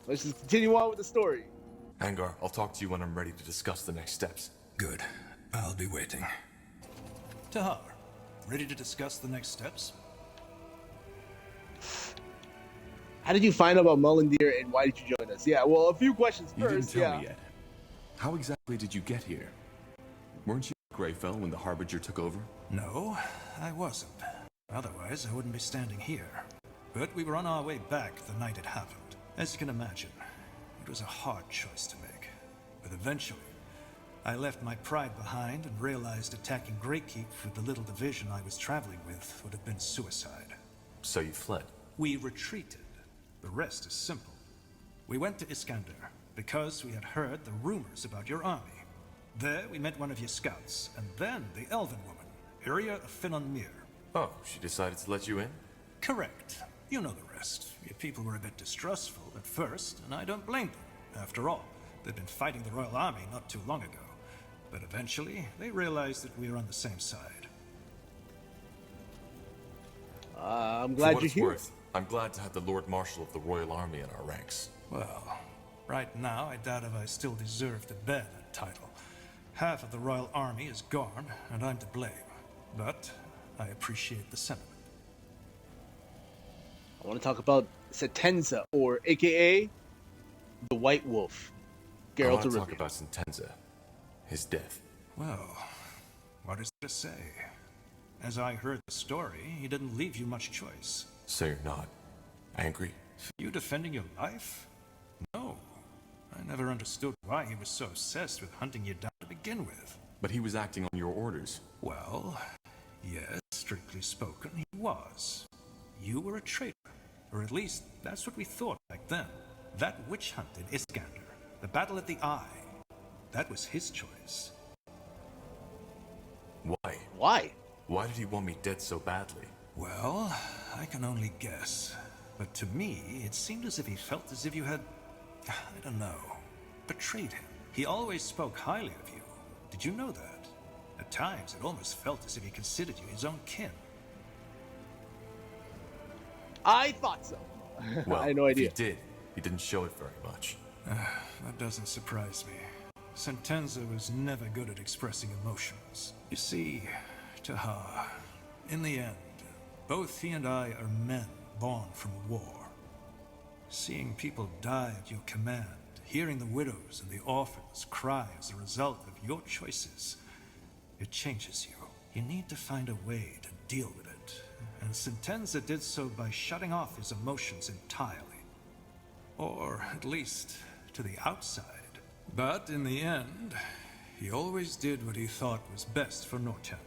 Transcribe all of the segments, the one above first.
Let's just continue on with the story. Angar, I'll talk to you when I'm ready to discuss the next steps. Good. I'll be waiting. Tahar, ready to discuss the next steps? How did you find out about Mullendeer and why did you join us? Yeah, well, a few questions You first. didn't tell me yet. How exactly did you get here? Weren't you at Greyfell when the Harbinger took over? No, I wasn't. Otherwise, I wouldn't be standing here. But we were on our way back the night it happened. As you can imagine, it was a hard choice to make. But eventually, I left my pride behind and realized attacking Greykeep with the little division I was traveling with would have been suicide. So you fled? We retreated. The rest is simple. We went to Iskander because we had heard the rumors about your army. There, we met one of your scouts, and then the elven woman, Iria of Finon Mir. Oh, she decided to let you in? Correct. You know the rest. Your people were a bit distrustful at first, and I don't blame them. After all, they'd been fighting the Royal Army not too long ago. But eventually, they realized that we were on the same side. I'm glad you're here. I'm glad to have the Lord Marshal of the Royal Army in our ranks. Well, right now, I doubt if I still deserve to bear that title. Half of the Royal Army is gone, and I'm to blame. But I appreciate the sentiment. I want to talk about Sentenza, or AKA the White Wolf. I Geralt want to of talk Rivia. about Sentenza. His death. Well, what is there to say? As I heard the story, he didn't leave you much choice. So you're not angry? You defending your life? No. I never understood why he was so obsessed with hunting you down to begin with. But he was acting on your orders. Well, yes, strictly spoken, he was. You were a traitor. Or at least, that's what we thought back then. That witch hunt in Iskander, the battle at the Eye, that was his choice. Why? Why? Why did he want me dead so badly? Well, I can only guess. But to me, it seemed as if he felt as if you had, I don't know, betrayed him. He always spoke highly of you. Did you know that? At times, it almost felt as if he considered you his own kin. I thought so. Well, I had no idea. if he did, he didn't show it very much. That doesn't surprise me. Sentenza was never good at expressing emotions. You see, Tahar, in the end, both he and I are men born from war. Seeing people die at your command, hearing the widows and the orphans cry as a result of your choices, it changes you. You need to find a way to deal with it. And Sentenza did so by shutting off his emotions entirely. Or at least to the outside. But in the end, he always did what he thought was best for Northander.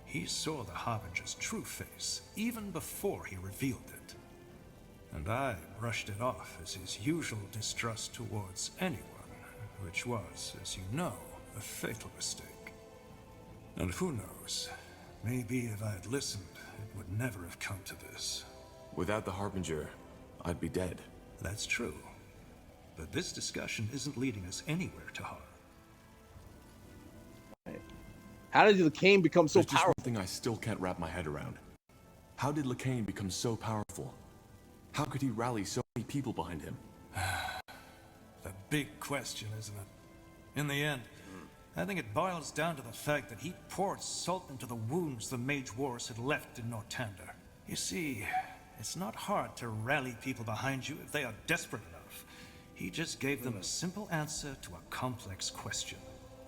He saw the Harbinger's true face, even before he revealed it. And I brushed it off as his usual distrust towards anyone, which was, as you know, a fatal mistake. And who knows, maybe if I had listened, it would never have come to this. Without the Harbinger, I'd be dead. That's true. But this discussion isn't leading us anywhere, Tahar. How did Lacane become so There's just powerful? one thing I still can't wrap my head around. How did Lacane become so powerful? How could he rally so many people behind him? The big question, isn't it? In the end, I think it boils down to the fact that he poured salt into the wounds the Mage Wars had left in Northander. You see, it's not hard to rally people behind you if they are desperate enough. He just gave them a simple answer to a complex question.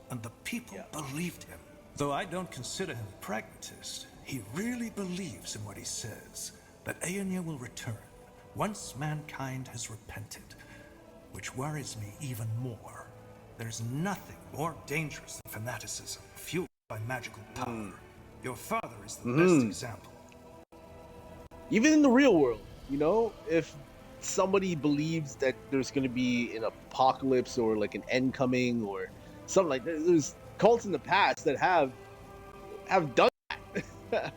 And the people believed him. Though I don't consider him a pragmatist, he really believes in what he says, that Aeonia will return once mankind has repented. Which worries me even more. There's nothing more dangerous than fanaticism fueled by magical power. Your father is the best example. Even in the real world, you know, if somebody believes that there's going to be an apocalypse or like an end coming or something like that, there's cults in the past that have done that.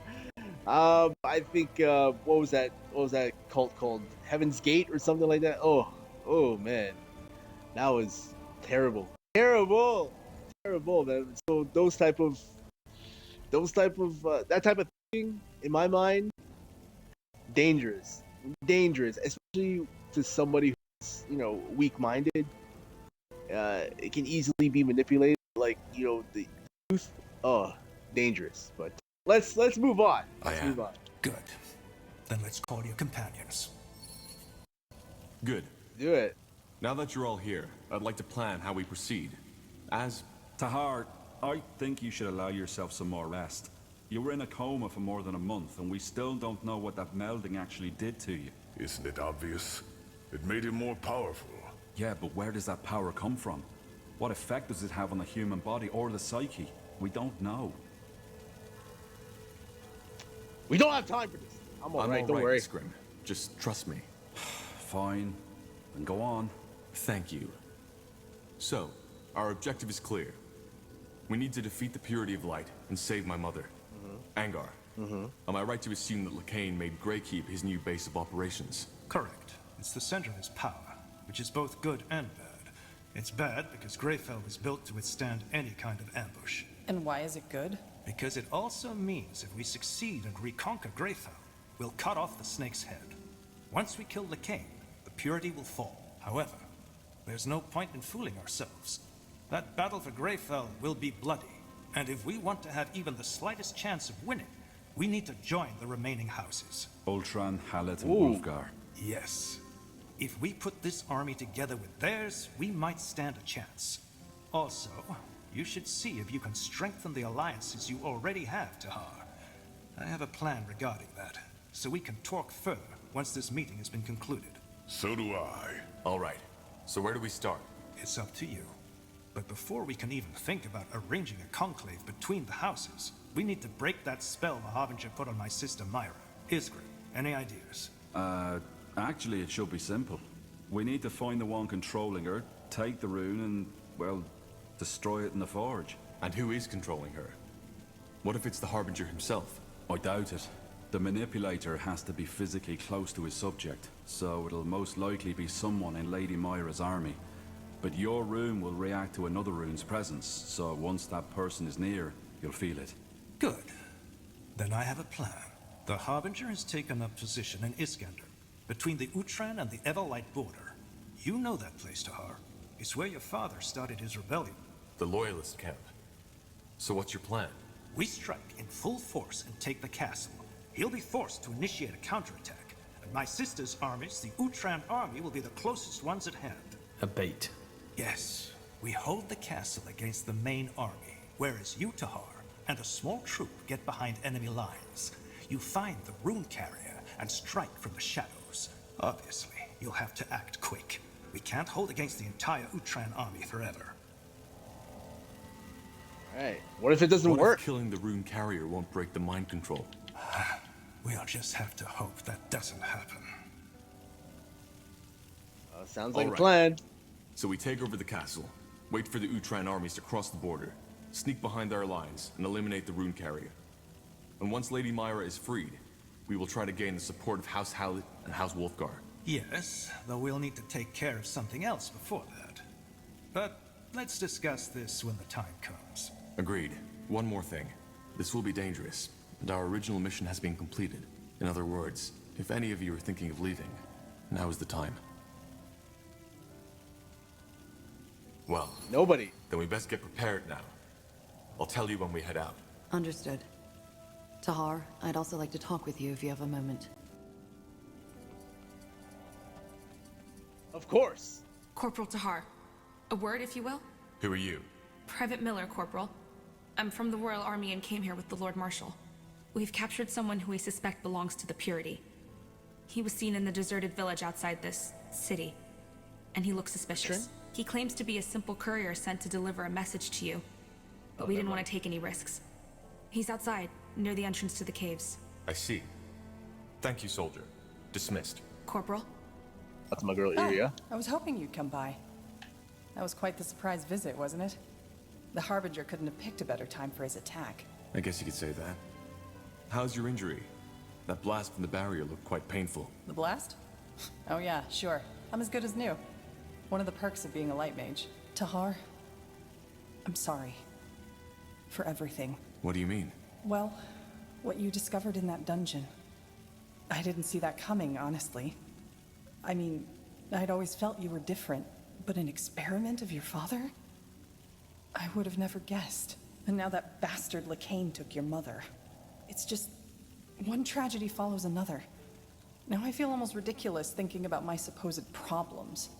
I think what was that cult called? Heaven's Gate or something like that. Oh man, that was terrible, man. So that type of thing, in my mind, dangerous, especially to somebody weak-minded. It can easily be manipulated. Like, the youth. Oh, dangerous. But let's move on. Let's move on. Good. Then let's call your companions. Good. Do it. Now that you're all here, I'd like to plan how we proceed. As... Tahar, I think you should allow yourself some more rest. You were in a coma for more than a month, and we still don't know what that melding actually did to you. Isn't it obvious? It made him more powerful. Yeah, but where does that power come from? What effect does it have on the human body or the psyche? We don't know. We don't have time for this. I'm all right. Don't worry. Scrim. Just trust me. Fine. Then go on. Thank you. So, our objective is clear. We need to defeat the Purity of Light and save my mother. Angar. Am I right to assume that Lacane made Greykeep his new base of operations? Correct. It's the center of his power, which is both good and bad. It's bad because Greyfell was built to withstand any kind of ambush. And why is it good? Because it also means if we succeed and reconquer Greyfell, we'll cut off the snake's head. Once we kill Lacane, the Purity will fall. However, there's no point in fooling ourselves. That battle for Greyfell will be bloody, and if we want to have even the slightest chance of winning, we need to join the remaining houses. Ultran, Hallet, and Ooh. Wolfgar. Yes. If we put this army together with theirs, we might stand a chance. Also, you should see if you can strengthen the alliances you already have, Tahar. I have a plan regarding that, so we can talk further once this meeting has been concluded. So do I. All right. So where do we start? It's up to you. But before we can even think about arranging a conclave between the houses, we need to break that spell the Harbinger put on my sister Myra. Isgrim, any ideas? Actually, it should be simple. We need to find the one controlling her, take the rune, and, well, destroy it in the forge. And who is controlling her? What if it's the Harbinger himself? I doubt it. The manipulator has to be physically close to his subject, so it'll most likely be someone in Lady Myra's army. But your rune will react to another rune's presence, so once that person is near, you'll feel it. Good. Then I have a plan. The Harbinger has taken up position in Iskander, between the Utran and the Everlight border. You know that place, Tahar. It's where your father started his rebellion. The Loyalist camp. So what's your plan? We strike in full force and take the castle. He'll be forced to initiate a counterattack, and my sister's armies, the Utran army, will be the closest ones at hand. A bait. Yes, we hold the castle against the main army, whereas you, Tahar, and a small troop get behind enemy lines. You find the rune carrier and strike from the shadows. Obviously, you'll have to act quick. We can't hold against the entire Utran army forever. Alright. What if it doesn't What work? if killing the rune carrier won't break the mind control? We'll just have to hope that doesn't happen. Sounds like All a right. plan. So we take over the castle, wait for the Utran armies to cross the border, sneak behind their lines, and eliminate the rune carrier. And once Lady Myra is freed, we will try to gain the support of House Hallett and House Wolfgar. Yes, though we'll need to take care of something else before that. But let's discuss this when the time comes. Agreed. One more thing. This will be dangerous, and our original mission has been completed. In other words, if any of you are thinking of leaving, now is the time. Well, Nobody. then we best get prepared now. I'll tell you when we head out. Understood. Tahar, I'd also like to talk with you if you have a moment. Of course. Corporal Tahar. A word, if you will? Who are you? Private Miller, Corporal. I'm from the Royal Army and came here with the Lord Marshal. We've captured someone who we suspect belongs to the Purity. He was seen in the deserted village outside this city, and he looks suspicious. He claims to be a simple courier sent to deliver a message to you, but we didn't want to take any risks. He's outside, near the entrance to the caves. I see. Thank you, soldier. Dismissed. Corporal? That's my girl Iria. I was hoping you'd come by. That was quite the surprise visit, wasn't it? The Harbinger couldn't have picked a better time for his attack. I guess you could say that. How's your injury? That blast from the barrier looked quite painful. The blast? Oh yeah, sure. I'm as good as new. One of the perks of being a light mage. Tahar, I'm sorry. For everything. What do you mean? Well, what you discovered in that dungeon. I didn't see that coming, honestly. I mean, I'd always felt you were different, but an experiment of your father? I would have never guessed. And now that bastard Lacane took your mother. It's just, one tragedy follows another. Now I feel almost ridiculous thinking about my supposed problems.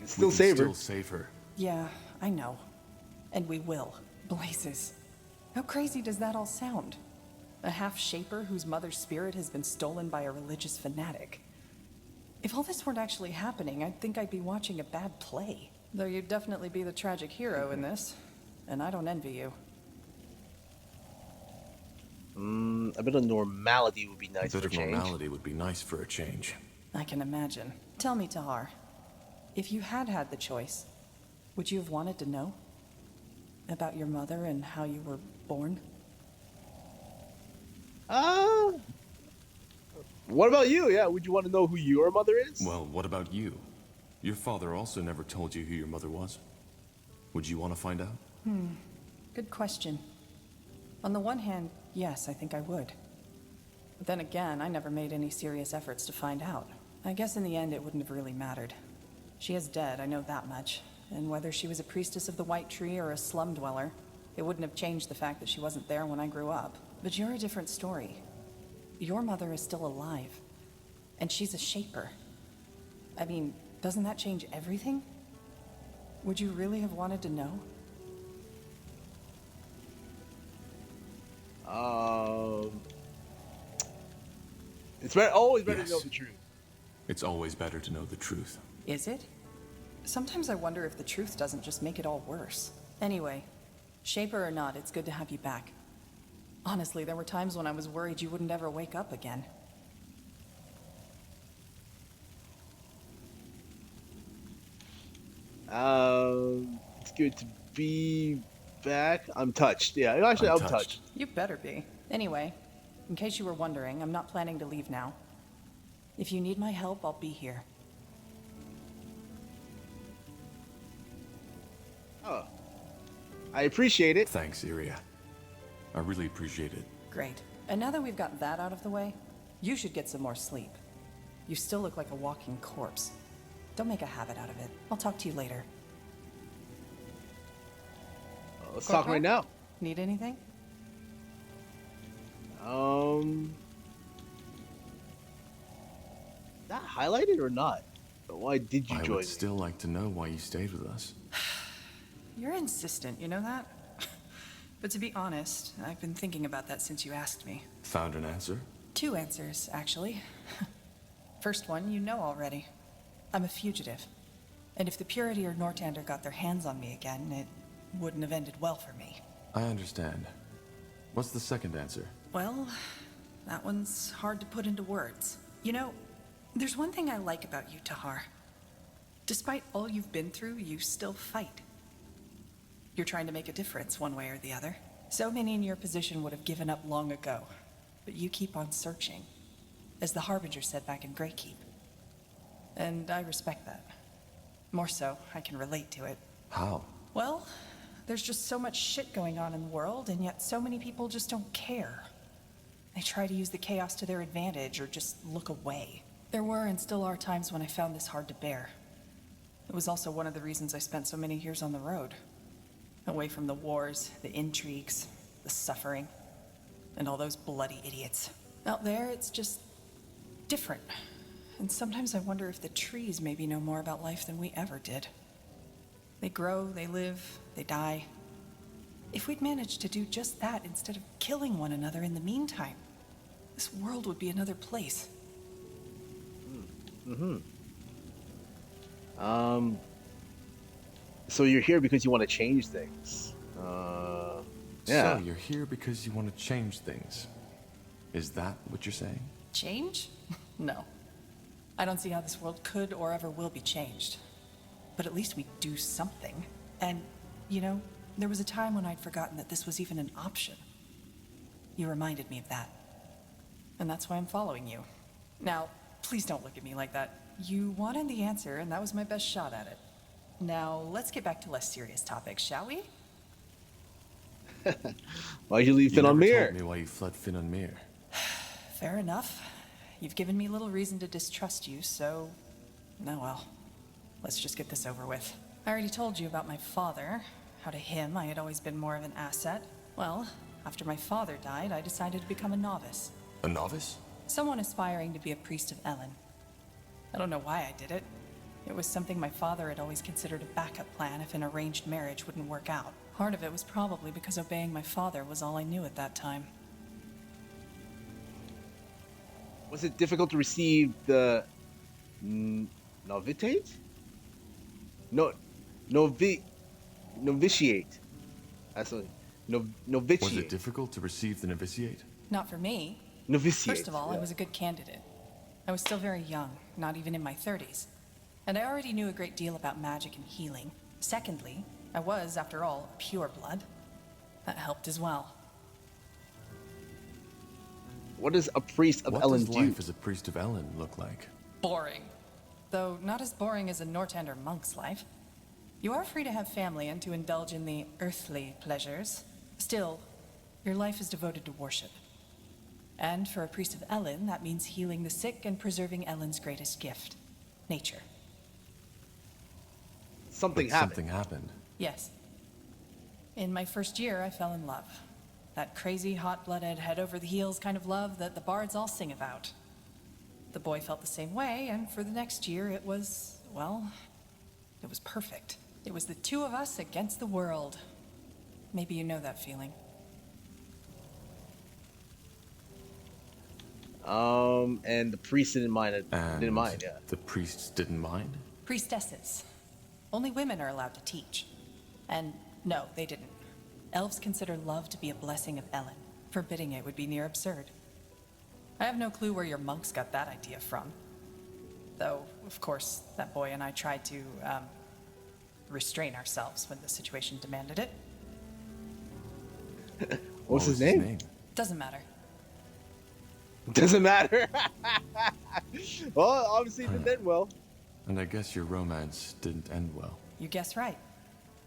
Still We can save her. Still save her. Yeah, I know. And we will. Blazes. How crazy does that all sound? A half-shaper whose mother's spirit has been stolen by a religious fanatic. If all this weren't actually happening, I'd think I'd be watching a bad play. Though you'd definitely be the tragic hero in this. And I don't envy you. A bit of normality would be nice A bit for of a change. normality would be nice for a change. I can imagine. Tell me, Tahar. If you had had the choice, would you have wanted to know? About your mother and how you were born? What about you? Yeah, would you want to know who your mother is? Well, what about you? Your father also never told you who your mother was. Would you want to find out? Good question. On the one hand, yes, I think I would. But then again, I never made any serious efforts to find out. I guess in the end it wouldn't have really mattered. She is dead, I know that much. And whether she was a priestess of the White Tree or a slum dweller, it wouldn't have changed the fact that she wasn't there when I grew up. But you're a different story. Your mother is still alive. And she's a shaper. I mean, doesn't that change everything? Would you really have wanted to know? It's always better Yes. to know the truth. It's always better to know the truth. Is it? Sometimes I wonder if the truth doesn't just make it all worse. Anyway, shaper or not, it's good to have you back. Honestly, there were times when I was worried you wouldn't ever wake up again. It's good to be back. I'm touched. Yeah, actually, I'm touched. You better be. Anyway, in case you were wondering, I'm not planning to leave now. If you need my help, I'll be here. Oh, I appreciate it. Thanks, Iria. I really appreciate it. Great. And now that we've got that out of the way, you should get some more sleep. You still look like a walking corpse. Don't make a habit out of it. I'll talk to you later. Let's talk right now. Need anything? That highlighted or not? Why did you I join would me? still like to know why you stayed with us. You're insistent, you know that? But to be honest, I've been thinking about that since you asked me. Found an answer? 2 answers, actually. First one, you know already. I'm a fugitive. And if the Purity or Nortander got their hands on me again, it wouldn't have ended well for me. I understand. What's the second answer? Well, that one's hard to put into words. You know, there's one thing I like about you, Tahar. Despite all you've been through, you still fight. You're trying to make a difference one way or the other. So many in your position would have given up long ago, but you keep on searching, as the Harbinger said back in Greykeep. And I respect that. More so, I can relate to it. How? Well, there's just so much shit going on in the world, and yet so many people just don't care. They try to use the chaos to their advantage or just look away. There were and still are times when I found this hard to bear. It was also one of the reasons I spent so many years on the road. Away from the wars, the intrigues, the suffering, and all those bloody idiots. Out there, it's just different. And sometimes I wonder if the trees maybe know more about life than we ever did. They grow, they live, they die. If we'd managed to do just that instead of killing one another in the meantime, this world would be another place. So you're here because you want to change things. Yeah. So you're here because you want to change things. Is that what you're saying? Change? No. I don't see how this world could or ever will be changed. But at least we do something. And, you know, there was a time when I'd forgotten that this was even an option. You reminded me of that. And that's why I'm following you. Now, please don't look at me like that. You wanted the answer, and that was my best shot at it. Now, let's get back to less serious topics, shall we? Why'd you leave You Finn on never Mir? told me why you fled Finn on Mir. Fair enough. you've given me little reason to distrust you, so... Oh well. Let's just get this over with. I already told you about my father, how to him I had always been more of an asset. Well, after my father died, I decided to become a novice. A novice? Someone aspiring to be a priest of Ellen. I don't know why I did it. It was something my father had always considered a backup plan if an arranged marriage wouldn't work out. Part of it was probably because obeying my father was all I knew at that time. Was it difficult to receive the novitate? No, novitiate. That's what, novitiate. Was it difficult to receive the novitiate? Not for me. Novitiate. First of all, I was a good candidate. I was still very young, not even in my 30s. And I already knew a great deal about magic and healing. Secondly, I was, after all, pure blood. That helped as well. What does a priest of Ellen do? What does life as a priest of Ellen look like? Boring. Though not as boring as a Northander monk's life. You are free to have family and to indulge in the earthly pleasures. Still, your life is devoted to worship. And for a priest of Ellen, that means healing the sick and preserving Ellen's greatest gift, nature. Something happened. Yes. In my first year, I fell in love. That crazy, hot-blooded, head-over-the-heels kind of love that the bards all sing about. The boy felt the same way, and for the next year, it was, well, it was perfect. It was the two of us against the world. Maybe you know that feeling. And the priest didn't mind. Yeah. The priests didn't mind? Priestesses. Only women are allowed to teach. And no, they didn't. Elves consider love to be a blessing of Ellen. Forbidding it would be near absurd. I have no clue where your monks got that idea from. Though, of course, that boy and I tried to, restrain ourselves when the situation demanded it. What's his name? Doesn't matter. Doesn't matter. Well, obviously it didn't end well. And I guess your romance didn't end well. You guess right.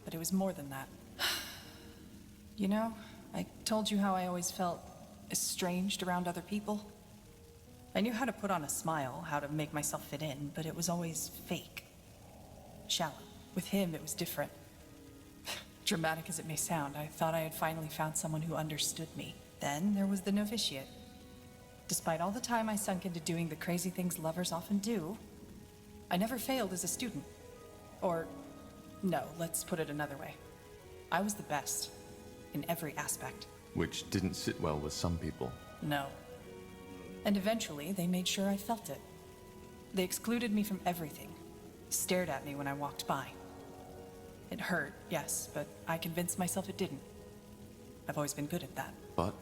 But it was more than that. You know, I told you how I always felt estranged around other people. I knew how to put on a smile, how to make myself fit in, but it was always fake. Shallow. With him, it was different. Dramatic as it may sound, I thought I had finally found someone who understood me. Then there was the novitiate. Despite all the time I sunk into doing the crazy things lovers often do, I never failed as a student. Or, no, let's put it another way. I was the best, in every aspect. Which didn't sit well with some people. No. And eventually, they made sure I felt it. They excluded me from everything, stared at me when I walked by. It hurt, yes, but I convinced myself it didn't. I've always been good at that. But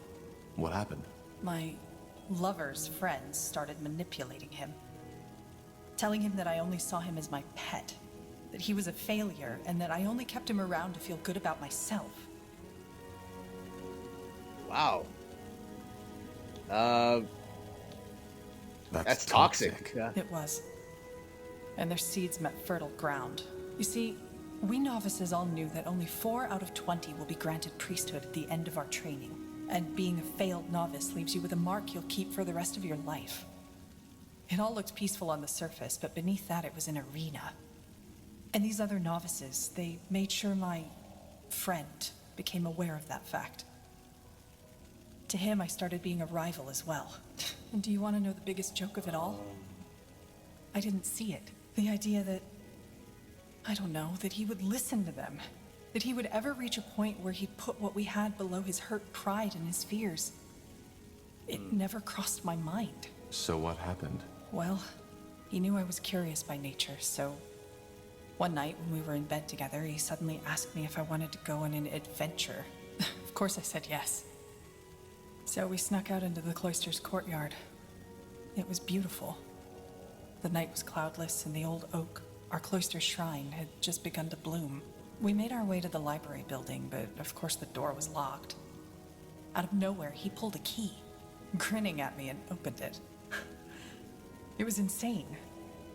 what happened? My lover's friends started manipulating him. Telling him that I only saw him as my pet, that he was a failure, and that I only kept him around to feel good about myself. Wow. That's toxic. Yeah. It was. And their seeds met fertile ground. You see, we novices all knew that only 4 out of 20 will be granted priesthood at the end of our training. And being a failed novice leaves you with a mark you'll keep for the rest of your life. It all looked peaceful on the surface, but beneath that it was an arena. And these other novices, they made sure my friend became aware of that fact. To him, I started being a rival as well. And do you want to know the biggest joke of it all? I didn't see it. The idea that, I don't know, that he would listen to them. That he would ever reach a point where he'd put what we had below his hurt pride and his fears. It never crossed my mind. So what happened? Well, he knew I was curious by nature, so one night when we were in bed together, he suddenly asked me if I wanted to go on an adventure. Of course I said yes. So we snuck out into the cloister's courtyard. It was beautiful. The night was cloudless, and the old oak, our cloister shrine, had just begun to bloom. We made our way to the library building, but of course the door was locked. Out of nowhere, he pulled a key, grinning at me, and opened it. It was insane.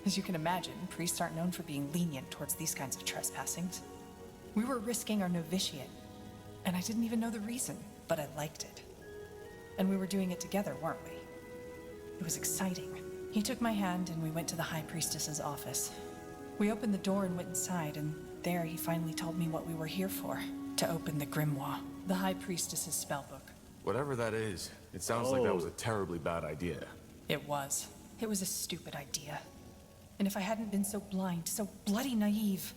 As you can imagine, priests aren't known for being lenient towards these kinds of trespassings. We were risking our novitiate, and I didn't even know the reason, but I liked it. And we were doing it together, weren't we? It was exciting. He took my hand and we went to the High Priestess's office. We opened the door and went inside, and there he finally told me what we were here for. To open the grimoire, the High Priestess's spellbook. Whatever that is, it sounds like that was a terribly bad idea. It was. It was a stupid idea. And if I hadn't been so blind, so bloody naive,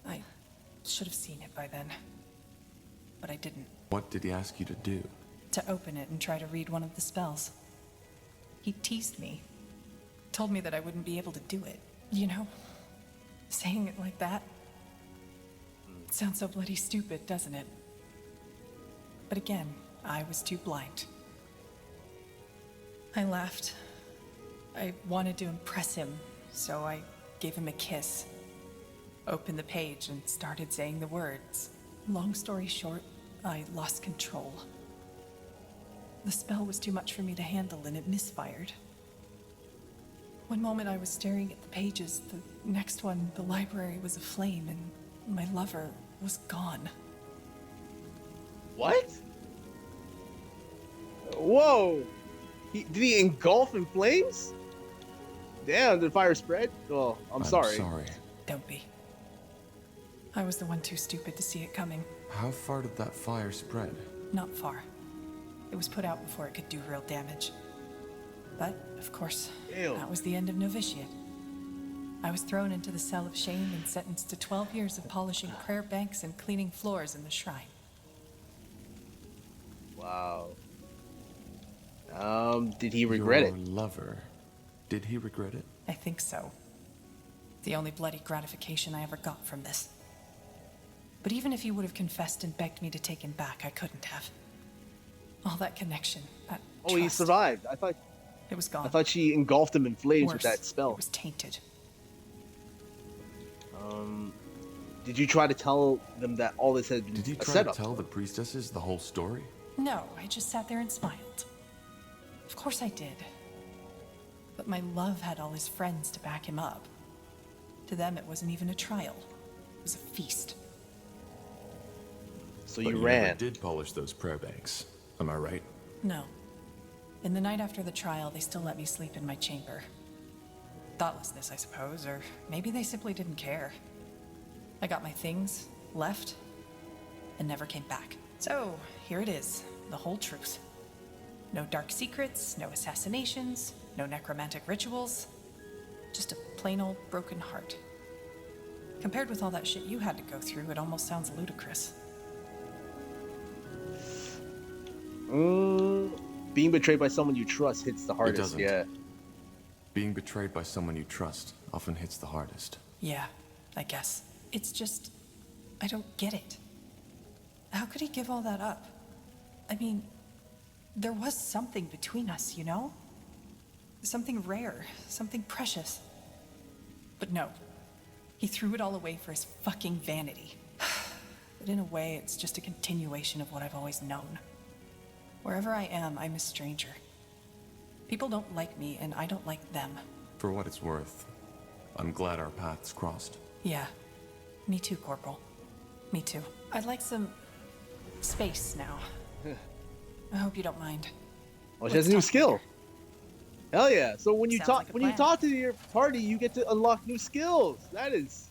I should have seen it by then. But I didn't. What did he ask you to do? To open it and try to read one of the spells. He teased me. Told me that I wouldn't be able to do it. You know? Saying it like that. It sounds so bloody stupid, doesn't it? But again, I was too blind. I laughed. I wanted to impress him, so I gave him a kiss. Opened the page and started saying the words. Long story short, I lost control. The spell was too much for me to handle and it misfired. One moment I was staring at the pages, the next one, the library was aflame and my lover was gone. What? Whoa! Did he engulf in flames? Damn, did the fire spread? Oh, I'm sorry. Don't be. I was the one too stupid to see it coming. How far did that fire spread? Not far. It was put out before it could do real damage. But, of course, that was the end of novitiate. I was thrown into the cell of shame and sentenced to 12 years of polishing prayer banks and cleaning floors in the shrine. Wow. Did he regret it? Your lover. Did he regret it? I think so. The only bloody gratification I ever got from this. But even if he would have confessed and begged me to take him back, I couldn't have. All that connection, that Oh, he trust, survived. it was gone. I thought she engulfed him in flames Worse, with that spell. It was tainted. Did you try to tell them that all this had been Did you a try to setup? tell the priestesses the whole story? No, I just sat there and smiled. Of course I did. But my love had all his friends to back him up. To them, it wasn't even a trial. It was a feast. So But you never ran. did polish those prayer banks. Am I right? No. In the night after the trial, they still let me sleep in my chamber. Thoughtlessness, I suppose, or maybe they simply didn't care. I got my things, left, and never came back. So, here it is, the whole truth. No dark secrets, no assassinations, no necromantic rituals. Just a plain old broken heart. Compared with all that shit you had to go through, it almost sounds ludicrous. Being betrayed by someone you trust hits the hardest. doesn't. Yeah. Being betrayed by someone you trust often hits the hardest. Yeah, I guess. It's just, I don't get it. How could he give all that up? I mean, there was something between us, you know? Something rare, something precious. But no, he threw it all away for his fucking vanity. But in a way, it's just a continuation of what I've always known. Wherever I am, I'm a stranger. People don't like me, and I don't like them. For what it's worth, I'm glad our paths crossed. Yeah, me too, Corporal. Me too. I'd like some space now. I hope you don't mind. Well, she has a new Let's talk skill. later. Hell yeah! So when you Sounds talk like a when you plan. talk to your party, you get to unlock new skills. That is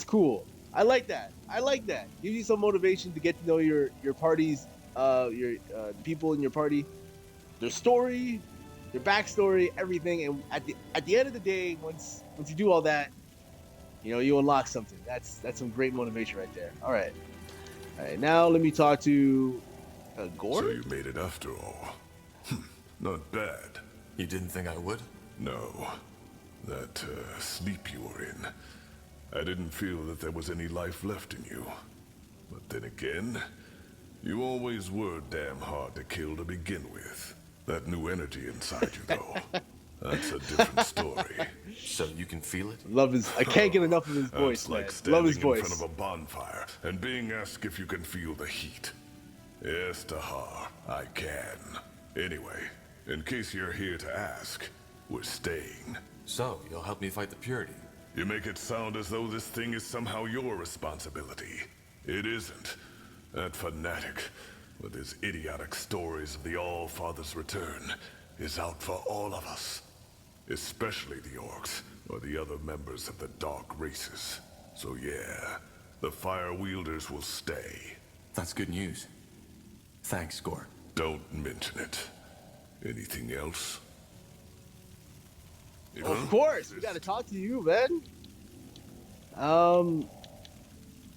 cool. I like that. Gives you some motivation to get to know your party's people in your party, their story, their backstory, everything. And at the end of the day, once you do all that, you unlock something. That's some great motivation right there. All right. Now let me talk to Gore. So you made it after all. Not bad. You didn't think I would? No. That sleep you were in, I didn't feel that there was any life left in you. But then again, you always were damn hard to kill to begin with. That new energy inside you, though, that's a different story. So you can feel it? I can't get enough of his voice, It's like man. standing Love his in voice. front of a bonfire and being asked if you can feel the heat. Yes, Tahar, I can. Anyway, in case you're here to ask, we're staying. So, you'll help me fight the purity? You make it sound as though this thing is somehow your responsibility. It isn't. That fanatic, with his idiotic stories of the All-Father's return, is out for all of us. Especially the orcs, or the other members of the dark races. So yeah, the fire wielders will stay. That's good news. Thanks, Gore. Don't mention it. Anything else? Of course, we gotta talk to you, man. All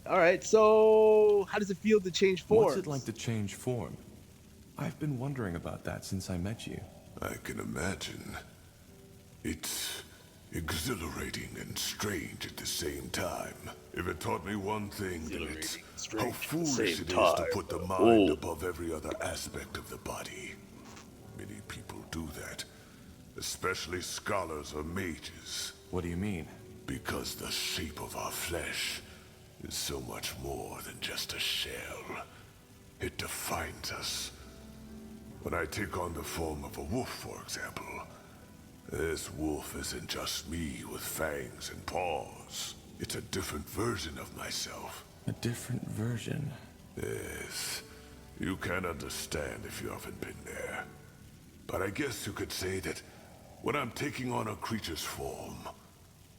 right, so how does it feel to change form? What's it like to change form? I've been wondering about that since I met you. I can imagine. It's exhilarating and strange at the same time. If it taught me one thing, then it's how foolish it is to put the mind above every other aspect of the body. Many people do that, especially scholars or mages. What do you mean? Because the shape of our flesh is so much more than just a shell. It defines us. When I take on the form of a wolf, for example, this wolf isn't just me with fangs and paws. It's a different version of myself. A different version? Yes. You can't understand if you haven't been there. But I guess you could say that when I'm taking on a creature's form,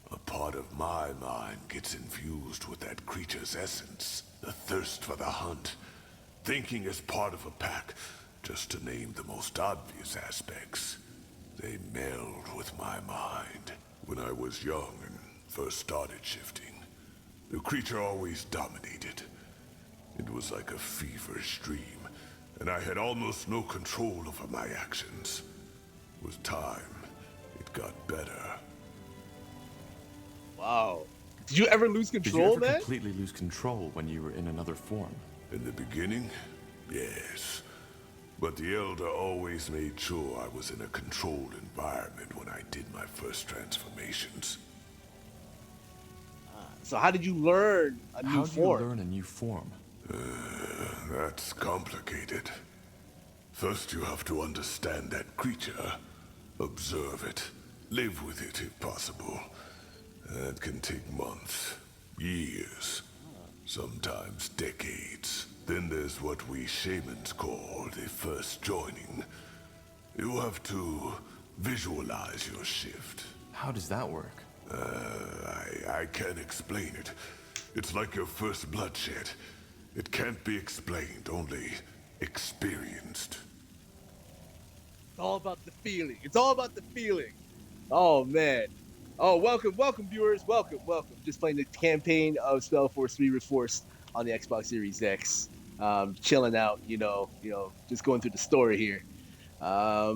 a part of my mind gets infused with that creature's essence. The thirst for the hunt. Thinking as part of a pack, just to name the most obvious aspects. They meld with my mind. When I was young and first started shifting, the creature always dominated. It was like a feverish dream, and I had almost no control over my actions. With time, it got better. Wow. Did you ever lose Did you control, ever man? completely lose control when you were in another form? In the beginning, yes. But the Elder always made sure I was in a controlled environment when I did my first transformations. So how did you learn a new How do you form? learn a new form? That's complicated. First, you have to understand that creature, observe it, live with it if possible. That can take months, years, sometimes decades. Then there's what we shamans call the first joining. You have to visualize your shift. How does that work? I can't explain it. It's like your first bloodshed. It can't be explained, only experienced. It's all about the feeling. It's all about the feeling. Oh, man. Oh, welcome, viewers. Welcome. Just playing the campaign of Spellforce 3 Reforced on the Xbox Series X. Chilling out, just going through the story here. All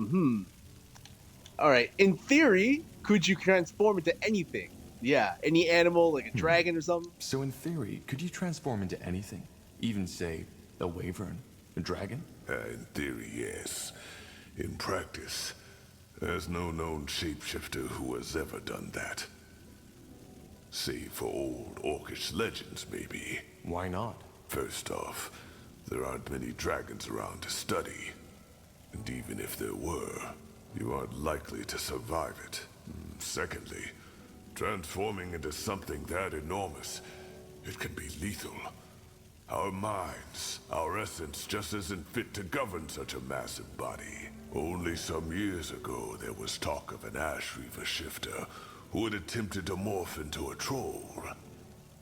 right. In theory, could you transform into anything? Yeah, any animal, like a dragon or something? So in theory, could you transform into anything? Even, say, a wyvern? A dragon? In theory, yes. In practice, there's no known shapeshifter who has ever done that. Save for old orcish legends, maybe. Why not? First off, there aren't many dragons around to study. And even if there were, you aren't likely to survive it. Secondly, transforming into something that enormous, it can be lethal. Our minds, our essence just isn't fit to govern such a massive body. Only some years ago, there was talk of an Ash Reaver shifter who had attempted to morph into a troll.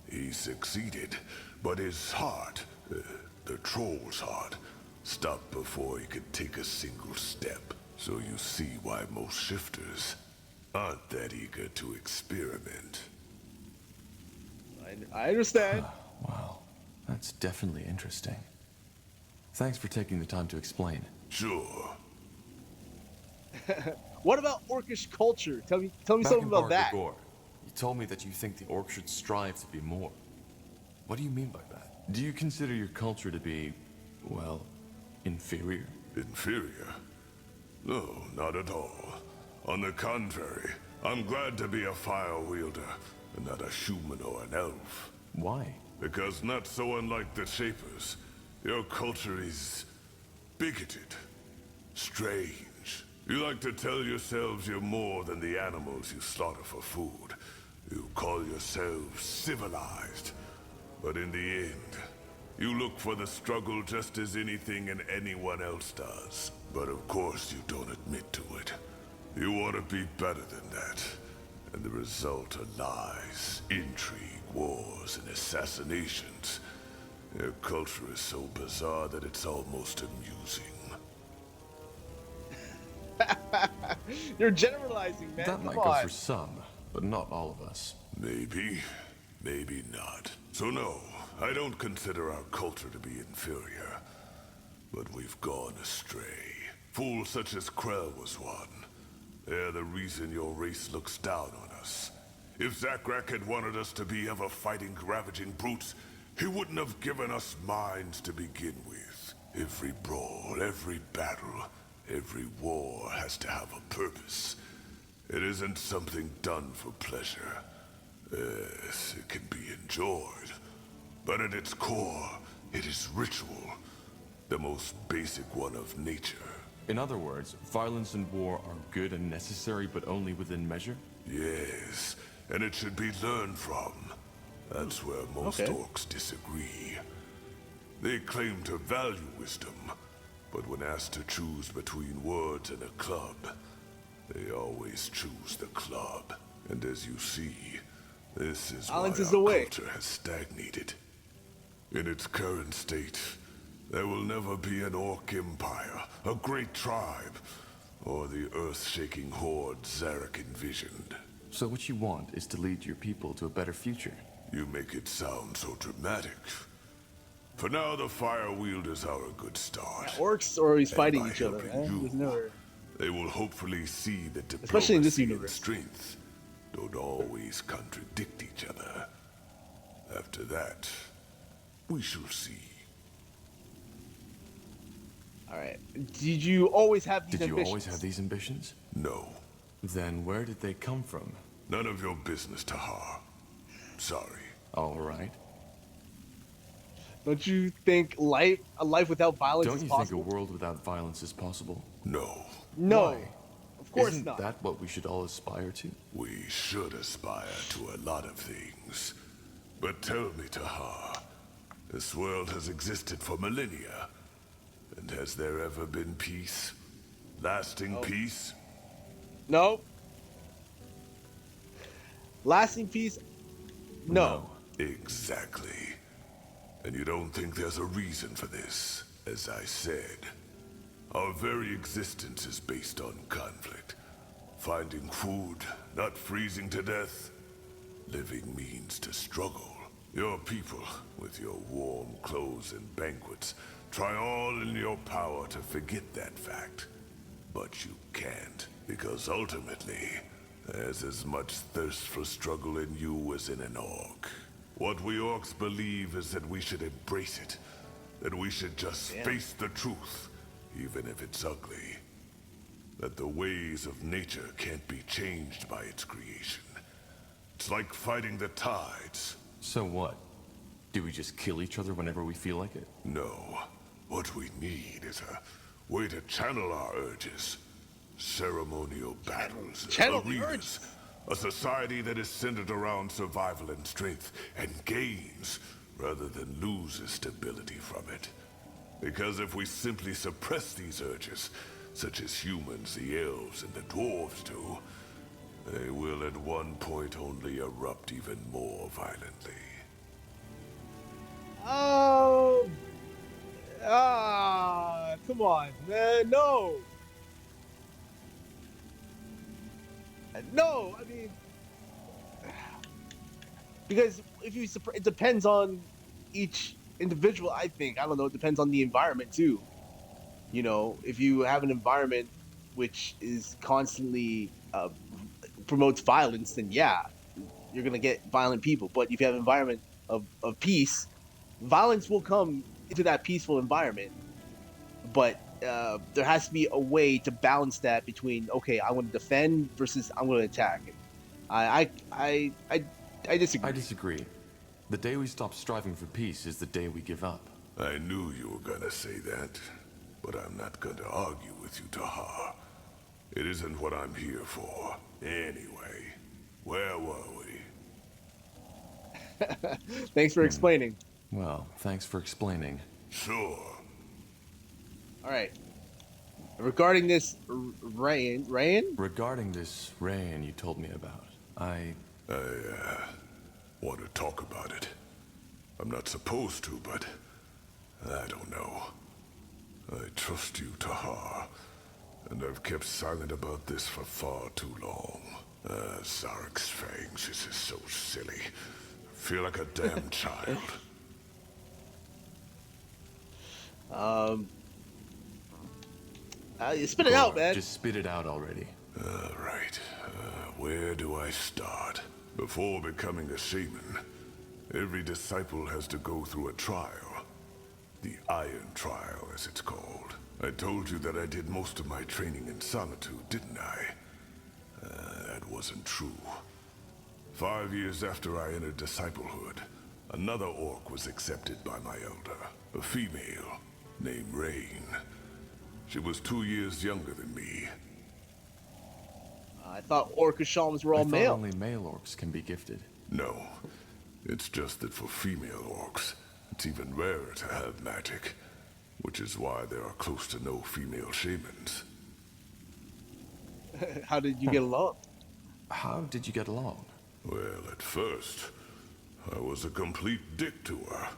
He succeeded, but his heart, the troll's heart, stopped before he could take a single step. So you see why most shifters aren't that eager to experiment. I understand. Wow, that's definitely interesting. Thanks for taking the time to explain. Sure. What about orcish culture? Tell me Back something in about that. Gore, you told me that you think the orcs should strive to be more. What do you mean by that? Do you consider your culture to be, well, inferior? Inferior? No, not at all. On the contrary, I'm glad to be a fire wielder, and not a human or an elf. Why? Because not so unlike the Shapers, your culture is bigoted, strange. You like to tell yourselves you're more than the animals you slaughter for food. You call yourselves civilized. But in the end, You look for the struggle just as anything and anyone else does. But of course you don't admit to it. You want to be better than that. And the result are lies, intrigue, wars, and assassinations. Your culture is so bizarre that it's almost amusing. You're generalizing, man. That Come might go on. for some, but not all of us. Maybe, maybe not. So no, I don't consider our culture to be inferior. But we've gone astray. Fools such as Krell was one. They're the reason your race looks down on us. If Zakrak had wanted us to be ever-fighting, ravaging brutes, he wouldn't have given us minds to begin with. Every brawl, every battle, every war has to have a purpose. It isn't something done for pleasure. Yes, it can be enjoyed. But at its core, it is ritual. The most basic one of nature. In other words, violence and war are good and necessary, but only within measure? Yes, and it should be learned from. That's where most orcs disagree. They claim to value wisdom, but when asked to choose between words and a club, they always choose the club. And as you see, this is Violence why is the our way. culture has stagnated. In its current state, there will never be an orc empire, a great tribe, or the earth-shaking horde Zarek envisioned. So what you want is to lead your people to a better future. You make it sound so dramatic. For now, the Fire Wielders are a good start. Orcs are always And fighting by each other, helping man. you, There's never... They will hopefully see that Especially in this diplomacy and universe. strength don't always contradict each other. After that, we shall see. Alright. Did you always have these Did you ambitions? always have these ambitions? No, Then where did they come from? none of your business, Tahar. Sorry. All right. Don't you think a life without violence Don't is you possible? think a world without violence is possible? No, No. Why? Of course Isn't not. that what we should all aspire to? we should aspire to a lot of things. But tell me, Tahar, this world has existed for millennia. And has there ever been peace? Lasting peace? No. Lasting peace? No. Exactly. And you don't think there's a reason for this? As I said, our very existence is based on conflict. Finding food, not freezing to death. Living means to struggle. Your people, with your warm clothes and banquets, try all in your power to forget that fact. But you can't, because ultimately, there's as much thirst for struggle in you as in an orc. What we orcs believe is that we should embrace it. That we should just face the truth, even if it's ugly. That the ways of nature can't be changed by its creation. It's like fighting the tides. So what? Do we just kill each other whenever we feel like it? No. What we need is a way to channel our urges. Ceremonial battles, Channel the arenas. A society that is centered around survival and strength, and gains, rather than loses stability from it. Because if we simply suppress these urges, such as humans, the elves, and the dwarves do, they will at one point only erupt even more violently. Come on, man, no. No, I mean, because if you, it depends on each individual, I think. I don't know, it depends on the environment too. You know, if you have an environment which is constantly promotes violence, then yeah, you're gonna get violent people. But if you have an environment of peace, violence will come into that peaceful environment. But there has to be a way to balance that between, okay, I want to defend versus I'm going to attack. I disagree. I disagree. The day we stop striving for peace is the day we give up. I knew you were gonna say that, but I'm not gonna argue with you, Tahar. It isn't what I'm here for. Anyway, where were we? Thanks for explaining. Well, thanks for explaining. Sure. All right. Regarding this Rain? Regarding this rain you told me about, I Want to talk about it. I'm not supposed to, but I don't know. I trust you, Tahar, and I've kept silent about this for far too long. Zarek's fangs, this is so silly. I feel like a damn child. Spit it out, man. Just spit it out already. Right. Where do I start? Before becoming a shaman, every disciple has to go through a trial. The Iron Trial, as it's called. I told you that I did most of my training in solitude, didn't I? That wasn't true. 5 years after I entered disciplehood, another orc was accepted by my elder. A female named Rain. She was 2 years younger than me. I thought orc shamans were all I thought male. only male orcs can be gifted. No. It's just that for female orcs, it's even rarer to have magic. Which is why there are close to no female shamans. How did you get along? How did you get along? Well, at first, I was a complete dick to her.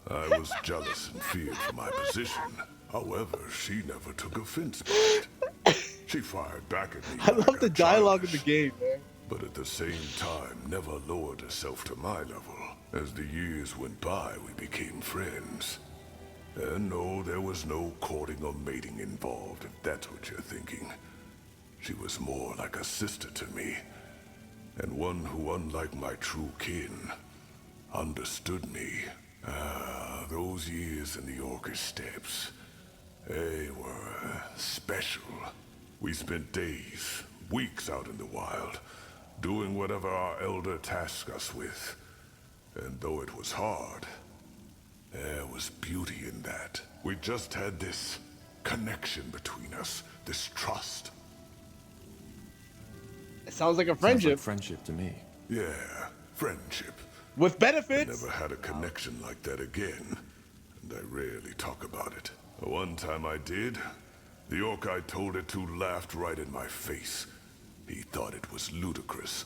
I was jealous and feared for my position. However, she never took offense by it. She fired back at me. I love the dialogue in the game, man. But at the same time, never lowered herself to my level. As the years went by, we became friends. And no, there was no courting or mating involved, if that's what you're thinking. She was more like a sister to me. And one who, unlike my true kin, understood me. Those years in the Orcish steppes, they were special. We spent days, weeks out in the wild, doing whatever our elder tasked us with. And though it was hard, there was beauty in that. We just had this connection between us, this trust. It sounds like a Sounds friendship like friendship to me. Yeah, friendship. with benefits. Never had a connection like that again, and I rarely talk about it. One time I did, the orc I told it to laughed right in my face. He thought it was ludicrous,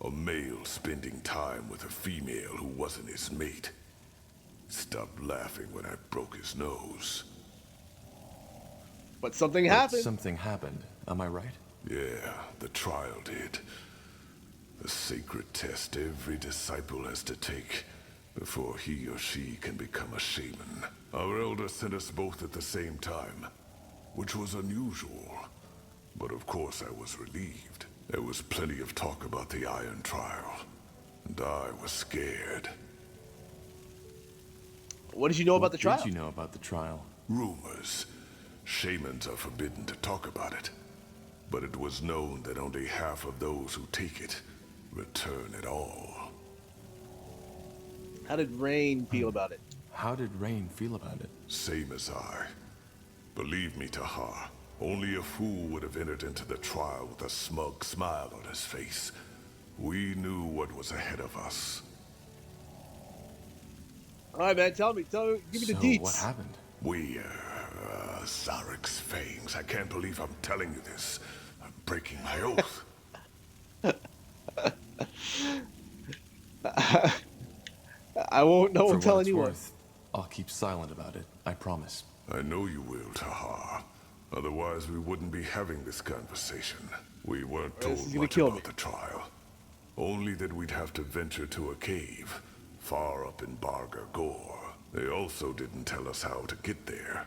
a male spending time with a female who wasn't his mate. Stopped laughing when I broke his nose. But something But happened. something happened, am I right? Yeah, the trial did. The sacred test every disciple has to take before he or she can become a shaman. Our elder sent us both at the same time, which was unusual. But of course I was relieved. There was plenty of talk about the Iron Trial, and I was scared. What did you know about the What trial? did you know about the trial? Rumors. Shamans are forbidden to talk about it. But it was known that only half of those who take it return at all. How did Rain feel about it? How did Rain feel about it? Same as I. Believe me, Tahar, only a fool would have entered into the trial with a smug smile on his face. We knew what was ahead of us. All right, man. Tell me. Give me the So deets. what happened? We, Zarek's fangs. I can't believe I'm telling you this. I'm breaking my oath. I won't. No For one what tell it's anyone. worth, I'll keep silent about it. I promise. I know you will, Tahar. Otherwise, we wouldn't be having this conversation. We weren't This is told gonna much kill about me. the trial. Only that we'd have to venture to a cave, far up in Barga Gore. They also didn't tell us how to get there.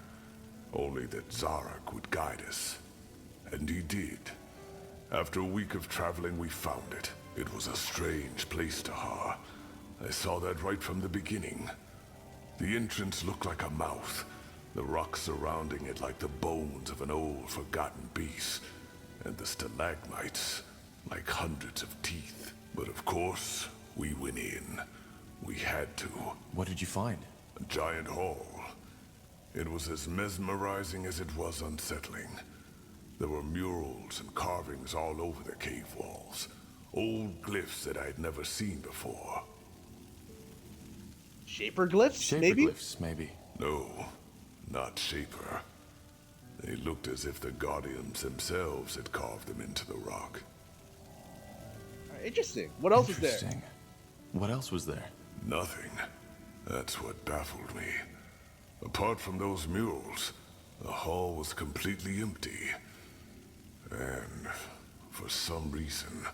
Only that Zarek would guide us. And he did. After a week of traveling, we found it. It was a strange place, Tahar. I saw that right from the beginning. The entrance looked like a mouth, the rocks surrounding it like the bones of an old, forgotten beast, and the stalagmites like hundreds of teeth. But of course, we went in. We had to. What did you find? A giant hall. It was as mesmerizing as it was unsettling. There were murals and carvings all over the cave walls. Old glyphs that I'd never seen before. Shaper glyphs, maybe? Shaperglyphs, maybe. No, not Shaper. They looked as if the Guardians themselves had carved them into the rock. Interesting. What else is there? Interesting. What else was there? Nothing. That's what baffled me. Apart from those murals, the hall was completely empty. And for some reason,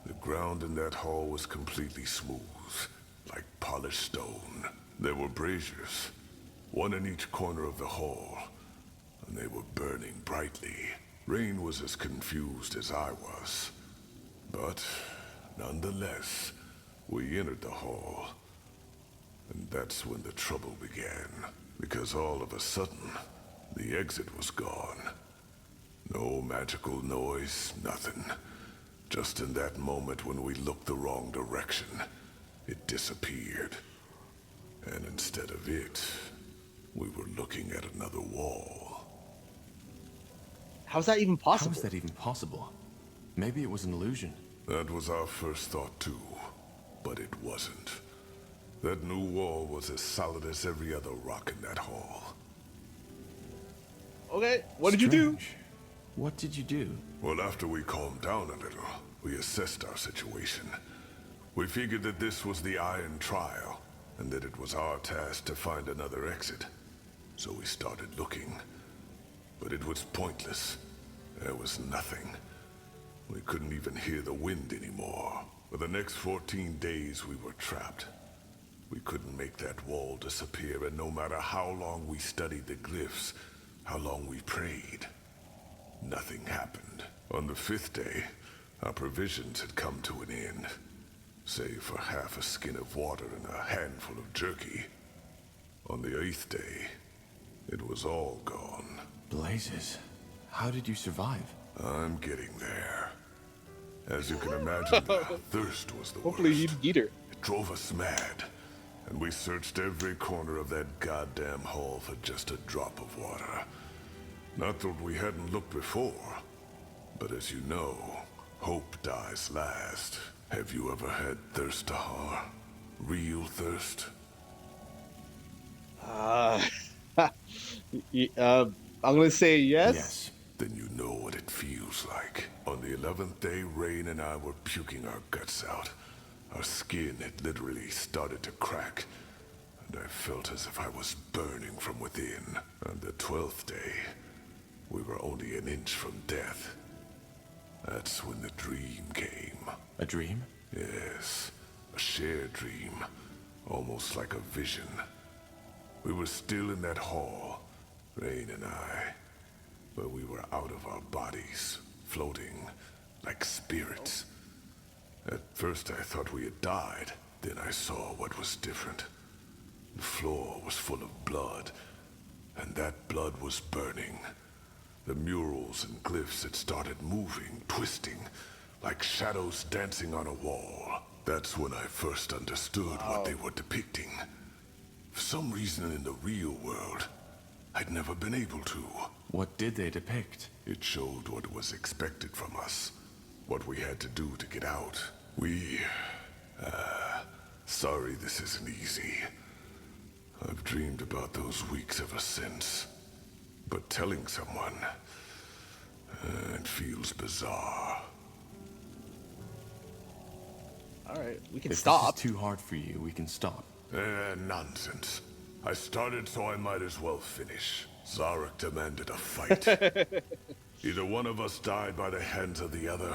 the ground in that hall was completely smooth, like polished stone. There were braziers, one in each corner of the hall, and they were burning brightly. Rain was as confused as I was. But nonetheless, we entered the hall. And that's when the trouble began. Because all of a sudden, the exit was gone. No magical noise, nothing. Just in that moment when we looked the wrong direction, it disappeared. And instead of it, we were looking at another wall. How's that even possible? How is that even possible? Maybe it was an illusion. That was our first thought too, but it wasn't. That new wall was as solid as every other rock in that hall. Okay, what did you do? Strange. What did you do? Well, after we calmed down a little, we assessed our situation. We figured that this was the Iron Trial, and that it was our task to find another exit. So we started looking. But it was pointless. There was nothing. We couldn't even hear the wind anymore. For the next 14 days, we were trapped. We couldn't make that wall disappear, and no matter how long we studied the glyphs, how long we prayed, nothing happened. On the 5th day, our provisions had come to an end, save for half a skin of water and a handful of jerky. On the 8th day, it was all gone. Blazes. How did you survive? I'm getting there. As you can imagine, the thirst was the Hopefully worst. you'd eat her. It drove us mad, and we searched every corner of that goddamn hall for just a drop of water. Not that we hadn't looked before, but as you know, hope dies last. Have you ever had thirst, Tahar? Real thirst? I'm gonna say yes. Yes. Then you know what it feels like. On the 11th day, Rain and I were puking our guts out. Our skin had literally started to crack, and I felt as if I was burning from within. On the 12th day, we were only an inch from death. That's when the dream came. A dream? Yes, a shared dream, almost like a vision. We were still in that hall, Rain and I, but we were out of our bodies, floating like spirits. At first I thought we had died, then I saw what was different. The floor was full of blood, and that blood was burning. The murals and glyphs had started moving, twisting, like shadows dancing on a wall. That's when I first understood what they were depicting. For some reason in the real world, I'd never been able to. What did they depict? It showed what was expected from us, what we had to do to get out. Sorry this isn't easy. I've dreamed about those weeks ever since. But telling someone, it feels bizarre. Alright, we can If stop. this is too hard for you, we can stop. Nonsense. I started, so I might as well finish. Zarek demanded a fight. Either one of us died by the hands of the other,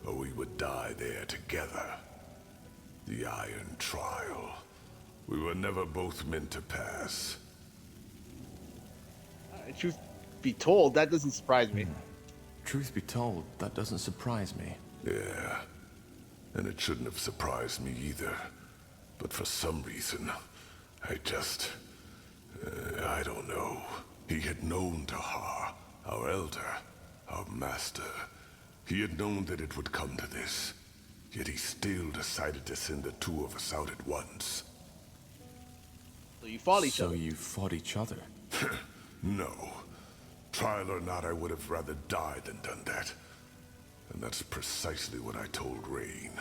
or we would die there together. The Iron Trial. We were never both meant to pass. Truth be told, that doesn't surprise me. Truth be told, that doesn't surprise me. Yeah. And it shouldn't have surprised me either. But for some reason, I don't know. He had known Tahar, our elder, our master. He had known that it would come to this. Yet he still decided to send the two of us out at once. So you fought each So other. you fought each other? No. Trial or not, I would have rather died than done that. And that's precisely what I told Rain.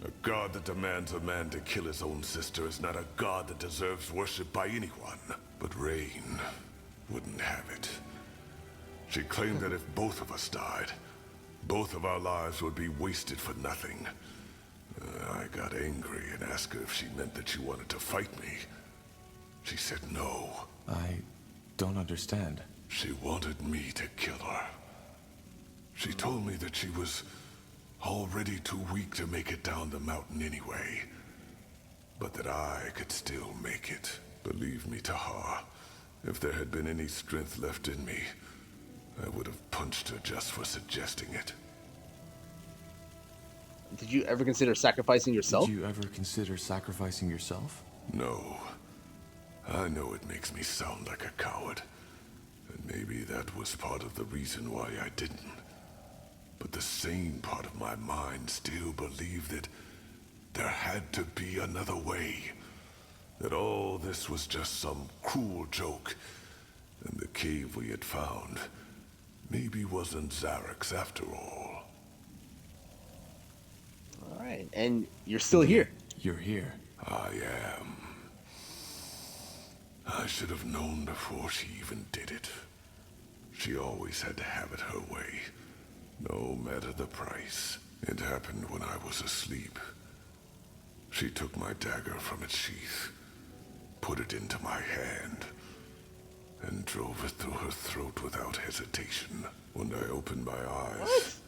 A god that demands a man to kill his own sister is not a god that deserves worship by anyone. But Rain wouldn't have it. She claimed that if both of us died, both of our lives would be wasted for nothing. I got angry and asked her if she meant that she wanted to fight me. She said no. I don't understand. She wanted me to kill her. She told me that she was already too weak to make it down the mountain anyway, but that I could still make it. Believe me, Tahar, if there had been any strength left in me, I would have punched her just for suggesting it. Did you ever consider sacrificing yourself? Did you ever consider sacrificing yourself? No. I know it makes me sound like a coward, and maybe that was part of the reason why I didn't. But the sane part of my mind still believed that there had to be another way. That all this was just some cruel joke, and the cave we had found maybe wasn't Zarek's after all. Alright, and you're still here. You're here. I am. I should have known before she even did it. She always had to have it her way, no matter the price. It happened when I was asleep. She took my dagger from its sheath, put it into my hand, and drove it through her throat without hesitation. When I opened my eyes,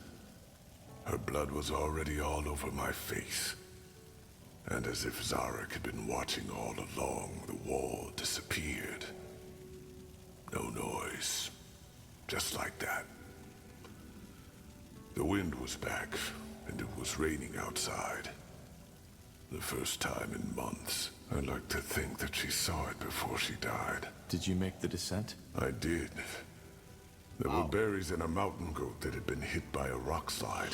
her blood was already all over my face. And as if Zarek had been watching all along, the wall disappeared. No noise. Just like that. The wind was back, and it was raining outside. The first time in months. I like to think that she saw it before she died. Did you make the descent? I did. There were berries in a mountain goat that had been hit by a rock slide,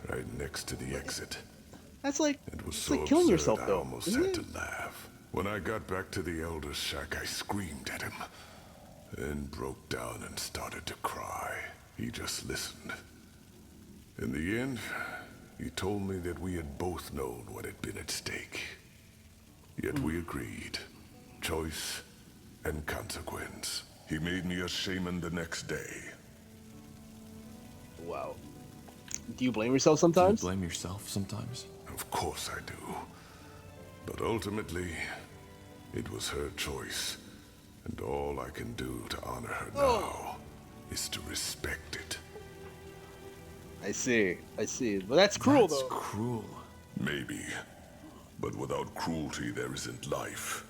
right next to the exit. That's like, It was it's so like killing absurd, yourself, I though. almost isn't had it? to laugh. When I got back to the Elder's shack, I screamed at him, then broke down and started to cry. He just listened. In the end, he told me that we had both known what had been at stake. Yet we agreed. Choice and consequence. He made me a shaman the next day. Wow. Do you blame yourself Do you sometimes? blame yourself sometimes? Of course I do. But ultimately, it was her choice. And all I can do to honor her now is to respect it. I see. Well, that's cruel, That's though. cruel. Maybe. But without cruelty, there isn't life.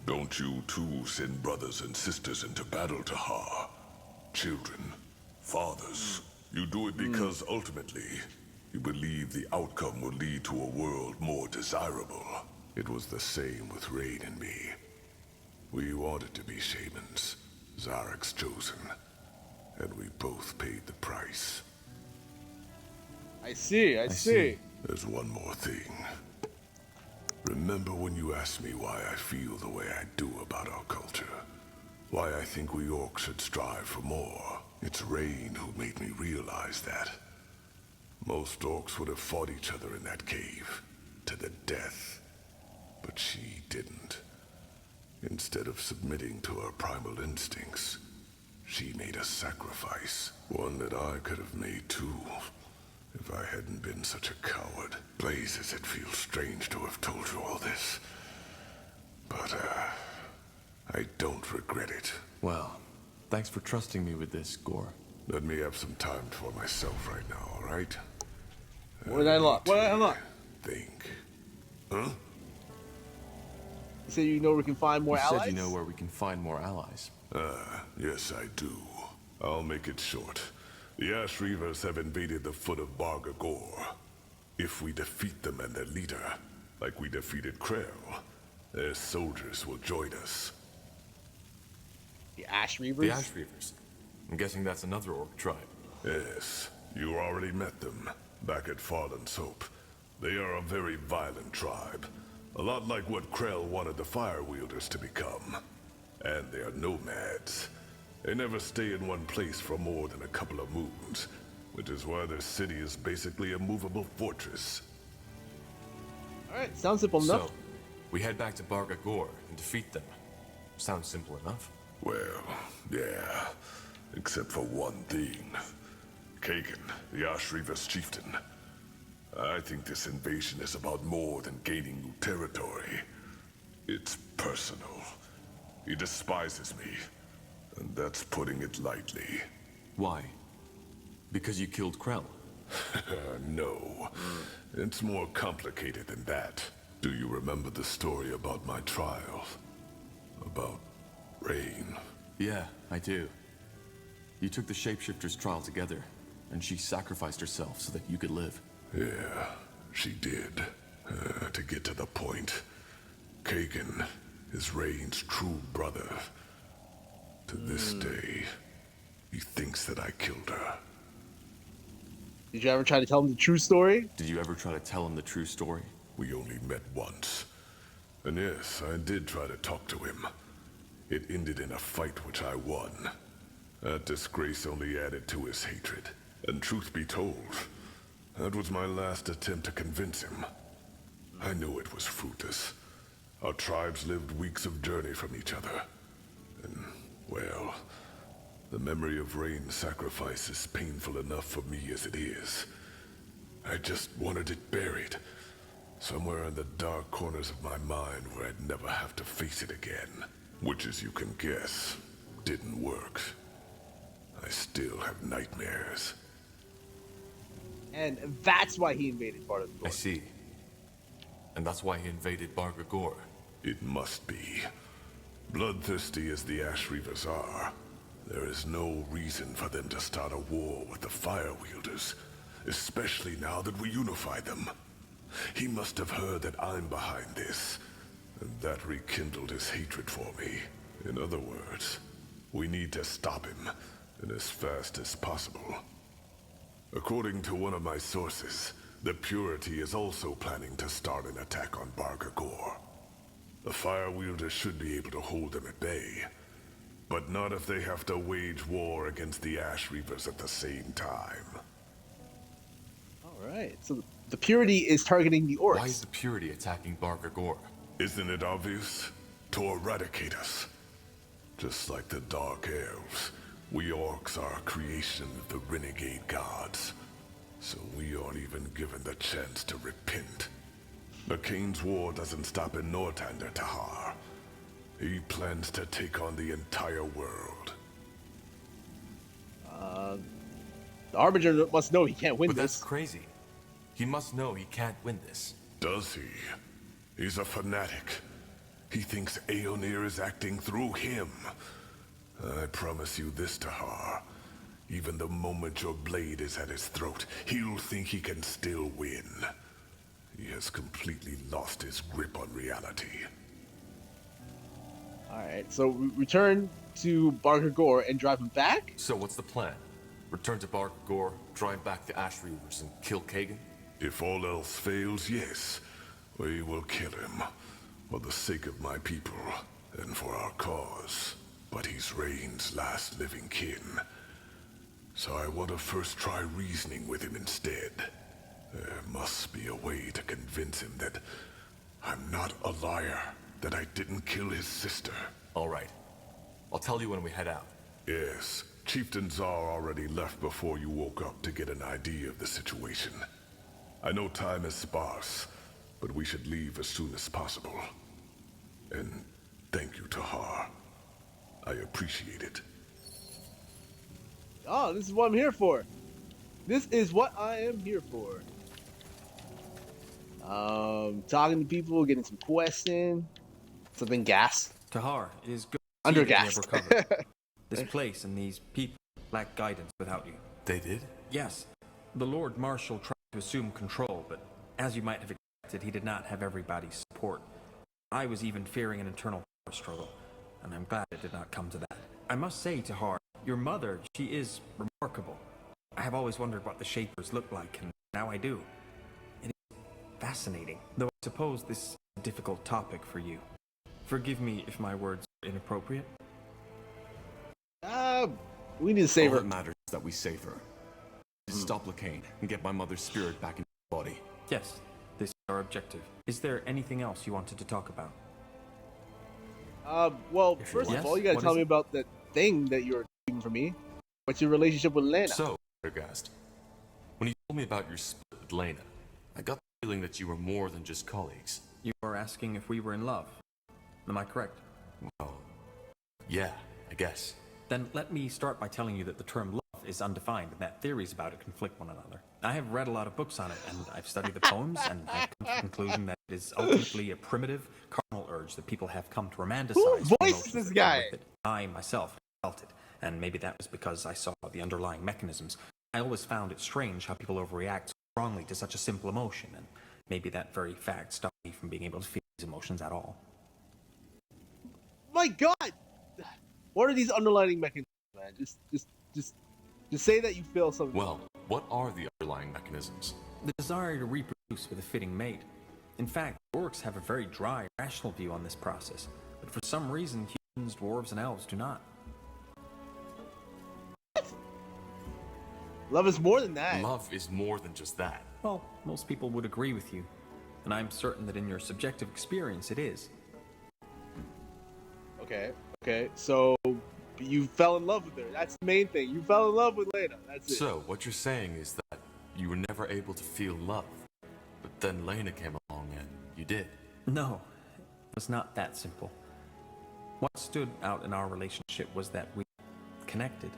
Don't you too send brothers and sisters into battle, Tahar? Children, fathers. You do it because ultimately, you believe the outcome will lead to a world more desirable. It was the same with Rain and me. We wanted to be shamans, Zarek's chosen, and we both paid the price. I see. see. There's one more thing. Remember when you asked me why I feel the way I do about our culture? Why I think we orcs should strive for more? It's Rain who made me realize that. Most orcs would have fought each other in that cave, to the death. But she didn't. Instead of submitting to her primal instincts, she made a sacrifice. One that I could have made too, if I hadn't been such a coward. Blazes, it feels strange to have told you all this. But, I don't regret it. Well, thanks for trusting me with this, Gore. Let me have some time for myself right now, all right? What did I unlock? What did I unlock? Think. Huh? You said you know where we can find more You allies? said you know where we can find more allies. Yes, I do. I'll make it short. The Ash Reavers have invaded the foot of Barga Gore. If we defeat them and their leader, like we defeated Krell, their soldiers will join us. The Ash Reavers? The Ash Reavers. I'm guessing that's another orc tribe. Yes, you already met them, back at Farland's Hope. They are a very violent tribe. A lot like what Krell wanted the Fire Wielders to become. And they are nomads. They never stay in one place for more than a couple of moons, which is why their city is basically a movable fortress. Alright, sounds simple enough. So, we head back to Barga Gore and defeat them. Sounds simple enough. Well, yeah. Except for one thing. Kagan, the Ashriva's chieftain. I think this invasion is about more than gaining new territory. It's personal. He despises me. And that's putting it lightly. Why? Because you killed Krell? No. It's more complicated than that. Do you remember the story about my trial? About Rain? Yeah, I do. You took the shapeshifter's trial together, and she sacrificed herself so that you could live. Yeah, she did. To get to the point, Kagan is Rain's true brother. To this day, he thinks that I killed her. Did you ever try to tell him the true story? Did you ever try to tell him the true story? We only met once. And yes, I did try to talk to him. It ended in a fight which I won. That disgrace only added to his hatred. And truth be told, that was my last attempt to convince him. I knew it was fruitless. Our tribes lived weeks of journey from each other. And, well, the memory of Rain's sacrifice is painful enough for me as it is. I just wanted it buried. Somewhere in the dark corners of my mind where I'd never have to face it again. Which, as you can guess, didn't work. I still have nightmares. And that's why he invaded part of the I see. And that's why he invaded Barga Gore. It must be. Bloodthirsty as the Ashreavers are, there is no reason for them to start a war with the Fire Wielders, especially now that we unified them. He must have heard that I'm behind this, and that rekindled his hatred for me. In other words, we need to stop him, and as fast as possible. According to one of my sources, the Purity is also planning to start an attack on Barga Gore. The Fire Wielders should be able to hold them at bay, but not if they have to wage war against the Ashreavers at the same time. Alright, so the Purity is targeting the Orcs. Why is the Purity attacking Barga Gore? Isn't it obvious? To eradicate us. Just like the Dark Elves, we Orcs are a creation of the renegade gods. So we aren't even given the chance to repent. McCain's war doesn't stop in Northander, Tahar. He plans to take on the entire world. The Harbinger must know he can't win But this. that's crazy. He must know he can't win this. Does he? He's a fanatic. He thinks Aeonir is acting through him. I promise you this, Tahar. Even the moment your blade is at his throat, he'll think he can still win. He has completely lost his grip on reality. Alright, so we return to Barga Gore and drive him back? So what's the plan? Return to Barga Gore, drive back the Ashreavers, and kill Kagan? If all else fails, yes. We will kill him. For the sake of my people, and for our cause. But he's Rain's last living kin. So I want to first try reasoning with him instead. There must be a way to convince him that I'm not a liar, that I didn't kill his sister. All right. I'll tell you when we head out. Yes, Chieftain Czar already left before you woke up to get an idea of the situation. I know time is sparse, but we should leave as soon as possible. And thank you, Tahar. I appreciate it. Oh, this is what I'm here for. This is what I am here for. Talking to people, getting some quests in. Something gas. Tahar, it is good Under to see that you gas. have recovered. This place and these people lack guidance without you. They did? Yes, the Lord Marshal tried to assume control, but as you might have expected, he did not have everybody's support. I was even fearing an internal power struggle, and I'm glad it did not come to that. I must say, Tahar, your mother, she is remarkable. I have always wondered what the Shapers look like, and now I do. It is fascinating, though I suppose this is a difficult topic for you. Forgive me if my words are inappropriate. We need to save All her. that matters is that we save her. To stop Lacane and get my mother's spirit back in her body. Yes, this is our objective. Is there anything else you wanted to talk about? Well, If first yes, of all, you gotta what tell is me it? about that thing that you're keeping from me. What's your relationship with Lena? So, Ergast, when you told me about your split with Lena, I got the feeling that you were more than just colleagues. You were asking if we were in love. Am I correct? Well, yeah, I guess. Then let me start by telling you that the term love is undefined and that theories about it conflict one another. I have read a lot of books on it, and I've studied the poems, and I've come to the conclusion that it is ultimately a primitive, carnal urge that people have come to romanticize Who the voices emotions this that come guy? with it. I, myself, felt it, and maybe that was because I saw the underlying mechanisms. I always found it strange how people overreact so strongly to such a simple emotion, and maybe that very fact stopped me from being able to feel these emotions at all. My God, what are these underlying mechanisms, man? Just say that you feel something. Well, what are the underlying mechanisms? The desire to reproduce with a fitting mate. In fact, orcs have a very dry, rational view on this process, but for some reason, humans, dwarves, and elves do not. Love is more than that. Love is more than just that. Well, most people would agree with you, and I'm certain that in your subjective experience it is. Okay, so you fell in love with her. That's the main thing. You fell in love with Lena. That's it. So, what you're saying is that you were never able to feel love, but then Lena came along and you did. No, it was not that simple. What stood out in our relationship was that we connected.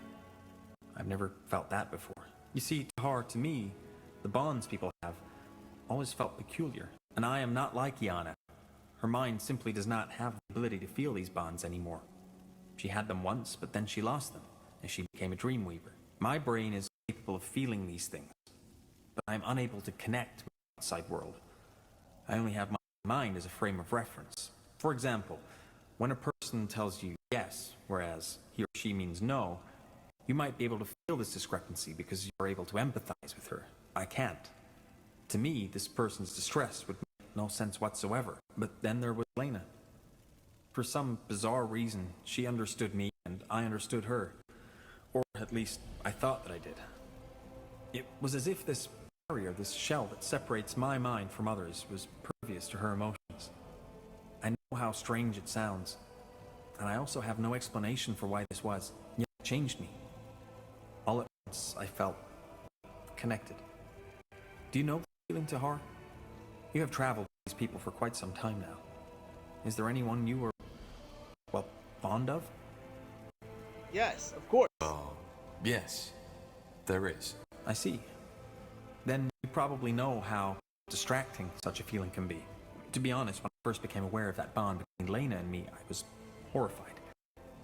I've never felt that before. You see, Tahar, to me, the bonds people have always felt peculiar, and I am not like Yana. Her mind simply does not have the ability to feel these bonds anymore. She had them once, but then she lost them, as she became a dreamweaver. My brain is capable of feeling these things, but I'm unable to connect with the outside world. I only have my mind as a frame of reference. For example, when a person tells you yes, whereas he or she means no, you might be able to feel this discrepancy because you're able to empathize with her. I can't. To me, this person's distress would make no sense whatsoever. But then there was Lena. For some bizarre reason, she understood me and I understood her. Or at least, I thought that I did. It was as if this barrier, this shell that separates my mind from others, was pervious to her emotions. I know how strange it sounds, and I also have no explanation for why this was, yet it changed me. All at once, I felt connected. Do you know the feeling, Tahar? You have traveled with these people for quite some time now. Is there anyone you were, well, fond of? Yes, of course. Yes, there is. I see. Then you probably know how distracting such a feeling can be. To be honest, when I first became aware of that bond between Lena and me, I was horrified.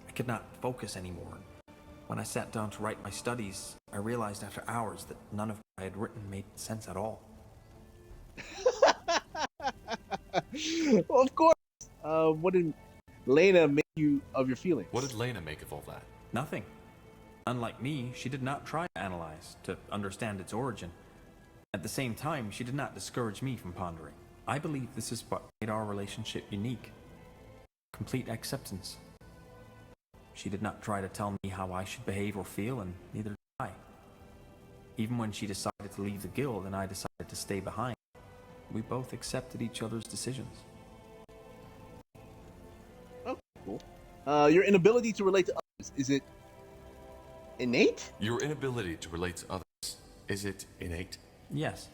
I could not focus anymore. When I sat down to write my studies, I realized after hours that none of what I had written made sense at all. Well, of course. What did Lena make you of your feelings? What did Lena make of all that? Nothing. Unlike me, she did not try to analyze, to understand its origin. At the same time, she did not discourage me from pondering. I believe this is what made our relationship unique. Complete acceptance. She did not try to tell me how I should behave or feel, and neither did I. Even when she decided to leave the guild and I decided to stay behind, we both accepted each other's decisions. Oh, cool. Your inability to relate to others, is it innate? Your inability to relate to others, is it innate? Yes.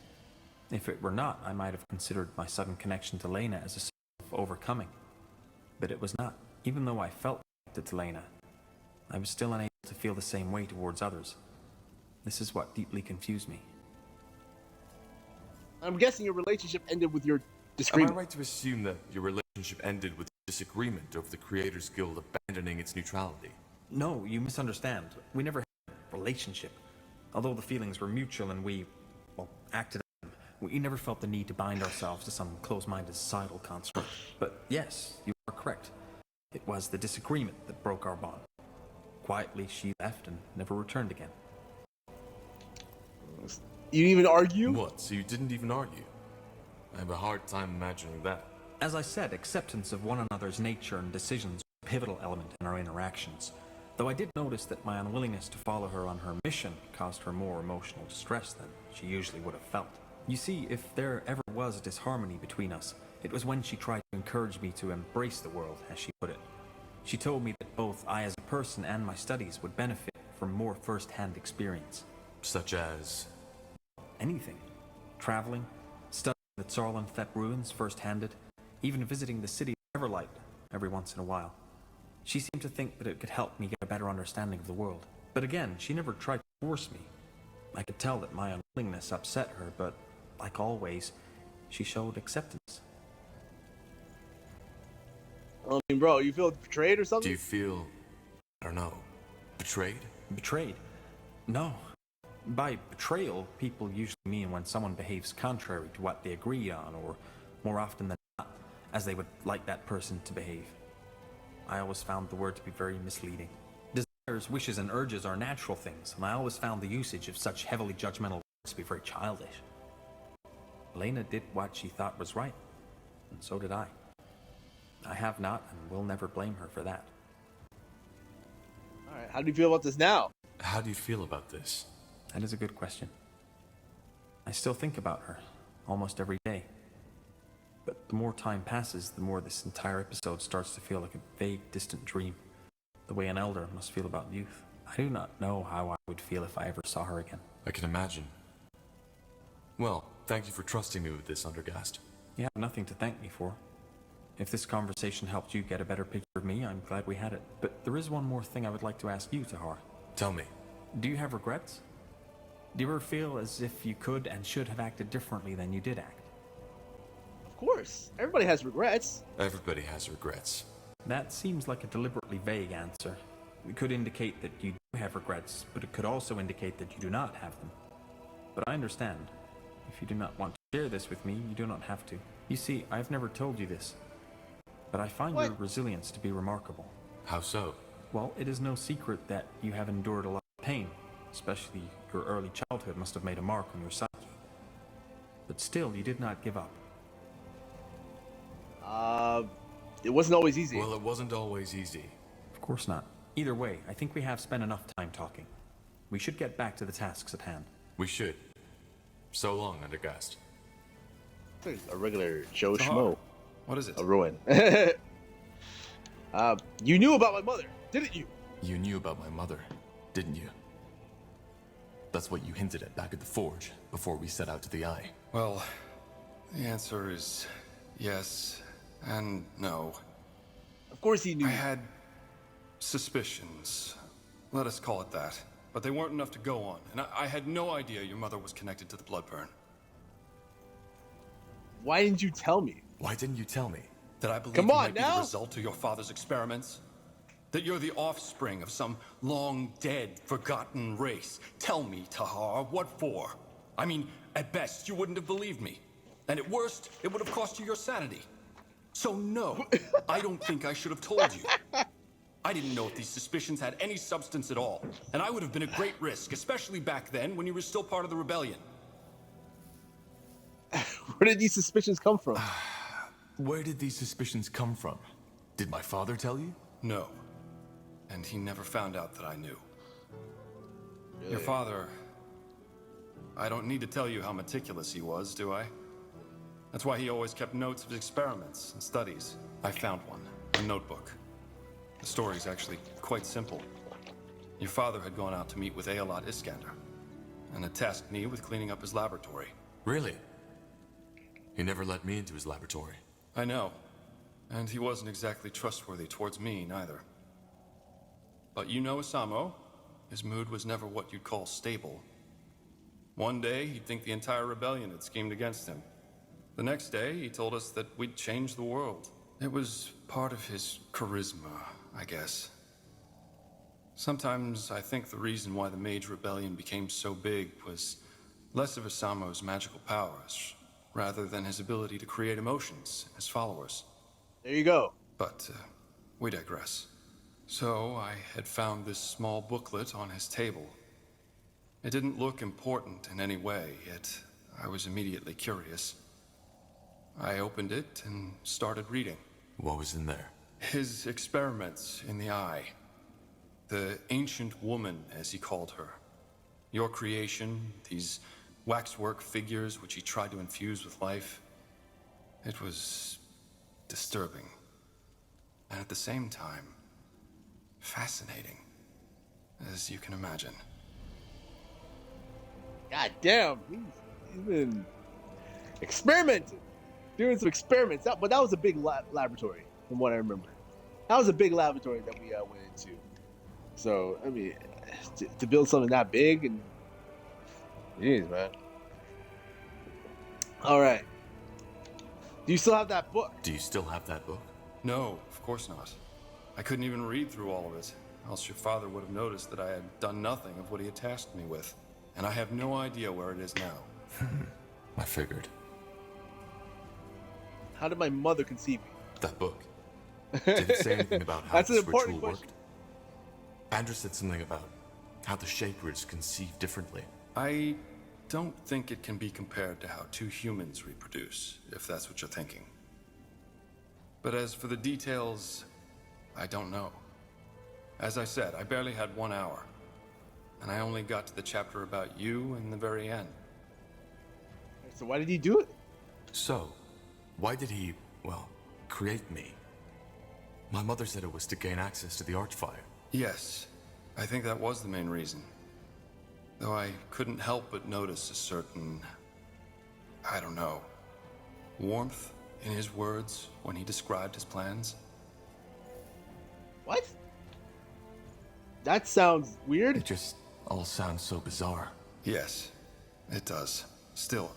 If it were not, I might have considered my sudden connection to Lena as a sign of overcoming. But it was not. Even though I felt connected to Lena, I was still unable to feel the same way towards others. This is what deeply confused me. I'm guessing your relationship ended with your Am disagreement. I right to assume that your relationship ended with disagreement over the Creators Guild abandoning its neutrality? No, you misunderstand. We never had a relationship. Although the feelings were mutual and we, well, acted on them, we never felt the need to bind ourselves to some close-minded societal construct. But yes, you are correct. It was the disagreement that broke our bond. Quietly, she left and never returned again. You didn't even argue? What, so you didn't even argue? I have a hard time imagining that. As I said, acceptance of one another's nature and decisions was a pivotal element in our interactions. Though I did notice that my unwillingness to follow her on her mission caused her more emotional distress than she usually would have felt. You see, if there ever was a disharmony between us, it was when she tried to encourage me to embrace the world, as she put it. She told me that both I as a person and my studies would benefit from more first-hand experience. Such as? Anything. Traveling, studying the Tsarlanthep ruins first-handed, even visiting the city of Everlight every once in a while. She seemed to think that it could help me get a better understanding of the world. But again, she never tried to force me. I could tell that my unwillingness upset her, but like always, she showed acceptance. I mean, bro, you feel betrayed or Do something? you feel, I don't know, betrayed? Betrayed? No. By betrayal, people usually mean when someone behaves contrary to what they agreed on, or more often than not, as they would like that person to behave. I always found the word to be very misleading. Desires, wishes, and urges are natural things, and I always found the usage of such heavily judgmental words to be very childish. Elena did what she thought was right, and so did I. I have not and will never blame her for that. All right, how do you feel about this now? How do you feel about this? That is a good question. I still think about her, almost every day. But the more time passes, the more this entire episode starts to feel like a vague, distant dream. The way an elder must feel about youth. I do not know how I would feel if I ever saw her again. I can imagine. Well, thank you for trusting me with this, Undergast. You have nothing to thank me for. If this conversation helped you get a better picture of me, I'm glad we had it. But there is one more thing I would like to ask you, Tahar. Tell me. Do you have regrets? Do you ever feel as if you could and should have acted differently than you did act? Of course, everybody has regrets. Everybody has regrets. That seems like a deliberately vague answer. It could indicate that you do have regrets, but it could also indicate that you do not have them. But I understand. If you do not want to share this with me, you do not have to. You see, I've never told you this, but I find your resilience to be remarkable. How so? Well, it is no secret that you have endured a lot of pain, especially your early childhood must have made a mark on your psyche. But still, you did not give up. It wasn't always easy. Well, it wasn't always easy. Of course not. Either way, I think we have spent enough time talking. We should get back to the tasks at hand. We should. So long, Undergast. It's like a regular Joe Tahar, Schmo. what is it? A ruin. You knew about my mother, didn't you? You knew about my mother, didn't you? That's what you hinted at back at the forge, before we set out to the Eye. Well, the answer is yes and no. Of course he knew. I had suspicions. Let us call it that. But they weren't enough to go on, and I had no idea your mother was connected to the Bloodburn. Why didn't you tell me? Why didn't you tell me? That I believe Come you on might be now. the result of your father's experiments? That you're the offspring of some long-dead, forgotten race? Tell me, Tahar, what for? I mean, at best, you wouldn't have believed me. And at worst, it would have cost you your sanity. So no, I don't think I should have told you. I didn't know if these suspicions had any substance at all. And I would have been a great risk, especially back then when you were still part of the rebellion. Where did these suspicions come from? Where did these suspicions come from? Did my father tell you? No. And he never found out that I knew. Your father... I don't need to tell you how meticulous he was, do I? That's why he always kept notes of his experiments and studies. I found one, a notebook. The story's actually quite simple. Your father had gone out to meet with Aelot Iskander, and had tasked me with cleaning up his laboratory. Really? He never let me into his laboratory. I know. And he wasn't exactly trustworthy towards me, neither. But you know Asamo. His mood was never what you'd call stable. One day, he'd think the entire rebellion had schemed against him. The next day, he told us that we'd change the world. It was part of his charisma, I guess. Sometimes I think the reason why the Mage Rebellion became so big was less of Asamo's magical powers, rather than his ability to create emotions in his followers. There you go. But we digress. So I had found this small booklet on his table. It didn't look important in any way, yet I was immediately curious. I opened it and started reading. What was in there? His experiments in the Eye. The ancient woman, as he called her. Your creation, these waxwork figures which he tried to infuse with life. It was disturbing. And at the same time, fascinating, as you can imagine. God damn, he's been experimenting, doing some experiments. But that was a big laboratory, from what I remember. That was a big laboratory that we went into. So, I mean, to build something that big, and jeez, man. All right. Do you still have that book? Do you still have that book? No, of course not. I couldn't even read through all of it, else your father would have noticed that I had done nothing of what he had tasked me with. And I have no idea where it is now. I figured. How did my mother conceive me? That book. Did it say anything about how That's an this important ritual question. worked? Andrew said something about how the Shaper is conceived differently. I don't think it can be compared to how two humans reproduce, if that's what you're thinking. But as for the details, I don't know. As I said, I barely had 1 hour. And I only got to the chapter about you in the very end. So why did he do it? So, why did he, well, create me? My mother said it was to gain access to the Archfire. Yes, I think that was the main reason. Though I couldn't help but notice a certain, I don't know, warmth in his words when he described his plans. What? That sounds weird. It just all sounds so bizarre. Yes, it does. Still,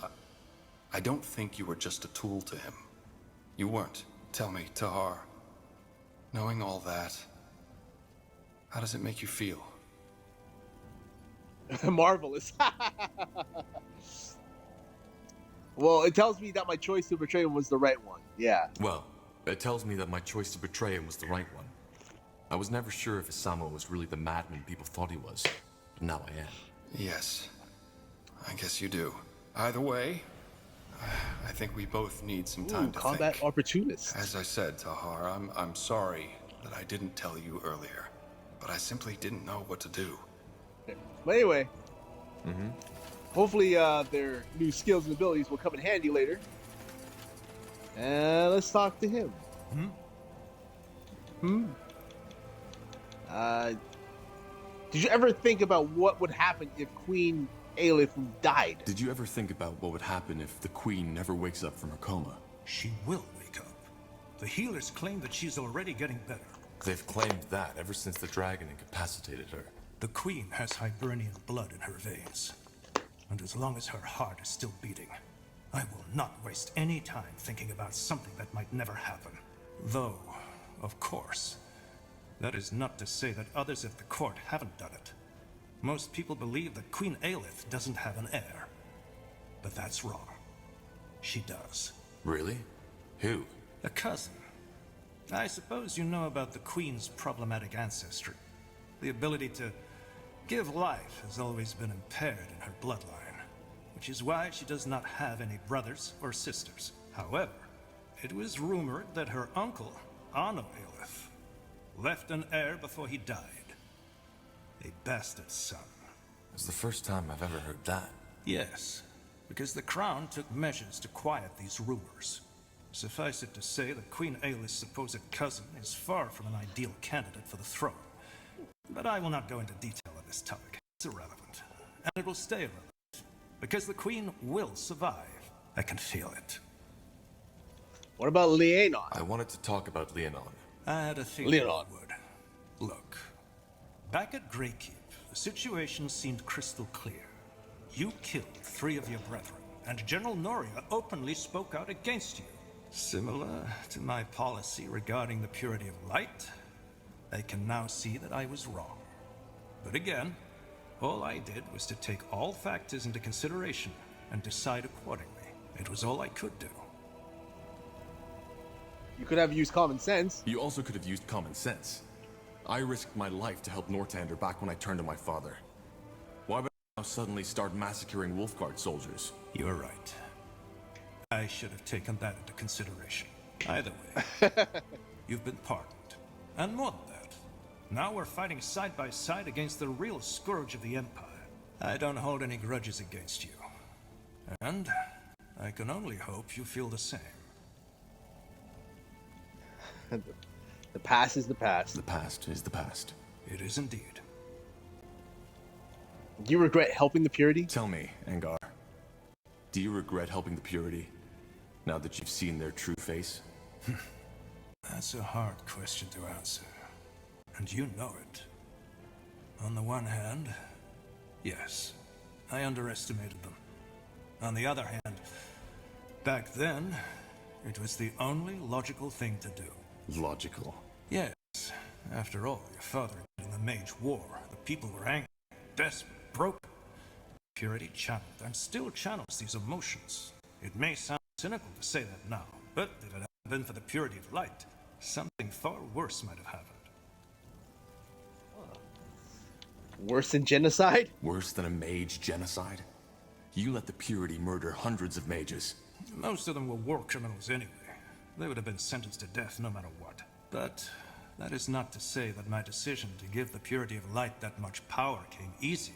I don't think you were just a tool to him. You weren't. Tell me, Tahar, knowing all that, how does it make you feel? Marvelous. Well, it tells me that my choice to betray him was the right one. Yeah. Well, it tells me that my choice to betray him was the right one. I was never sure if Isamo was really the madman people thought he was, but now I am. Yes, I guess you do. Either way, I think we both need some time to combat think. opportunist. As I said, Tahar, I'm sorry that I didn't tell you earlier, but I simply didn't know what to do. But anyway, hopefully their new skills and abilities will come in handy later. And let's talk to him. Did you ever think about what would happen if Queen Aelith died? Did you ever think about what would happen if the Queen never wakes up from her coma? She will wake up. The healers claim that she's already getting better. They've claimed that ever since the dragon incapacitated her. The Queen has Hibernian blood in her veins. And as long as her heart is still beating, I will not waste any time thinking about something that might never happen. Though, of course, that is not to say that others at the court haven't done it. Most people believe that Queen Aelith doesn't have an heir. But that's wrong. She does. Really? Who? A cousin. I suppose you know about the Queen's problematic ancestry. The ability to give life has always been impaired in her bloodline, which is why she does not have any brothers or sisters. However, it was rumored that her uncle, Anno Aelith, left an heir before he died. A bastard son. It's the first time I've ever heard that. Yes, because the Crown took measures to quiet these rumors. Suffice it to say that Queen Aelith's supposed cousin is far from an ideal candidate for the throne. But I will not go into detail on this topic. It's irrelevant. And it will stay irrelevant. Because the Queen will survive. I can feel it. What about Leonon? I wanted to talk about Leonon. I had a feeling you would. Look, back at Greykeep, the situation seemed crystal clear. You killed 3 of your brethren, and General Noria openly spoke out against you. Similar to my policy regarding the purity of light, I can now see that I was wrong. But again, all I did was to take all factors into consideration and decide accordingly. It was all I could do. You could have used common sense. You also could have used common sense. I risked my life to help Nortander back when I turned to my father. Why would I now suddenly start massacring Wolfguard soldiers? You're right. I should have taken that into consideration. Either way, you've been pardoned. And more than that, now we're fighting side by side against the real scourge of the Empire. I don't hold any grudges against you. And I can only hope you feel the same. The past is the past. The past is the past. It is indeed. Do you regret helping the Purity? Tell me, Angar, do you regret helping the Purity now that you've seen their true face? That's a hard question to answer. And you know it. On the one hand, yes, I underestimated them. On the other hand, back then, it was the only logical thing to do. Logical. Yes. After all, your father died in the Mage War. The people were angry, desperate, broken. Purity channeled and still channels these emotions. It may sound cynical to say that now, but if it hadn't been for the purity of light, something far worse might have happened. Worse than genocide? Worse than a mage genocide? You let the Purity murder hundreds of mages. Most of them were war criminals anyway. They would have been sentenced to death no matter what. But that is not to say that my decision to give the purity of light that much power came easy.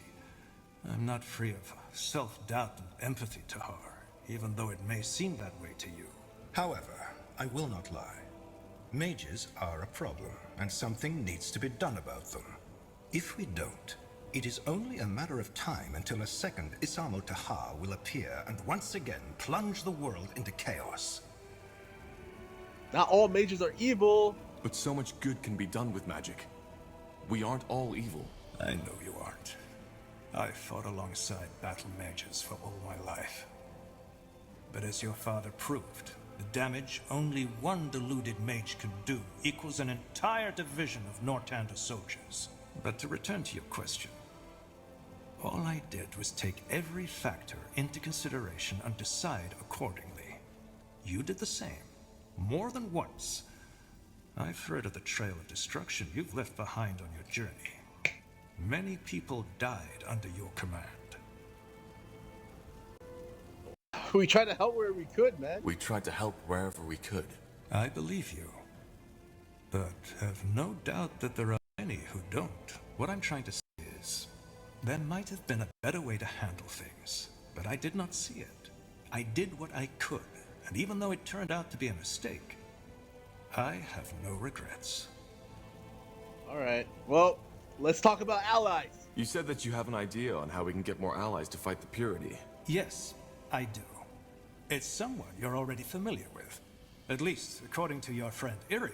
I'm not free of self-doubt and empathy, Tahar, even though it may seem that way to you. However, I will not lie. Mages are a problem, and something needs to be done about them. If we don't, it is only a matter of time until a second Isamo Tahar will appear and once again plunge the world into chaos. Not all mages are evil. But so much good can be done with magic. We aren't all evil. I know you aren't. I fought alongside battle mages for all my life. But as your father proved, the damage only one deluded mage can do equals an entire division of Nortanda soldiers. But to return to your question, all I did was take every factor into consideration and decide accordingly. You did the same, more than once. I've heard of the trail of destruction you've left behind on your journey. Many people died under your command. We tried to help where we could, man. We tried to help wherever we could. I believe you. But have no doubt that there are many who don't. What I'm trying to say is, there might have been a better way to handle things, but I did not see it. I did what I could, and even though it turned out to be a mistake, I have no regrets. All right. Well, let's talk about allies. You said that you have an idea on how we can get more allies to fight the Purity. Yes, I do. It's someone you're already familiar with. At least, according to your friend Iria.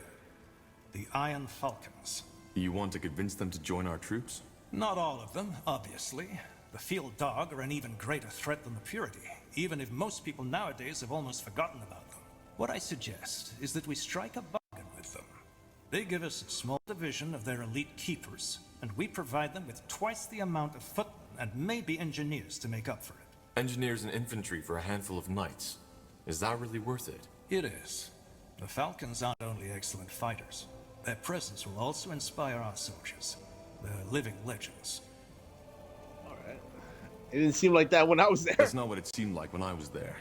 The Iron Falcons. You want to convince them to join our troops? Not all of them, obviously. The Field Dog are an even greater threat than the Purity, even if most people nowadays have almost forgotten about them. What I suggest is that we strike a bargain with them. They give us a small division of their elite keepers, and we provide them with twice the amount of footmen and maybe engineers to make up for it. Engineers and infantry for a handful of knights. Is that really worth it? It is. The Falcons aren't only excellent fighters. Their presence will also inspire our soldiers. They're living legends. All right. It didn't seem like that when I was there. That's not what it seemed like when I was there.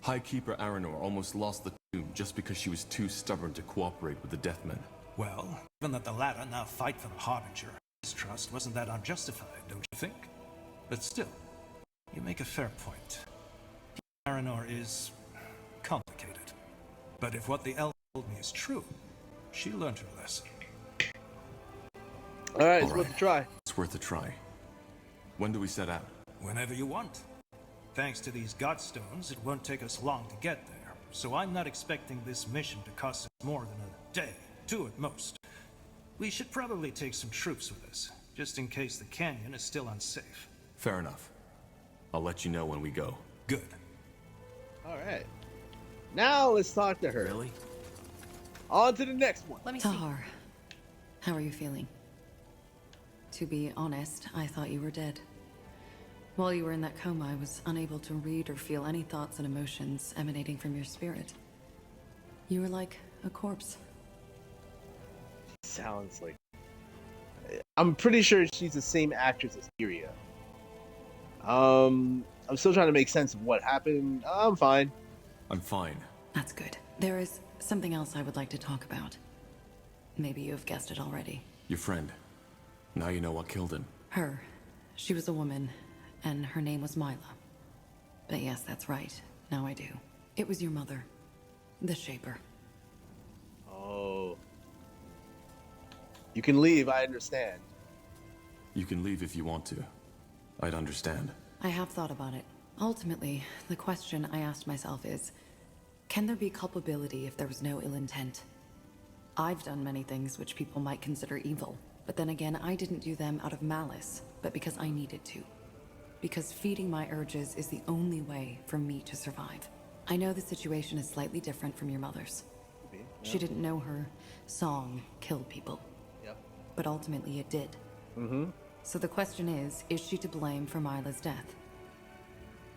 High Keeper Aranor almost lost the tomb just because she was too stubborn to cooperate with the Deathmen. Well, given that the latter now fight for the Harbinger, his trust wasn't that unjustified, don't you think? But still, you make a fair point. Aranor is complicated. But if what the elf told me is true, she learned her lesson. All right, it's worth a try. It's worth a try. When do we set out? Whenever you want. Thanks to these Godstones, it won't take us long to get there. So I'm not expecting this mission to cost us more than a day, 2 at most. We should probably take some troops with us, just in case the canyon is still unsafe. Fair enough. I'll let you know when we go. Good. All right. Now let's talk to her. Really? On to the next one. Let me Tahar, how are you feeling? To be honest, I thought you were dead. While you were in that coma, I was unable to read or feel any thoughts and emotions emanating from your spirit. You were like a corpse. Sounds like... I'm pretty sure she's the same actress as Iria. I'm still trying to make sense of what happened. I'm fine. I'm fine. That's good. There is something else I would like to talk about. Maybe you have guessed it already. Your friend. Now you know what killed him. Her. She was a woman, and her name was Mila. But yes, that's right. Now I do. It was your mother. The Shaper. Oh. You can leave, I understand. You can leave if you want to. I'd understand. I have thought about it. Ultimately, the question I asked myself is, can there be culpability if there was no ill intent? I've done many things which people might consider evil, but then again, I didn't do them out of malice, but because I needed to. Because feeding my urges is the only way for me to survive. I know the situation is slightly different from your mother's. Yeah. She didn't know her song killed people. Yep. But ultimately it did. Mm-hmm. So the question is she to blame for Myla's death?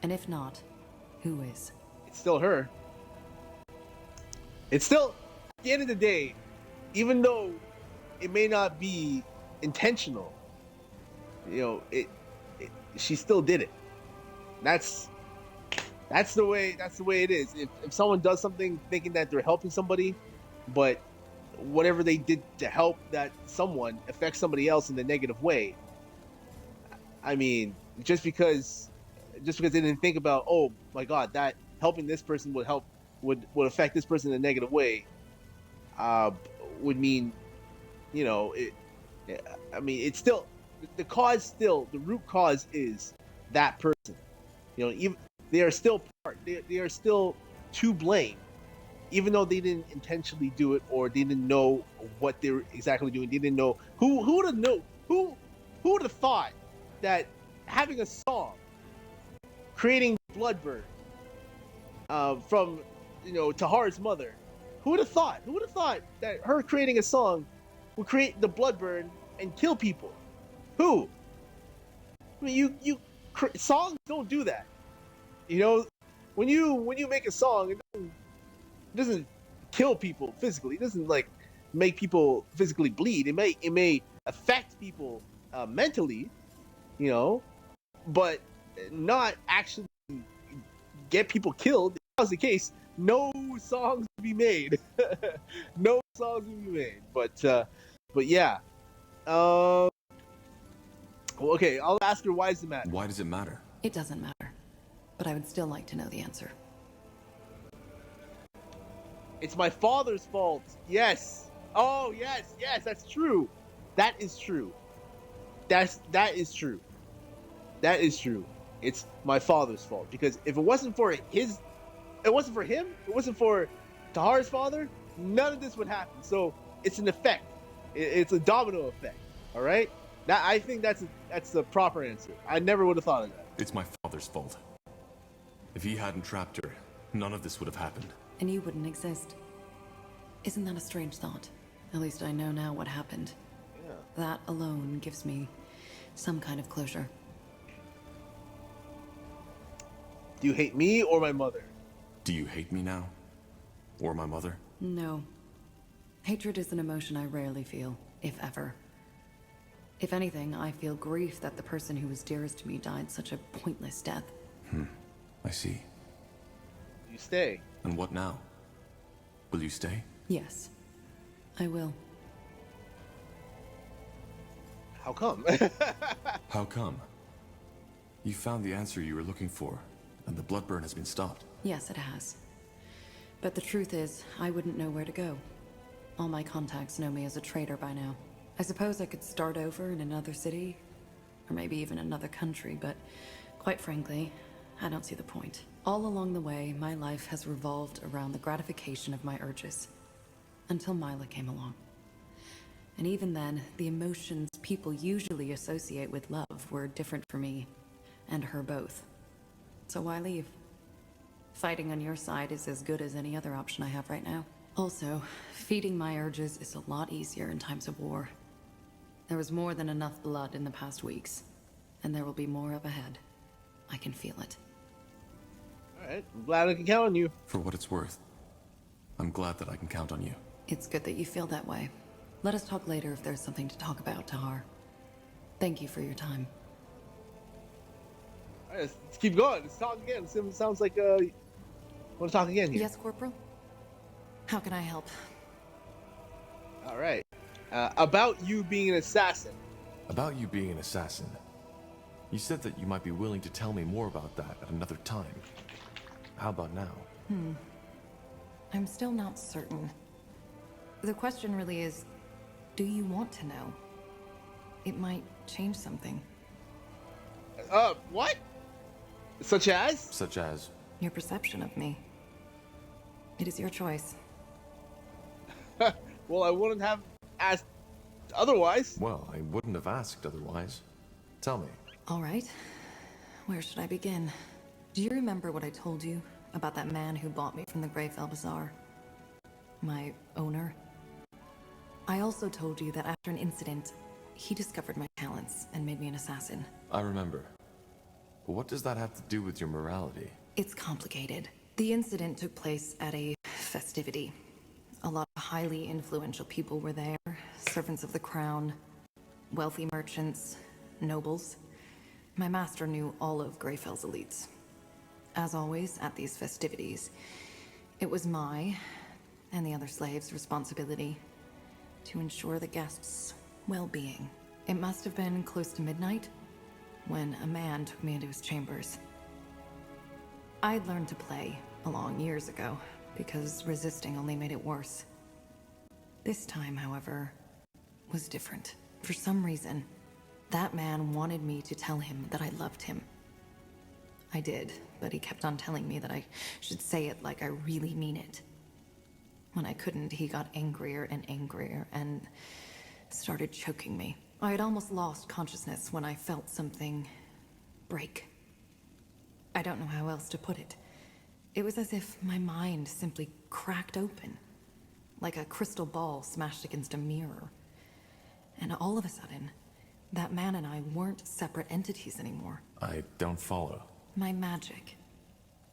And if not, who is? It's still her. It's still, at the end of the day, even though it may not be intentional, you know, she still did it. That's the way it is. If someone does something thinking that they're helping somebody, but whatever they did to help that someone affects somebody else in a negative way, I mean, just because they didn't think about, oh my God, that helping this person would affect this person in a negative way, would mean, you know, I mean, it's still the root cause is that person. You know, even they are still they are still to blame, even though they didn't intentionally do it or they didn't know what they were exactly doing. They didn't know who would have thought that having a song creating Bloodburn from, you know, Tahar's mother. Who would have thought? Who would have thought that her creating a song would create the Bloodburn and kill people? Who? I mean, songs don't do that. You know, when you make a song, it doesn't kill people physically. It doesn't like make people physically bleed. It may affect people mentally, you know, but not actually get people killed. If that was the case, no songs would be made. No songs would be made. But yeah. Well, okay, I'll ask her, why does it matter? Why does it matter? It doesn't matter. But I would still like to know the answer. It's my father's fault. Yes. Oh, yes, that's true. That is true. That is true. That is true. It's my father's fault, because if it wasn't for him, it wasn't for Tahar's father, none of this would happen. So it's an effect. It's a domino effect. All right. I think that's the proper answer. I never would have thought of that. It's my father's fault. If he hadn't trapped her, none of this would have happened. And you wouldn't exist. Isn't that a strange thought? At least I know now what happened. Yeah. That alone gives me some kind of closure. Do you hate me or my mother? Do you hate me now? Or my mother? No. Hatred is an emotion I rarely feel, if ever. If anything, I feel grief that the person who was dearest to me died such a pointless death. I see. You stay. And what now? Will you stay? Yes, I will. How come? How come? You found the answer you were looking for, and the Bloodburn has been stopped. Yes, it has. But the truth is, I wouldn't know where to go. All my contacts know me as a traitor by now. I suppose I could start over in another city, or maybe even another country, but quite frankly, I don't see the point. All along the way, my life has revolved around the gratification of my urges, until Myla came along. And even then, the emotions people usually associate with love were different for me, and her both. So why leave? Fighting on your side is as good as any other option I have right now. Also, feeding my urges is a lot easier in times of war. There was more than enough blood in the past weeks, and there will be more up ahead. I can feel it. Alright, I'm glad I can count on you. For what it's worth, I'm glad that I can count on you. It's good that you feel that way. Let us talk later if there's something to talk about, Tahar. Thank you for your time. Alright, let's keep going. Let's talk again. It sounds like want to talk again here. Yes, Corporal? How can I help? Alright. About you being an assassin. About you being an assassin. You said that you might be willing to tell me more about that at another time. How about now? I'm still not certain. The question really is, do you want to know? It might change something. What? Such as? Such as? Your perception of me. It is your choice. Well, I wouldn't have asked otherwise. Well, I wouldn't have asked otherwise. Tell me. All right. Where should I begin? Do you remember what I told you about that man who bought me from the Greyfell Bazaar? My owner? I also told you that after an incident, he discovered my talents and made me an assassin. I remember. But what does that have to do with your morality? It's complicated. The incident took place at a festivity. A lot of highly influential people were there, servants of the crown, wealthy merchants, nobles. My master knew all of Greyfell's elites. As always, at these festivities, it was my and the other slaves' responsibility to ensure the guests' well-being. It must have been close to midnight when a man took me into his chambers. I'd learned to play along years ago, because resisting only made it worse. This time, however, was different. For some reason, that man wanted me to tell him that I loved him. I did, but he kept on telling me that I should say it like I really mean it. When I couldn't, he got angrier and started choking me. I had almost lost consciousness when I felt something break. I don't know how else to put it. It was as if my mind simply cracked open, like a crystal ball smashed against a mirror. And all of a sudden, that man and I weren't separate entities anymore. I don't follow. My magic,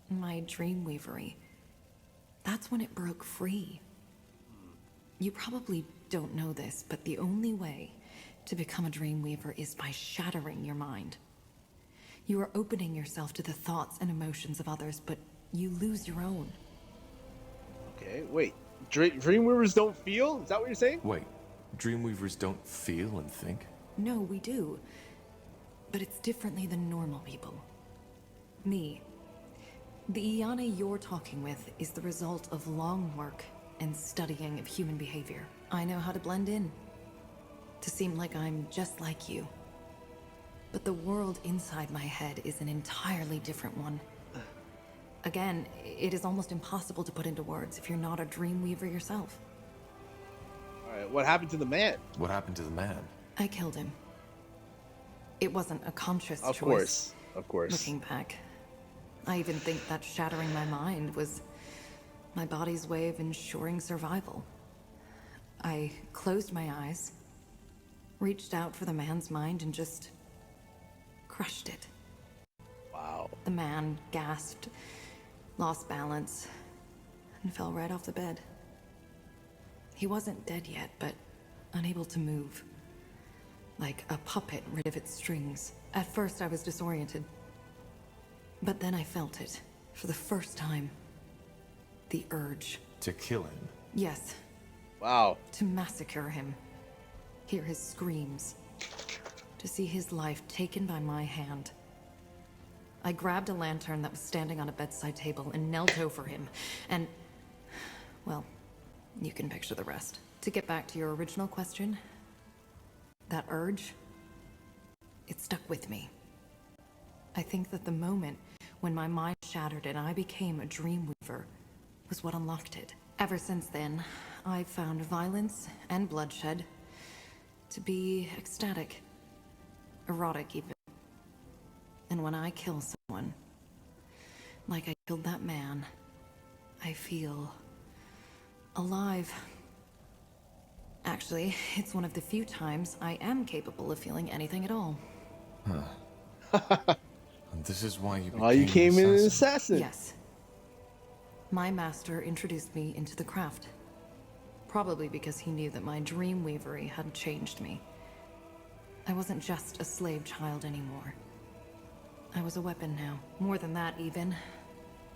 my dreamweavery, that's when it broke free. You probably don't know this, but the only way to become a dreamweaver is by shattering your mind. You are opening yourself to the thoughts and emotions of others, but you lose your own. Okay, wait. Dreamweavers don't feel? Is that what you're saying? Wait, Dreamweavers don't feel and think? No, we do. But it's differently than normal people. Me. The Iana you're talking with is the result of long work and studying of human behavior. I know how to blend in, to seem like I'm just like you. But the world inside my head is an entirely different one. Again, it is almost impossible to put into words if you're not a dreamweaver yourself. Alright, what happened to the man? What happened to the man? I killed him. It wasn't a conscious choice. Of course. Looking back, I even think that shattering my mind was my body's way of ensuring survival. I closed my eyes, reached out for the man's mind, and just crushed it. Wow. The man gasped, lost balance, and fell right off the bed. He wasn't dead yet, but unable to move. Like a puppet rid of its strings. At first I was disoriented. But then I felt it, for the first time. The urge. To kill him? Yes. Wow. To massacre him. Hear his screams. To see his life taken by my hand. I grabbed a lantern that was standing on a bedside table and knelt over him, and... well, you can picture the rest. To get back to your original question, that urge, it stuck with me. I think that the moment when my mind shattered and I became a dreamweaver was what unlocked it. Ever since then, I've found violence and bloodshed to be ecstatic, erotic even. And when I kill someone, like I killed that man, I feel alive. Actually, it's one of the few times I am capable of feeling anything at all. And this is why you became Oh, you came in an an assassin? assassin. Yes. My master introduced me into the craft. Probably because he knew that my dreamweavery had changed me. I wasn't just a slave child anymore. I was a weapon now. More than that, even.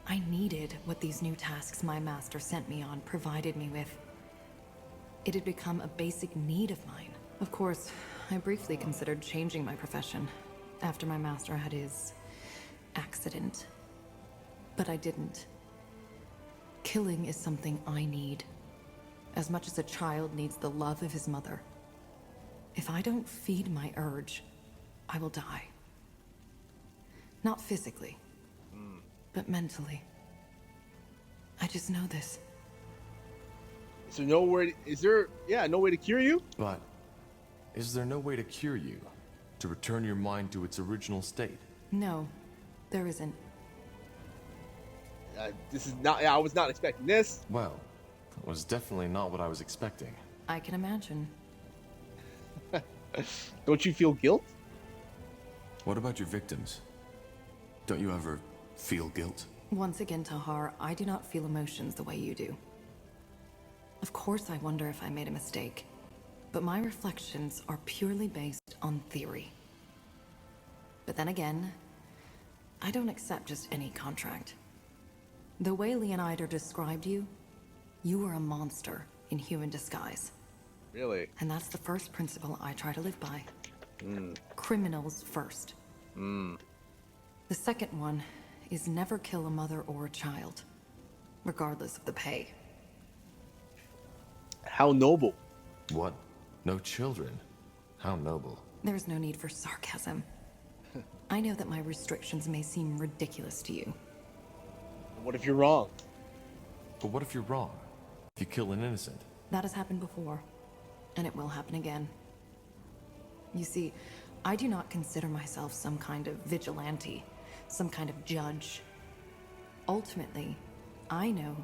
I needed what these new tasks my master sent me on provided me with. It had become a basic need of mine. Of course, I briefly considered changing my profession. after my master had his accident. But I didn't. Killing is something I need, as much as a child needs the love of his mother. If I don't feed my urge, I will die. Not physically, but mentally. I just know this. So no way, is there, no way to cure you? But is there no way to cure you? To return your mind to its original state? No, there isn't. This is not, I was not expecting this. Well, that was definitely not what I was expecting. I can imagine. Don't you feel guilt? What about your victims? Don't you ever feel guilt? Once again, Tahar, I do not feel emotions the way you do. Of course I wonder if I made a mistake, but my reflections are purely based on theory. But then again, I don't accept just any contract. The way Leonidas described you, you were a monster in human disguise. Really? And that's the first principle I try to live by. Criminals first. The second one is never kill a mother or a child, regardless of the pay. How noble. What? No children? How noble. There's no need for sarcasm. I know that my restrictions may seem ridiculous to you. What if you're wrong? But what if you're wrong? If you kill an innocent? That has happened before, and it will happen again. You see, I do not consider myself some kind of vigilante, some kind of judge. Ultimately, I know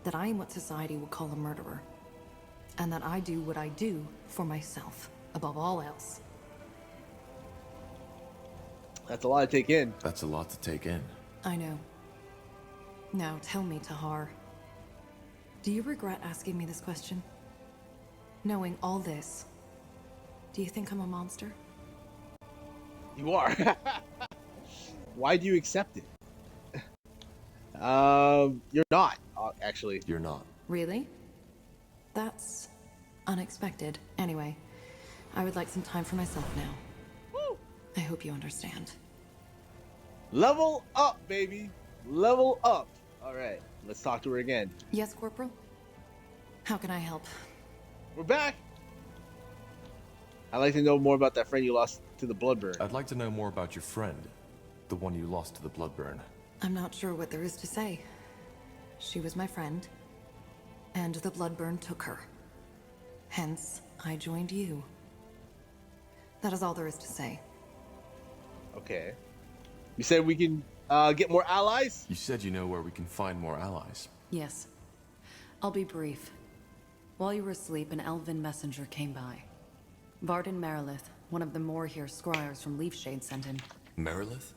that I am what society would call a murderer, and that I do what I do for myself, above all else. That's a lot to take in. That's a lot to take in. I know. Now, tell me, Tahar, do you regret asking me this question? Knowing all this, do you think I'm a monster? You are. Why do you accept it? You're not, actually. You're not. Really? That's unexpected. Anyway, I would like some time for myself now. Woo. I hope you understand. Level up, baby. Level up. All right, let's talk to her again. Yes, Corporal? How can I help? We're back. I'd like to know more about that friend you lost to the blood burn. I'd like to know more about your friend, the one you lost to the blood burn. I'm not sure what there is to say. She was my friend, and the blood burn took her. Hence, I joined you. That is all there is to say. Okay. You said we can get more allies? You said you know where we can find more allies. Yes. I'll be brief. While you were asleep, an elven messenger came by. Varden Merilith, one of the Moorhere scryers from Leafshade, sent him. Merilith?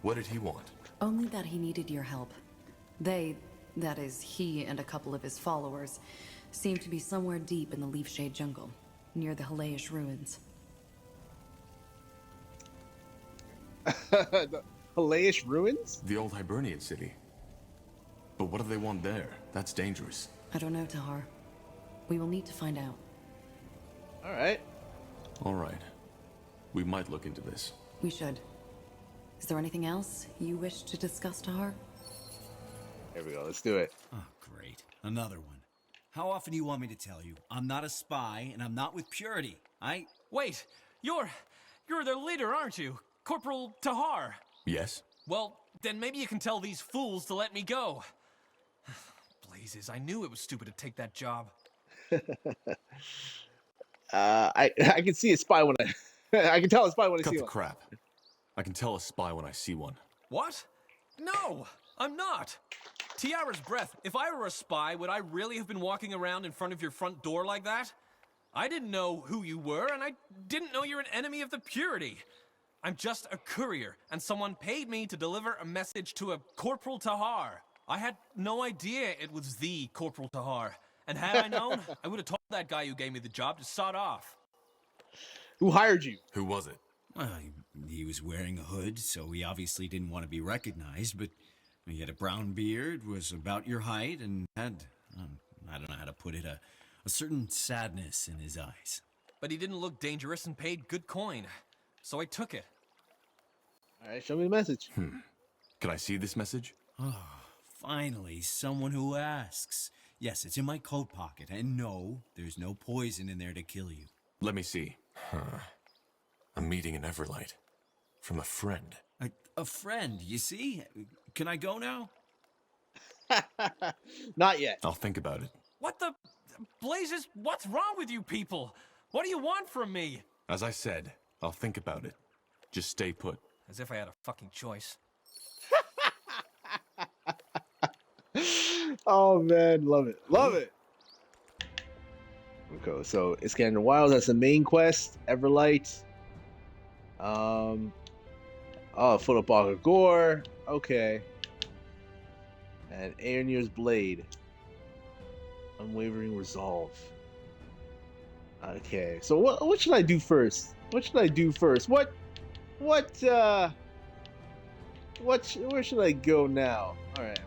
What did he want? Only that he needed your help. They, that is, he and a couple of his followers, seem to be somewhere deep in the Leafshade jungle, near the Halayish ruins. The Halayish ruins? The old Hibernian city. But what do they want there? That's dangerous. I don't know, Tahar. We will need to find out. All right. All right. We might look into this. We should. Is there anything else you wish to discuss, Tahar? There we go. Let's do it. Oh, great. Another one. How often do you want me to tell you? I'm not a spy, and I'm not with Purity. Wait! You're their leader, aren't you? Corporal Tahar. Yes? Well, then maybe you can tell these fools to let me go. Blazes, I knew it was stupid to take that job. I can see a spy when I I can tell a spy when I Cut see the one. crap. I can tell a spy when I see one. What? No, I'm not. Tiara's breath, if I were a spy, would I really have been walking around in front of your front door like that? I didn't know who you were, and I didn't know you're an enemy of the Purity. I'm just a courier, and someone paid me to deliver a message to a Corporal Tahar. I had no idea it was the Corporal Tahar. And had I known, I would have told that guy who gave me the job to sod off. Who hired you? Who was it? Well, he was wearing a hood, so he obviously didn't want to be recognized, but he had a brown beard, was about your height, and had, I don't know how to put it, a certain sadness in his eyes. But he didn't look dangerous and paid good coin. So I took it. All right, show me the message. Can I see this message? Oh, finally, someone who asks. Yes, it's in my coat pocket, and no, there's no poison in there to kill you. Let me see. A meeting in Everlight. From a friend. A friend, you see? Can I go now? Not yet. I'll think about it. What the blazes? What's wrong with you people? What do you want from me? As I said, I'll think about it. Just stay put. As if I had a fucking choice. Oh man, love it. Love it. Okay, so Iskander Wilds, that's the main quest. Everlight. Oh, Foot of Bogger Gore. Okay. And Aeronir's Blade. Unwavering Resolve. Okay, so what should I do first? What should I do first? Where should I go now? Alright.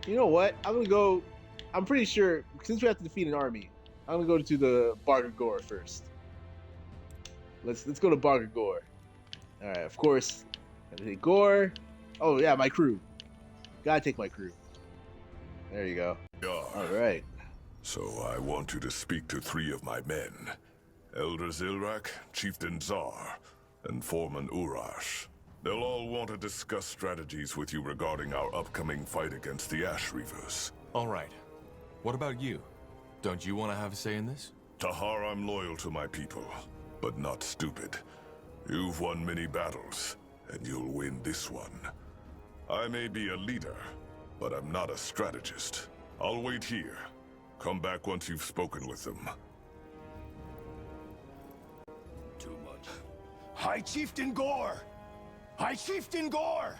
You know what? I'm pretty sure, since we have to defeat an army, I'm gonna go to the Barger Gore first. Let's go to Barger Gore. Alright, of course. Gotta take Gore. Oh yeah, my crew. Gotta take my crew. There you go. Alright. So I want you to speak to 3 of my men. Elder Zilrak, Chieftain Czar, and Foreman Urash. They'll all want to discuss strategies with you regarding our upcoming fight against the Ash Reavers. All right. What about you? Don't you want to have a say in this? Tahar, I'm loyal to my people, but not stupid. You've won many battles, and you'll win this one. I may be a leader, but I'm not a strategist. I'll wait here. Come back once you've spoken with them. Too much. High Chieftain Gore! High Chieftain Gore!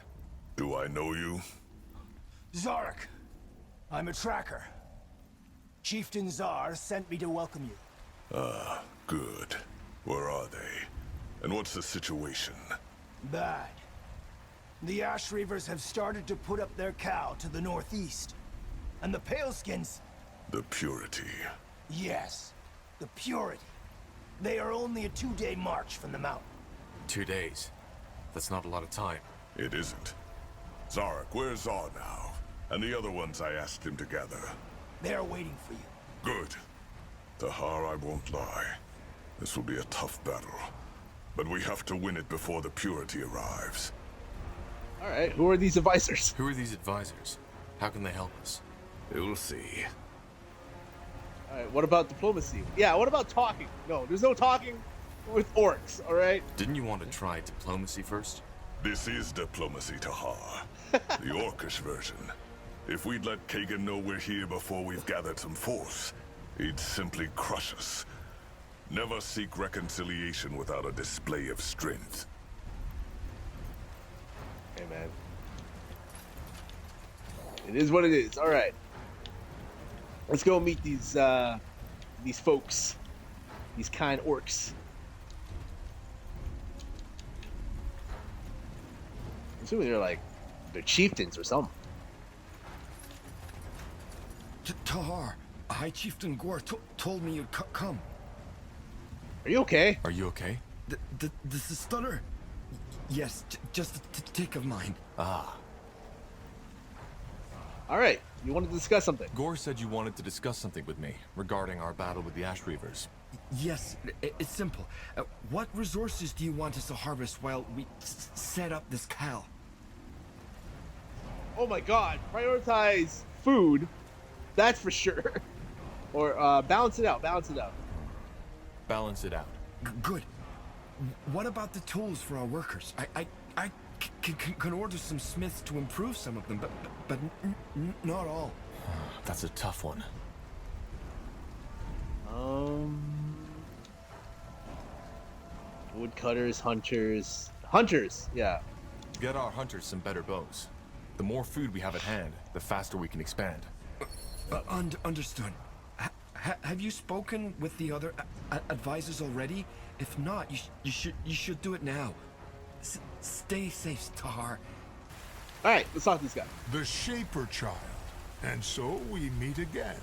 Do I know you? Zarek. I'm a tracker. Chieftain Czar sent me to welcome you. Ah, good. Where are they? And what's the situation? Bad. The Ash Reavers have started to put up their cow to the northeast. And the Paleskins... The Purity. Yes, the Purity. They are only a 2-day march from the mountain. 2 days. That's not a lot of time. It isn't. Zarek, where's Zar now? And the other ones I asked him to gather. They are waiting for you. Good. Tahar, I won't lie. This will be a tough battle. But we have to win it before the Purity arrives. Alright, who are these advisors? Who are these advisors? How can they help us? You'll see. Alright, what about diplomacy? Yeah, what about talking? No, there's no talking with orcs, alright? Didn't you want to try diplomacy first? This is diplomacy, Tahar. The orcish version. If we'd let Kagan know we're here before we've gathered some force, he'd simply crush us. Never seek reconciliation without a display of strength. Hey, man. It is what it is. Alright. Let's go meet these folks. These kind orcs. I'm assuming they're chieftains or something. Tahar, High Chieftain Gore told me you'd come. Are you okay? Are you okay? This is Stunner. Yes, just a tick of mine. Ah. Alright, you wanted to discuss something. Gore said you wanted to discuss something with me regarding our battle with the Ash Reavers. Yes, it's simple. What resources do you want us to harvest while we set up this cow? Oh my god, prioritize food. That's for sure. Or balance it out, balance it out. Balance it out. Good. What about the tools for our workers? I can order some smiths to improve some of them, but not all. That's a tough one. Woodcutters, hunters, yeah. Get our hunters some better bows. The more food we have at hand, the faster we can expand. Understood. Have you spoken with the other advisors already? If not, you should do it now. Stay safe, Tahar. All right, let's talk to this guy. The Shaper Child, and so we meet again.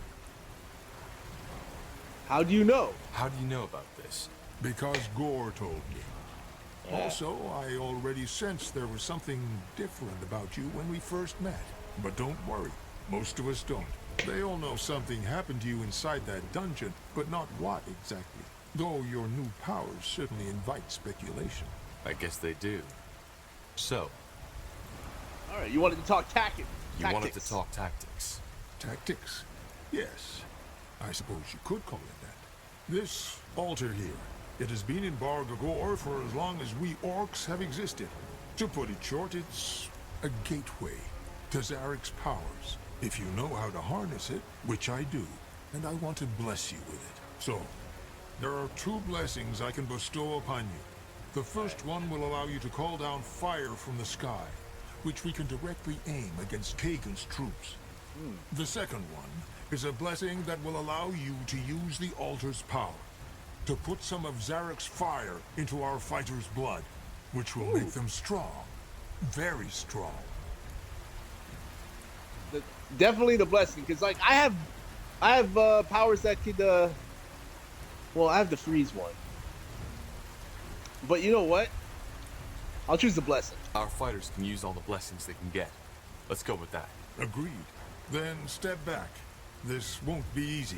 How do you know? How do you know about this? Because Gore told me. Also, I already sensed there was something different about you when we first met. But don't worry, most of us don't. They all know something happened to you inside that dungeon, but not what exactly. Though your new powers certainly invite speculation. I guess they do. So, All right, you wanted to talk tactics. you wanted to talk tactics. Tactics? Yes. I suppose you could call it that. This altar here, it has been in Bargagor for as long as we orcs have existed. To put it short, it's a gateway to Zarek's powers. If you know how to harness it, which I do, and I want to bless you with it. So, there are 2 blessings I can bestow upon you. The first one will allow you to call down fire from the sky, which we can directly aim against Kagan's troops. The second one is a blessing that will allow you to use the altar's power, to put some of Zarek's fire into our fighters' blood, which will make them strong. Very strong. Definitely the blessing, because like I have powers that could well, I have the freeze one, but you know what, I'll choose the blessing. Our fighters can use all the blessings they can get. Let's go with that. Agreed. Then step back. This won't be easy.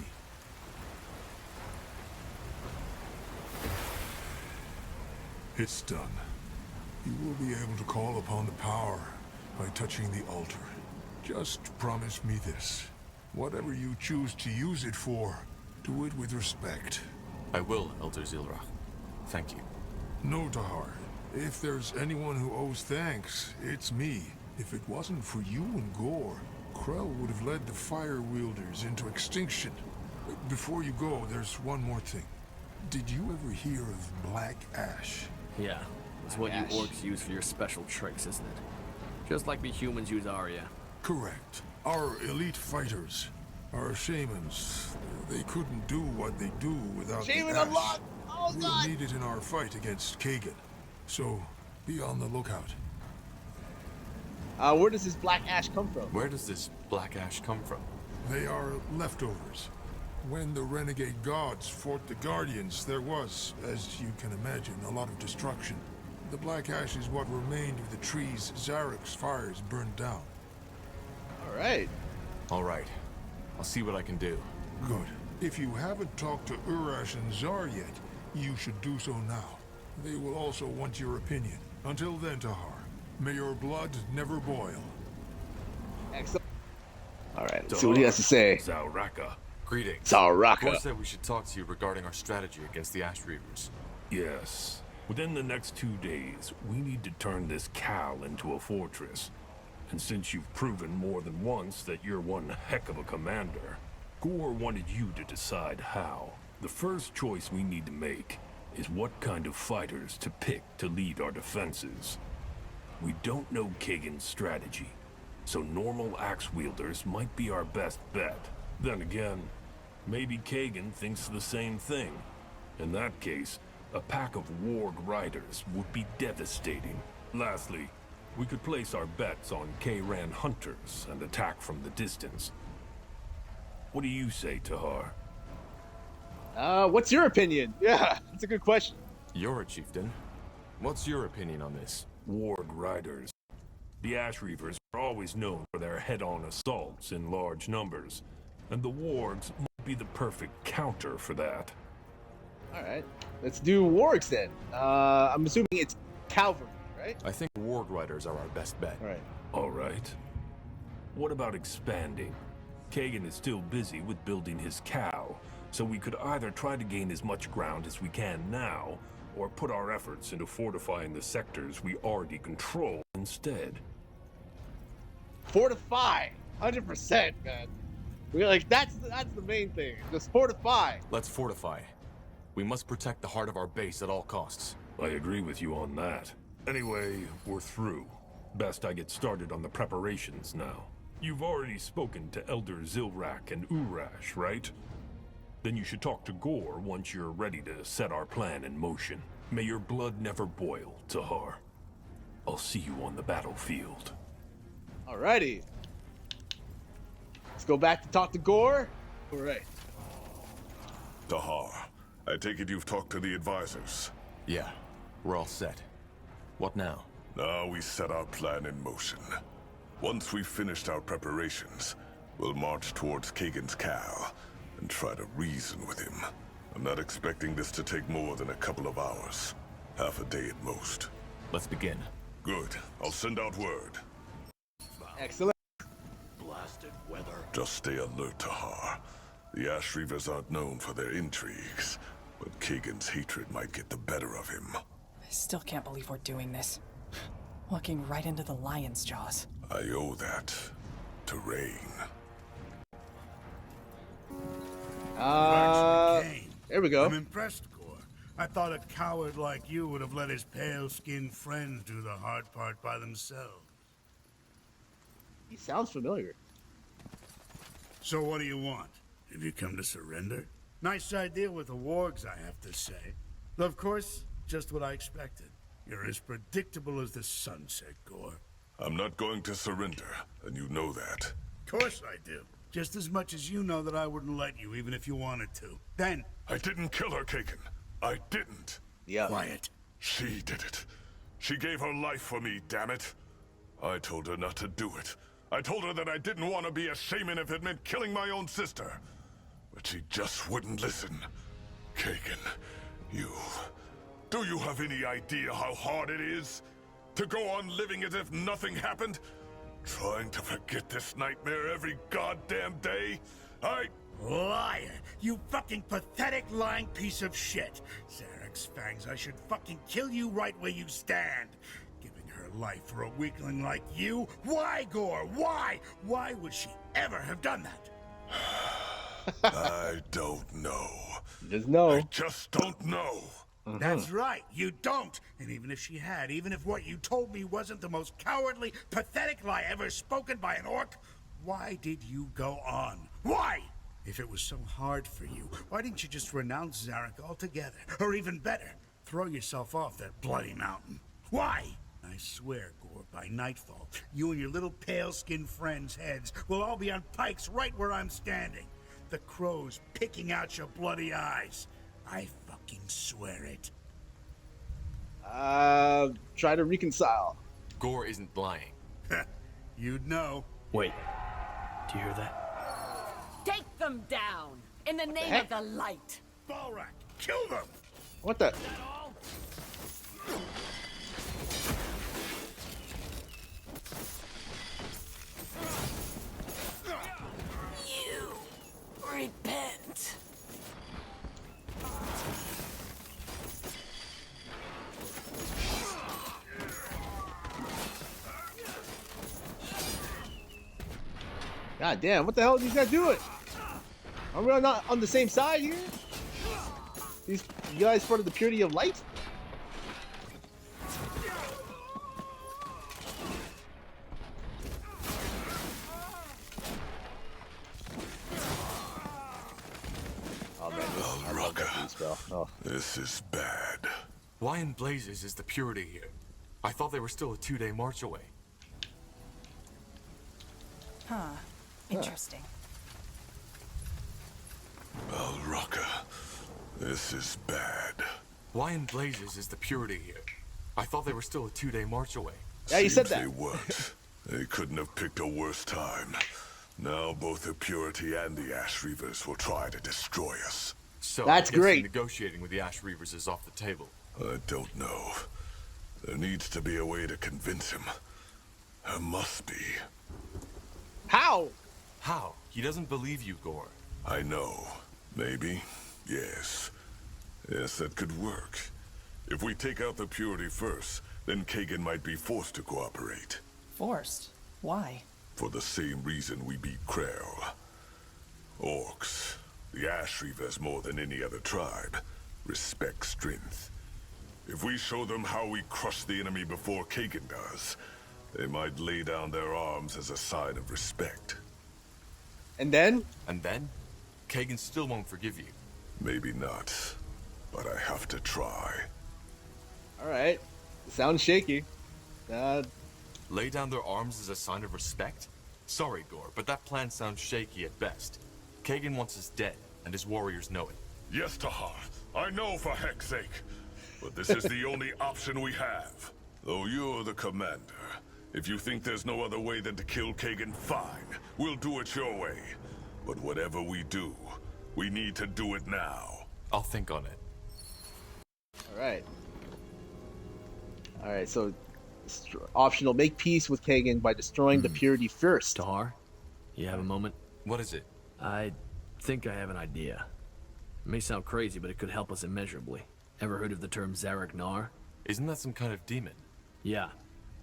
It's done. You will be able to call upon the power by touching the altar. Just promise me this. Whatever you choose to use it for, do it with respect. I will, Elder Zilrach. Thank you. No, Tahar. If there's anyone who owes thanks, it's me. If it wasn't for you and Gore, Krell would have led the Fire Wielders into extinction. Before you go, there's one more thing. Did you ever hear of Black Ash? Yeah, it's what you orcs use for your special tricks, isn't it? Just like we humans use Arya. Correct. Our elite fighters, our shamans, they couldn't do what they do without Shaman the ash. unlocked! Oh We'll god! need it in our fight against Kagan. So, be on the lookout. Where does this black ash come from? Where does this black ash come from? They are leftovers. When the renegade gods fought the Guardians, there was, as you can imagine, a lot of destruction. The black ash is what remained of the trees Zarek's fires burned down. Alright. Alright. I'll see what I can do. Good. If you haven't talked to Urash and Zar yet, you should do so now. They will also want your opinion. Until then, Tahar, may your blood never boil. Excellent. Alright, let's see what he has to say. Zauraka. Greetings. Zauraka. Gore said we should talk to you regarding our strategy against the Ash Reavers. Yes. Within the next 2 days, we need to turn this cow into a fortress. And since you've proven more than once that you're one heck of a commander, Gore wanted you to decide how. The first choice we need to make is what kind of fighters to pick to lead our defenses. We don't know Kagan's strategy, so normal axe wielders might be our best bet. Then again, maybe Kagan thinks the same thing. In that case, a pack of warg riders would be devastating. Lastly, we could place our bets on K-Ran hunters and attack from the distance. What do you say, Tahar? What's your opinion? Yeah, that's a good question. You're a chieftain. What's your opinion on this? Warg riders. The Ash Reavers are always known for their head-on assaults in large numbers, and the wargs might be the perfect counter for that. Alright, let's do wargs then. I'm assuming it's cavalry, right? I think warg riders are our best bet. Alright. Alright. What about expanding? Kagan is still busy with building his cow, so we could either try to gain as much ground as we can now, or put our efforts into fortifying the sectors we already control instead. Fortify! 100%, man. We're like, that's the main thing. Just fortify. Let's fortify. We must protect the heart of our base at all costs. I agree with you on that. Anyway, we're through. Best I get started on the preparations now. You've already spoken to Elder Zilrak and Urash, right? Then you should talk to Gore once you're ready to set our plan in motion. May your blood never boil, Tahar. I'll see you on the battlefield. Alrighty. Let's go back to talk to Gore. Alright. Tahar, I take it you've talked to the advisors? Yeah, we're all set. What now? Now we set our plan in motion. Once we've finished our preparations, we'll march towards Kagan's Cal and try to reason with him. I'm not expecting this to take more than a couple of hours. Half a day at most. Let's begin. Good. I'll send out word. Excellent. Blasted weather. Just stay alert, Tahar. The Ash Reavers aren't known for their intrigues, but Kagan's hatred might get the better of him. I still can't believe we're doing this. Walking right into the lion's jaws. I owe that to Rain. There we go. I'm impressed, Gore. I thought a coward like you would have let his pale-skinned friends do the hard part by themselves. He sounds familiar. So what do you want? Have you come to surrender? Nice idea with the wargs, I have to say. Though, of course, just what I expected. You're as predictable as the sunset, Gore. I'm not going to surrender, and you know that. Of course I do. Just as much as you know that I wouldn't let you, even if you wanted to. Then... I didn't kill her, Kagan. I didn't. Yeah. Quiet. She did it. She gave her life for me, damn it. I told her not to do it. I told her that I didn't want to be a shaman if it meant killing my own sister. But she just wouldn't listen. Kagan, you... Do you have any idea how hard it is? To go on living as if nothing happened? Trying to forget this nightmare every goddamn day? Liar! You fucking pathetic lying piece of shit! Zarek's fangs, I should fucking kill you right where you stand! Giving her life for a weakling like you? Why, Gore? Why? Why would she ever have done that? I don't know. Just know. I just don't know. That's right, you don't! And even if she had, even if what you told me wasn't the most cowardly, pathetic lie ever spoken by an orc, why did you go on? Why? If it was so hard for you, why didn't you just renounce Zarek altogether? Or even better, throw yourself off that bloody mountain? Why? I swear, Gore, by nightfall, you and your little pale-skinned friends' heads will all be on pikes right where I'm standing. The crows picking out your bloody eyes. I fucking swear it. Try to reconcile. Gore isn't lying. You'd know. Wait. Do you hear that? Take them down! In the name of the light! Balrak, kill them! What the? You repent. God damn, what the hell are these guys doing? Are we not on the same side here? These you guys part of the purity of light? Oh man, I love that spell. Oh. This is bad. Why in blazes is the purity here? I thought they were still a 2-day march away. Huh. Interesting. Alraka, this is bad. Why in blazes is the purity here? I thought they were still a 2-day march away. Yeah, you said that. They weren't. They couldn't have picked a worse time. Now both the Purity and the Ash Reavers will try to destroy us. So that's I guess great. Negotiating with the Ash Reavers is off the table. I don't know. There needs to be a way to convince him. There must be. How? How? He doesn't believe you, Gore. I know. Maybe. Yes. Yes, that could work. If we take out the Purity first, then Kagan might be forced to cooperate. Forced? Why? For the same reason we beat Krell. Orcs, the Ash Reavers more than any other tribe, respect strength. If we show them how we crush the enemy before Kagan does, they might lay down their arms as a sign of respect. And then? And then? Kagan still won't forgive you. Maybe not, but I have to try. Alright. Sounds shaky. Lay down their arms as a sign of respect? Sorry, Gore, but that plan sounds shaky at best. Kagan wants us dead, and his warriors know it. Yes, Tahar. I know for heck's sake. But this is the only option we have. Though you're the commander, if you think there's no other way than to kill Kagan, fine. We'll do it your way. But whatever we do, we need to do it now. I'll think on it. Alright. Alright, so optional, make peace with Kagan by destroying the purity first. Tahar, you have a moment? What is it? I think I have an idea. It may sound crazy, but it could help us immeasurably. Ever heard of the term Zarek Nar? Isn't that some kind of demon? Yeah.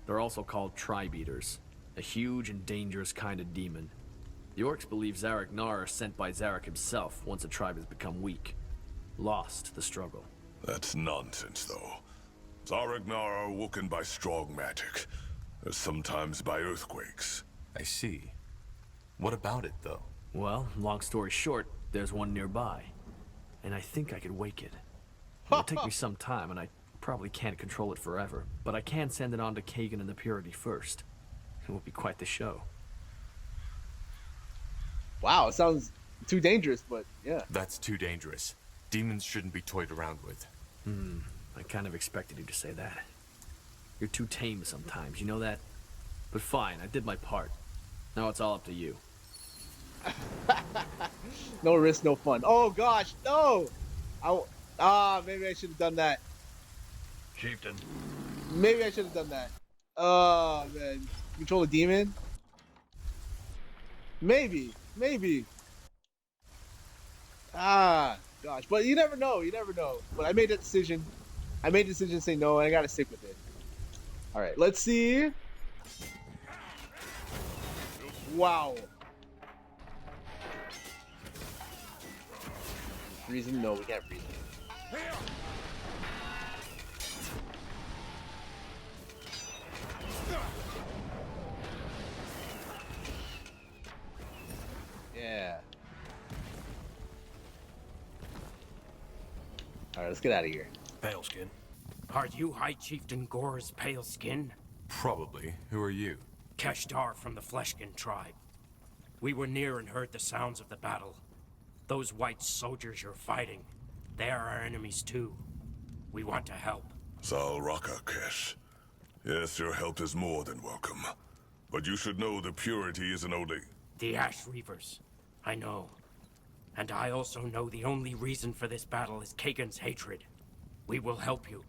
They're also called tribe eaters. A huge and dangerous kind of demon. The orcs believe Zarek Nar are sent by Zarek himself once a tribe has become weak. Lost to the struggle. That's nonsense, though. Zaragnar are woken by strong magic, sometimes by earthquakes. I see. What about it, though? Well, long story short, there's one nearby. And I think I could wake it. It'll take me some time, and I probably can't control it forever, but I can send it on to Kagan and the Purity first. It will be quite the show. Wow, it sounds too dangerous, but yeah. That's too dangerous. Demons shouldn't be toyed around with. I kind of expected you to say that. You're too tame sometimes, you know that? But fine, I did my part. Now it's all up to you. No risk, no fun. Oh gosh, no! Maybe I should have done that. Chieftain. Maybe I should have done that. Oh man, control a demon? Maybe. Gosh, but you never know. But I made that decision. To say no, and I gotta stick with it. All right, let's see. Wow. Reason? No, we can't reason. Yeah. Alright, let's get out of here. Pale Skin. Are you High Chieftain Gore's Pale Skin? Probably. Who are you? Keshtar from the Fleshkin tribe. We were near and heard the sounds of the battle. Those white soldiers you're fighting, they are our enemies too. We want to help. Zal Raka, Kesh. Yes, your help is more than welcome. But you should know the purity isn't only... The Ash Reavers. I know. And I also know the only reason for this battle is Kagan's hatred. We will help you.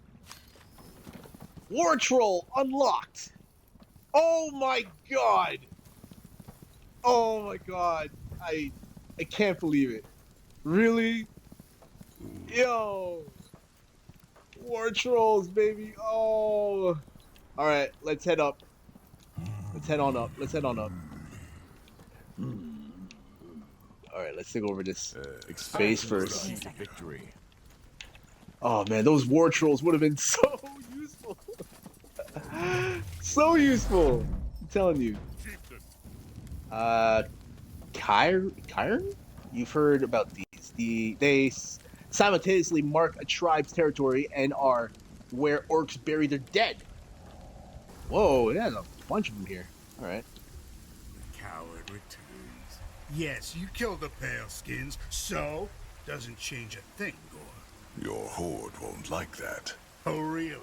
War Troll unlocked! Oh my god! Oh my god. I can't believe it. Really? Yo! War Trolls, baby. Oh! Alright, let's head up. Let's head on up. Alright, let's take over this space first. Victory. Oh man, those war trolls would have been so useful. So useful. I'm telling you. Kyron? You've heard about these. They simultaneously mark a tribe's territory and are where orcs bury their dead. Whoa, there's a bunch of them here. Alright. The coward returns. Yes, you killed the Pale Skins, so doesn't change a thing, Gore. Your horde won't like that. Oh, really?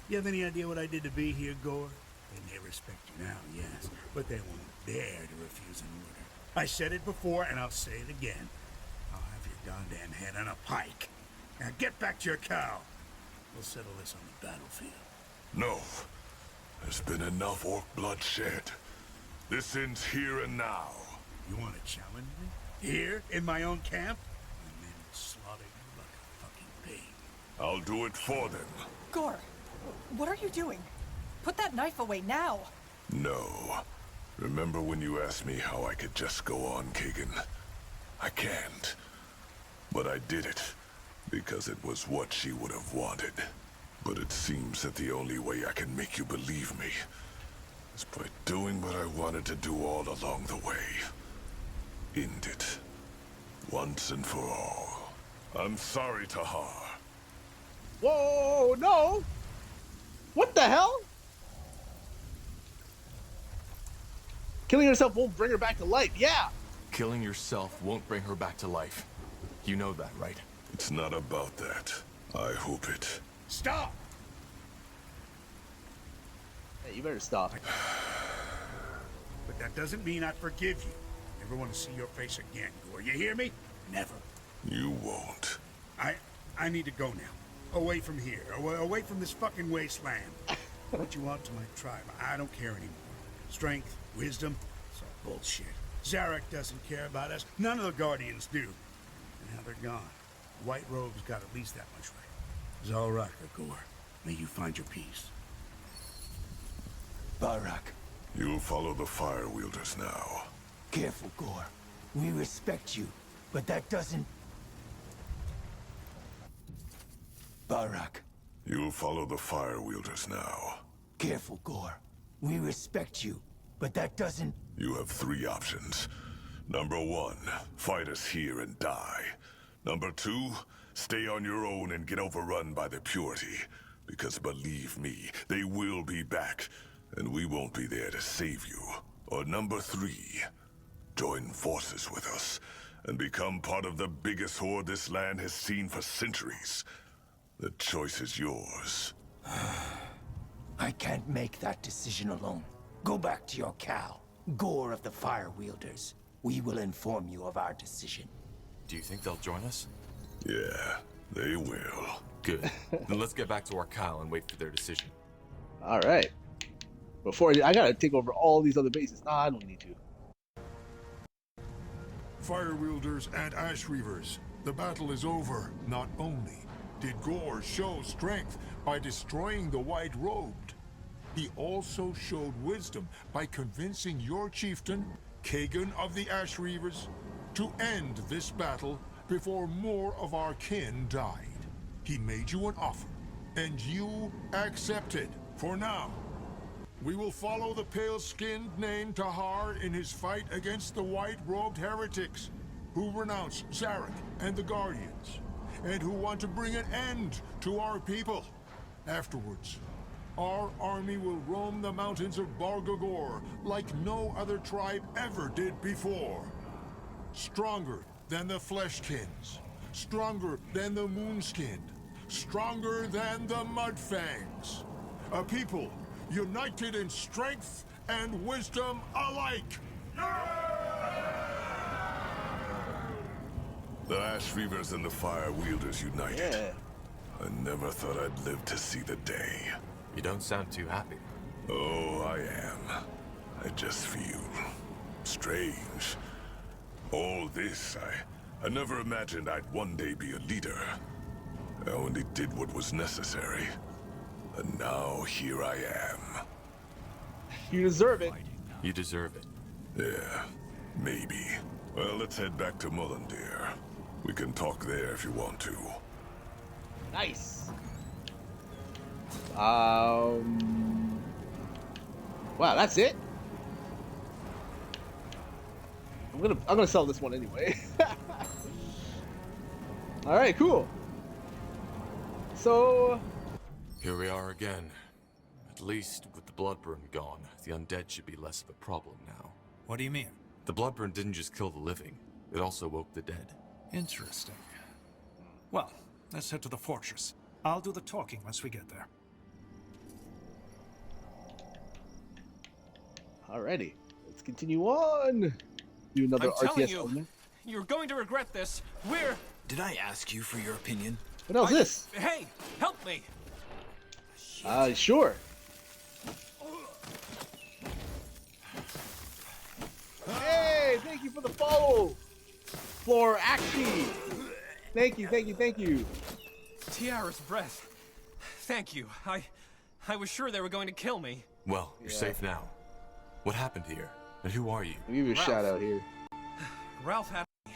You have any idea what I did to be here, Gore? They may respect you now, yes, but they won't dare to refuse an order. I said it before, and I'll say it again. I'll have your goddamn head on a pike. Now get back to your cow. We'll settle this on the battlefield. No. There's been enough orc blood shed. This ends here and now. You want to challenge me? Here, in my own camp? And then slaughter you like a fucking pig. I'll do it for them. Gore, what are you doing? Put that knife away now. No. Remember when you asked me how I could just go on, Kagan? I can't. But I did it, because it was what she would have wanted. But it seems that the only way I can make you believe me is by doing what I wanted to do all along the way. End it. Once and for all. I'm sorry, Tahar. Whoa, no! What the hell? Killing herself won't bring her back to life, yeah! Killing yourself won't bring her back to life. You know that, right? It's not about that. I hope it. Stop! Hey, you better stop. But that doesn't mean I forgive you. Never want to see your face again, Gore. You hear me? Never. You won't. I need to go now. Away from here. Away from this fucking wasteland. What you want to my tribe, I don't care anymore. Strength, wisdom, it's all bullshit. Zarek doesn't care about us. None of the Guardians do. And now they're gone. The White Robe's got at least that much right. Zalraka, Gore. May you find your peace. Barak. You'll follow the Fire Wielders now. Careful, Gore. We respect you, but that doesn't... Barak. You'll follow the Fire Wielders now. Careful, Gore. We respect you, but that doesn't... You have 3 options. Number 1, fight us here and die. Number 2, stay on your own and get overrun by the Purity. Because believe me, they will be back, and we won't be there to save you. Or number 3, join forces with us, and become part of the biggest horde this land has seen for centuries. The choice is yours. I can't make that decision alone. Go back to your Cal, Gore of the Fire Wielders. We will inform you of our decision. Do you think they'll join us? Yeah, they will. Good. Then let's get back to our Cal and wait for their decision. All right. Before I gotta take over all these other bases. Nah, I don't need to. Fire Wielders and Ash Reavers, the battle is over. Not only did Gore show strength by destroying the White Robed, he also showed wisdom by convincing your chieftain, Kagan of the Ash Reavers, to end this battle before more of our kin died. He made you an offer, and you accepted. For now, we will follow the pale-skinned named Tahar in his fight against the white-robed heretics who renounce Zarek and the Guardians, and who want to bring an end to our people. Afterwards, our army will roam the mountains of Bargagor like no other tribe ever did before. Stronger than the Fleshkins, stronger than the Moonskinned, stronger than the Mudfangs. A people united in strength and wisdom alike. The Ash Reavers and the Fire Wielders united. Yeah. I never thought I'd live to see the day. You don't sound too happy. Oh, I am. I just feel strange. All this, I never imagined I'd one day be a leader. I only did what was necessary. And now here I am. You deserve it. You deserve it. Yeah, maybe. Well, let's head back to Mullendeer. We can talk there if you want to. Nice. Wow, that's it. I'm gonna sell this one anyway. All right, cool. So here we are again. At least with the Bloodburn gone, the undead should be less of a problem now. What do you mean? The Bloodburn didn't just kill the living, it also woke the dead. Interesting. Well, let's head to the fortress. I'll do the talking once we get there. alrighty, let's continue on. Do another I'm telling RTS you, element. you're going to regret this. We're... Did I ask you for your opinion? What else is this? Hey, help me! Sure. Hey, thank you for the follow. For Axie. Thank you, thank you, thank you. Tiara's breath. Thank you. I was sure they were going to kill me. Well, you're safe now. What happened here? And who are you? I'll give you a shout out here. Ralph had me.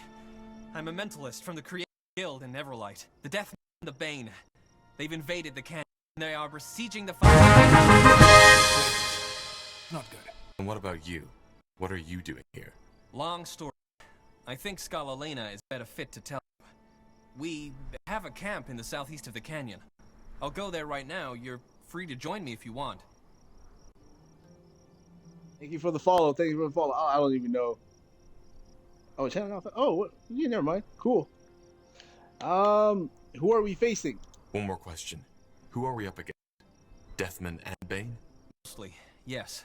I'm a mentalist from the Creative Guild in Everlight. The Death and the Bane. They've invaded the canyon. They are besieging the fire. Not good. And what about you? What are you doing here? Long story. I think Skalalena is better fit to tell you. We have a camp in the southeast of the canyon. I'll go there right now. You're free to join me if you want. Thank you for the follow. Thank you for the follow. Oh, I don't even know. Oh, channel. Oh, what? Yeah, never mind. Cool. Who are we facing? One more question. Who are we up against? Deathman and Bane? Mostly, yes.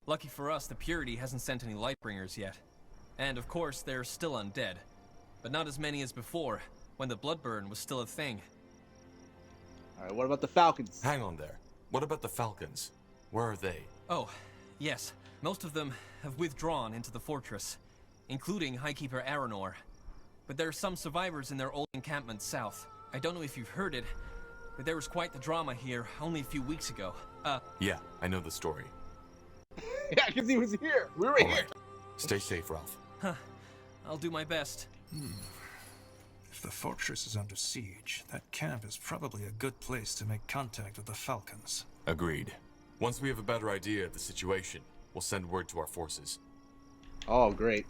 Lucky for us, the Purity hasn't sent any Lightbringers yet. And of course, they're still undead. But not as many as before, when the Bloodburn was still a thing. Alright, what about the Falcons? Hang on there. What about the Falcons? Where are they? Oh, yes. Most of them have withdrawn into the fortress, including Highkeeper Aranor. But there are some survivors in their old encampment south. I don't know if you've heard it, but there was quite the drama here only a few weeks ago. Yeah, I know the story. Yeah, because he was here. We were here. Stay safe, Ralph. Huh. I'll do my best. If the fortress is under siege, that camp is probably a good place to make contact with the Falcons. Agreed. Once we have a better idea of the situation, we'll send word to our forces. Oh, great.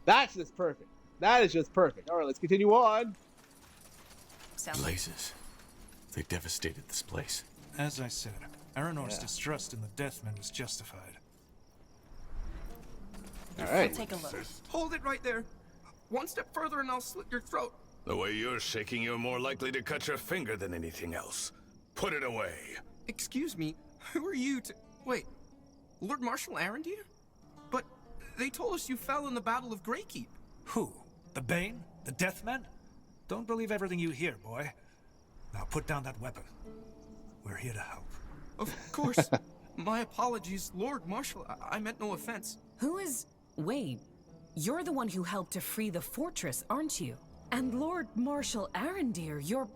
That's just perfect. That is just perfect. All right, let's continue on. Blazes. They devastated this place. As I said, Aranor's distrust in the Deathmen is justified. All right. Take a look. Hold it right there. One step further and I'll slit your throat. The way you're shaking, you're more likely to cut your finger than anything else. Put it away. Excuse me, who are you to... Wait, Lord Marshal Arendir? But they told us you fell in the Battle of Greykeep. Who? The Bane? The Deathmen? Don't believe everything you hear, boy. Now put down that weapon. We're here to help. Of course. My apologies, Lord Marshal. I meant no offense. Who is... Wait, you're the one who helped to free the fortress, aren't you? And Lord Marshal Arendir, you're...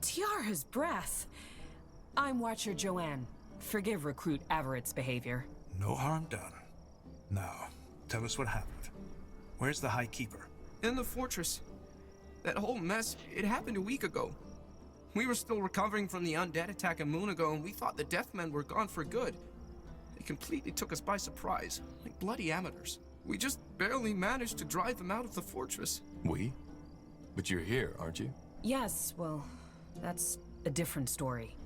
Tiara's breath. I'm Watcher Joanne. Forgive Recruit Averett's behavior. No harm done. Now, tell us what happened. Where's the High Keeper? In the fortress. That whole mess, it happened a week ago. We were still recovering from the undead attack a moon ago, and we thought the Deathmen were gone for good. They completely took us by surprise, like bloody amateurs. We just barely managed to drive them out of the fortress. We? But you're here, aren't you? Yes, well, that's a different story.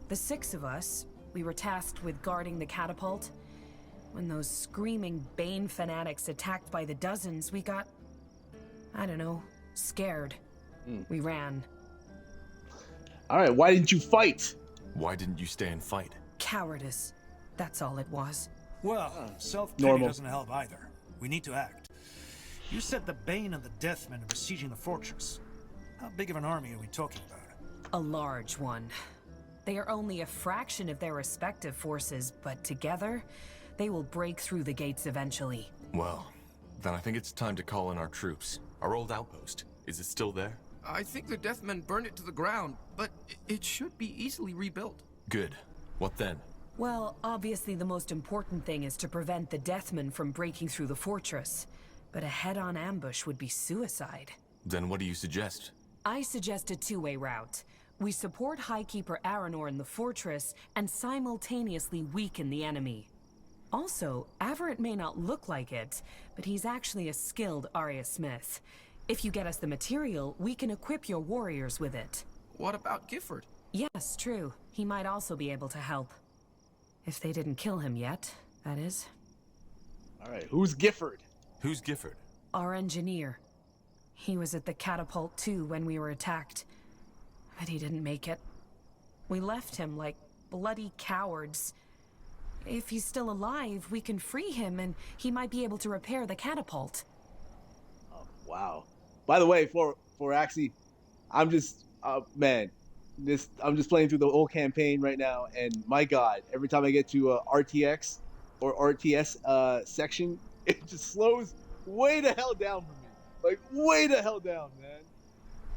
The 6 of us, we were tasked with guarding the catapult. When those screaming Bane fanatics attacked by the dozens, we got... I don't know, scared. We ran. Alright, why didn't you fight? Why didn't you stay and fight? Cowardice. That's all it was. Well, self-pity doesn't help either. We need to act. You said the Bane and the Deathmen are besieging the fortress. How big of an army are we talking about? A large one. They are only a fraction of their respective forces, but together, they will break through the gates eventually. Well, then I think it's time to call in our troops. Our old outpost. Is it still there? I think the Deathmen burned it to the ground, but it should be easily rebuilt. Good. What then? Well, obviously the most important thing is to prevent the Deathmen from breaking through the fortress. But a head-on ambush would be suicide. Then what do you suggest? I suggest a two-way route. We support Highkeeper Aranor in the fortress and simultaneously weaken the enemy. Also, Averett may not look like it, but he's actually a skilled Arya Smith. If you get us the material, we can equip your warriors with it. What about Gifford? Yes, true. He might also be able to help. If they didn't kill him yet, that is. Alright, who's Gifford? Who's Gifford? Our engineer. He was at the catapult too when we were attacked. But he didn't make it. We left him like bloody cowards. If he's still alive, we can free him and he might be able to repair the catapult. Oh, wow. By the way, for Axie, I'm just man, I'm just playing through the whole campaign right now, and my God, every time I get to RTX or RTS section, it just slows way the hell down for me. Like way the hell down, man.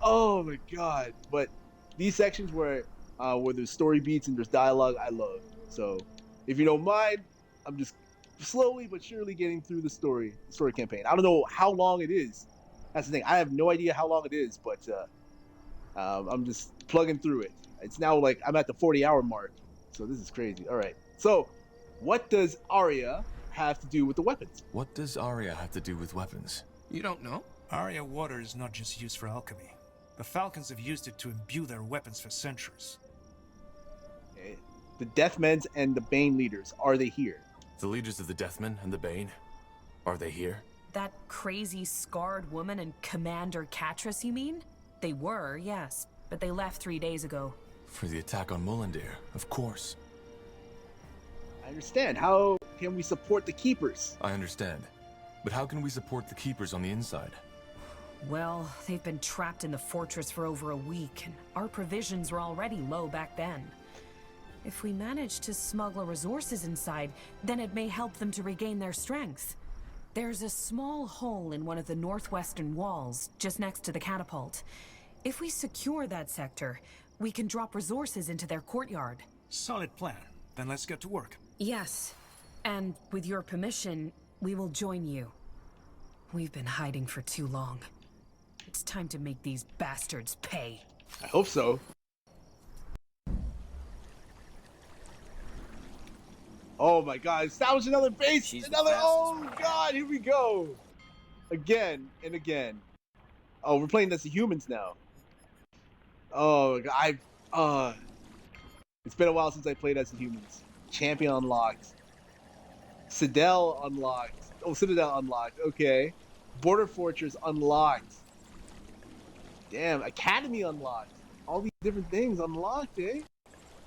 Oh my God. But these sections where there's story beats and there's dialogue, I love. So if you don't mind, I'm just slowly but surely getting through the story campaign. I don't know how long it is. That's the thing. I have no idea how long it is, but I'm just plugging through it. It's now like I'm at the 40-hour mark, so this is crazy. All right. So, what does Arya have to do with the weapons? What does Arya have to do with weapons? You don't know? Arya water is not just used for alchemy. The Falcons have used it to imbue their weapons for centuries. Okay. The Deathmen's and the Bane leaders, are they here? The leaders of the Deathmen and the Bane, are they here? That crazy scarred woman and Commander Catrus, you mean? They were, yes, but they left 3 days ago. For the attack on Mullendir, of course. I understand. How can we support the keepers? I understand. But how can we support the keepers on the inside? Well, they've been trapped in the fortress for over a week, and our provisions were already low back then. If we manage to smuggle resources inside, then it may help them to regain their strength. There's a small hole in one of the northwestern walls, just next to the catapult. If we secure that sector, we can drop resources into their courtyard. Solid plan. Then let's get to work. Yes. And with your permission, we will join you. We've been hiding for too long. It's time to make these bastards pay. I hope so. Oh my god, establish another base! Oh god, here we go! Again and again. Oh, we're playing as the humans now. Oh, it's been a while since I played as the humans. Champion unlocked. Citadel unlocked. Oh, Citadel unlocked. Okay. Border Fortress unlocked. Damn, Academy unlocked. All these different things unlocked, eh?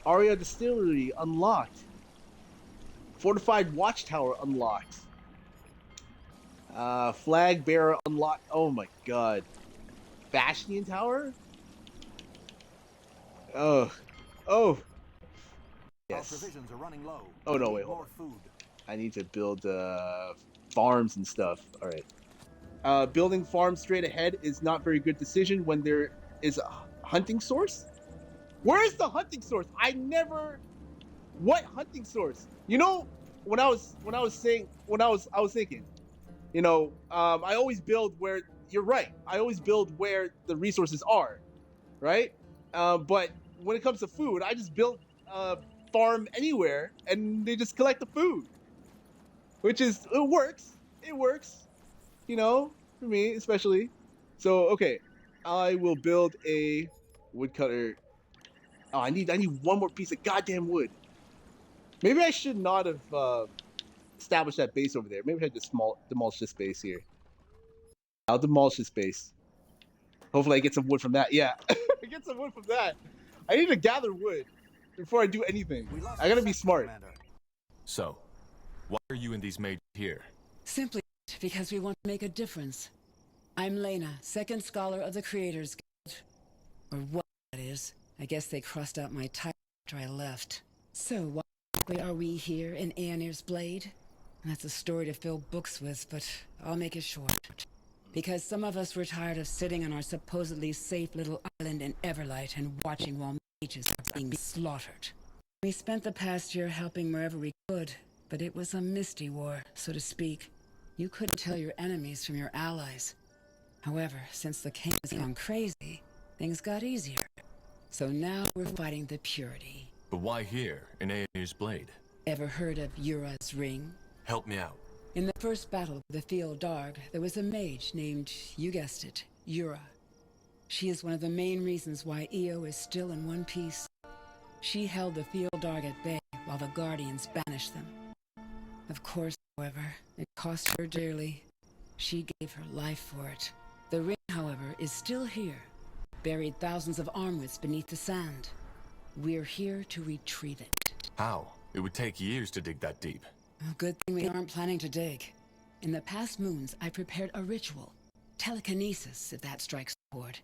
Aria Distillery unlocked. Fortified Watchtower unlocked. Flag Bearer unlocked. Oh my god. Bastion Tower? Oh. Oh. Yes. Our provisions are running low. Oh no, wait, hold on. Food. I need to build farms and stuff. Alright. Building farms straight ahead is not very good decision when there is a hunting source. Where's the hunting source? What hunting source? You know, when I was thinking, you know, I always build where you're right. I always build where the resources are, right? But when it comes to food, I just build a farm anywhere and they just collect the food, which is it works. You know, for me especially. So okay, I will build a woodcutter. Oh, I need one more piece of goddamn wood. Maybe I should not have established that base over there. Maybe I should just demolish this base here. I'll demolish this base. Hopefully I get some wood from that. Yeah, I get some wood from that. I need to gather wood before I do anything. I gotta be smart. So, why are you and these mages here? Simply because we want to make a difference. I'm Lena, second scholar of the Creators Guild. Or what that is. I guess they crossed out my title after I left. So why exactly are we here in Aeonir's Blade? That's a story to fill books with, but I'll make it short. Because some of us were tired of sitting on our supposedly safe little island in Everlight and watching while mages are being slaughtered. We spent the past year helping wherever we could, but it was a misty war, so to speak. You couldn't tell your enemies from your allies. However, since the king has gone crazy, things got easier. So now we're fighting the Purity. But why here, in Aeonir's Blade? Ever heard of Yura's Ring? Help me out. In the first battle with the Field Darg, there was a mage named, you guessed it, Yura. She is one of the main reasons why Io is still in one piece. She held the Field Darg at bay while the Guardians banished them. Of course, however, it cost her dearly. She gave her life for it. The ring, however, is still here, buried thousands of armwits beneath the sand. We're here to retrieve it. How? It would take years to dig that deep. Well, good thing we aren't planning to dig. In the past moons, I prepared a ritual. Telekinesis, if that strikes a chord.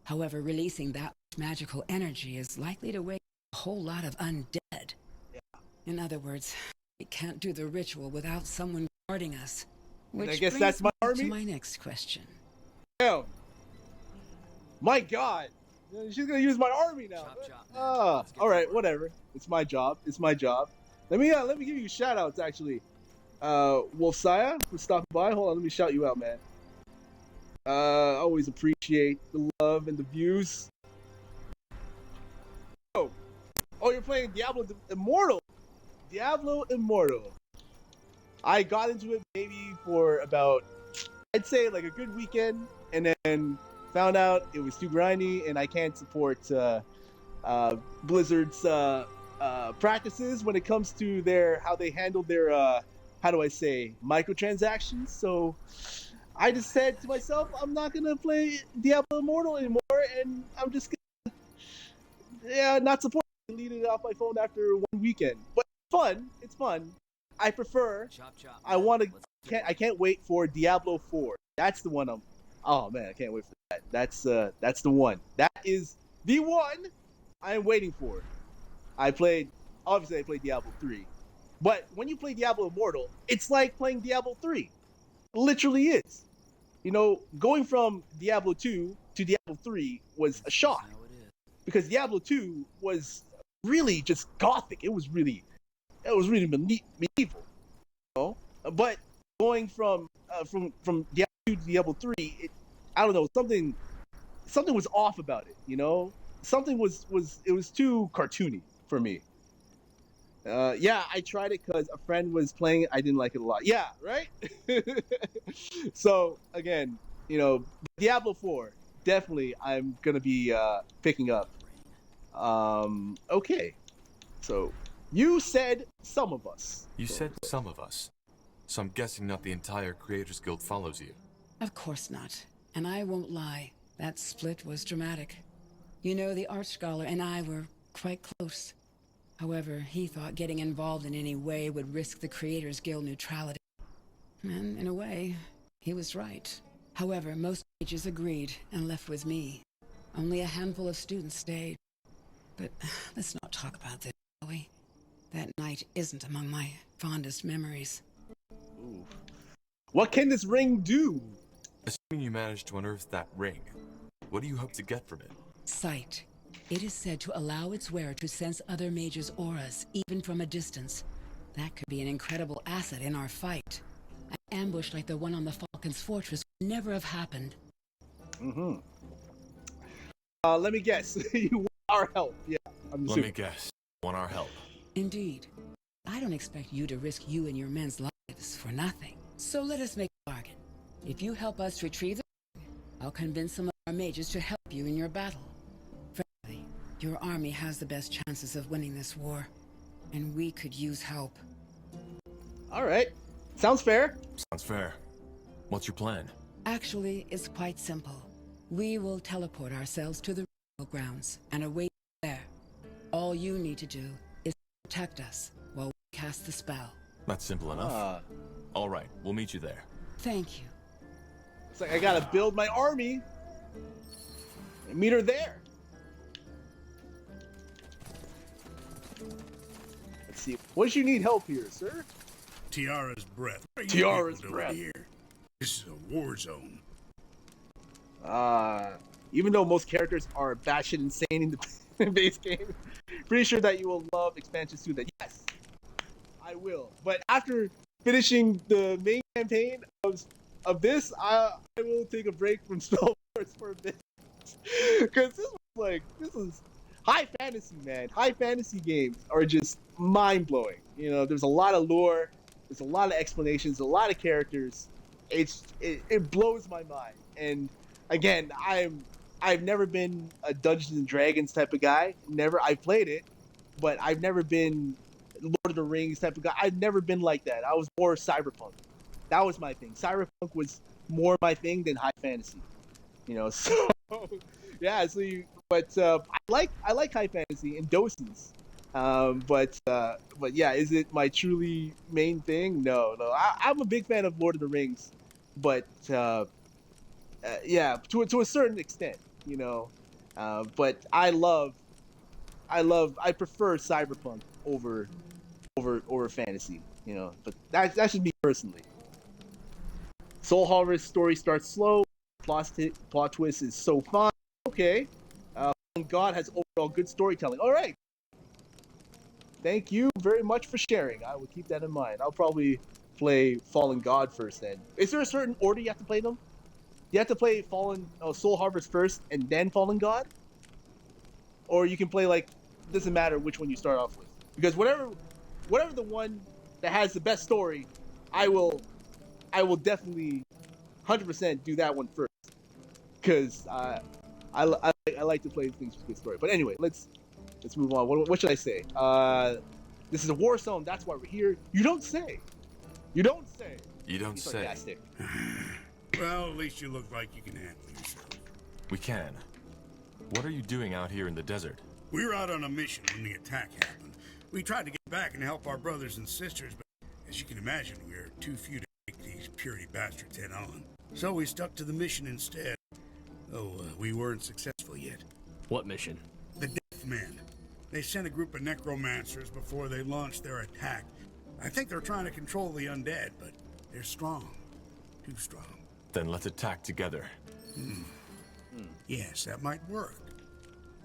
However, releasing that magical energy is likely to wake a whole lot of undead. In other words, we can't do the ritual without someone guarding us. Which I guess brings that's my me army? to my next question. Damn. My god. She's gonna use my army now. All right, whatever. It's my job. Let me give you shout outs actually. Wolfsaya for stopping by. Hold on, let me shout you out, man. Always appreciate the love and the views. Oh, you're playing Diablo Immortal. I got into it maybe for about, I'd say like a good weekend, and then found out it was too grindy and I can't support Blizzard's practices when it comes to how they handle their how do I say, microtransactions. So I just said to myself, I'm not gonna play Diablo Immortal anymore, and I'm just gonna not support it, delete it off my phone after one weekend. But fun. It's fun. I prefer. I want to. I can't wait for Diablo 4. That's the one. Oh man, I can't wait for that. That's the one. That is the one I am waiting for. Obviously I played Diablo 3. But when you play Diablo Immortal, it's like playing Diablo 3. It literally is. You know, going from Diablo 2 to Diablo 3 was a shock. Because Diablo 2 was really just gothic. It was really medieval. You know? But going from Diablo 2 to Diablo 3, I don't know, something was off about it, you know? Something was too cartoony for me. Yeah, I tried it because a friend was playing it. I didn't like it a lot. Yeah, right? So, again, you know, Diablo 4, definitely I'm going to be picking up. Okay. So, you said some of us. You said some of us. So I'm guessing not the entire Creators Guild follows you. Of course not. And I won't lie, that split was dramatic. You know, the art scholar and I were quite close. However, he thought getting involved in any way would risk the Creators Guild neutrality. And in a way, he was right. However, most mages agreed and left with me. Only a handful of students stayed. But let's not talk about this, shall we? That night isn't among my fondest memories. Ooh. What can this ring do? Assuming you managed to unearth that ring, what do you hope to get from it? Sight. It is said to allow its wearer to sense other mages' auras, even from a distance. That could be an incredible asset in our fight. An ambush like the one on the Falcon's Fortress would never have happened. Mm-hmm. Let me guess. You want our help. Yeah, I'm assuming. Let me guess. Want our help? Indeed. I don't expect you to risk you and your men's lives for nothing. So let us make a bargain. If you help us retrieve the ring, I'll convince some of our mages to help you in your battle. Frankly, your army has the best chances of winning this war, and we could use help. All right. Sounds fair. Sounds fair. What's your plan? Actually, it's quite simple. We will teleport ourselves to the grounds and await there. All you need to do is protect us while we cast the spell. That's simple enough. All right, we'll meet you there. Thank you. It's like I gotta build my army and meet her there. Let's see. What do you need help here, sir? Tiara's breath. What are you Tiara's people doing breath. Here? This is a war zone. Even though most characters are batshit insane in the base game, pretty sure that you will love expansions too. That yes, I will. But after finishing the main campaign of this, I will take a break from Spellforce for a bit because this is high fantasy, man. High fantasy games are just mind blowing. You know, there's a lot of lore, there's a lot of explanations, a lot of characters. It blows my mind. And again, I've never been a Dungeons and Dragons type of guy. I've played it, but I've never been Lord of the Rings type of guy. I've never been like that. I was more cyberpunk. That was my thing. Cyberpunk was more my thing than high fantasy. You know, so yeah. But I like high fantasy in doses. But yeah, is it my truly main thing? No. I'm a big fan of Lord of the Rings, but yeah, to a certain extent, you know. But I prefer cyberpunk over fantasy, you know. But that's just me personally. Soul Harvest story starts slow. Plot twist is so fun. Okay. God has overall good storytelling. All right. Thank you very much for sharing. I will keep that in mind. I'll probably play Fallen God first then. Is there a certain order you have to play them? You have to play Soul Harvest first and then Fallen God? Or you can play doesn't matter which one you start off with. Because whatever the one that has the best story, I will definitely 100% do that one first. Because I like to play things with good story. But anyway, let's move on. What should I say? This is a war zone. That's why we're here. You don't say. You don't say. You don't say. Well, at least you look like you can handle yourself. We can. What are you doing out here in the desert? We were out on a mission when the attack happened. We tried to get back and help our brothers and sisters, but as you can imagine, we are too few to take these purity bastards head on. So we stuck to the mission instead. Though we weren't successful yet. What mission? The Death Men. They sent a group of necromancers before they launched their attack. I think they're trying to control the undead, but they're strong. Too strong. Then let's attack together. Yes, that might work.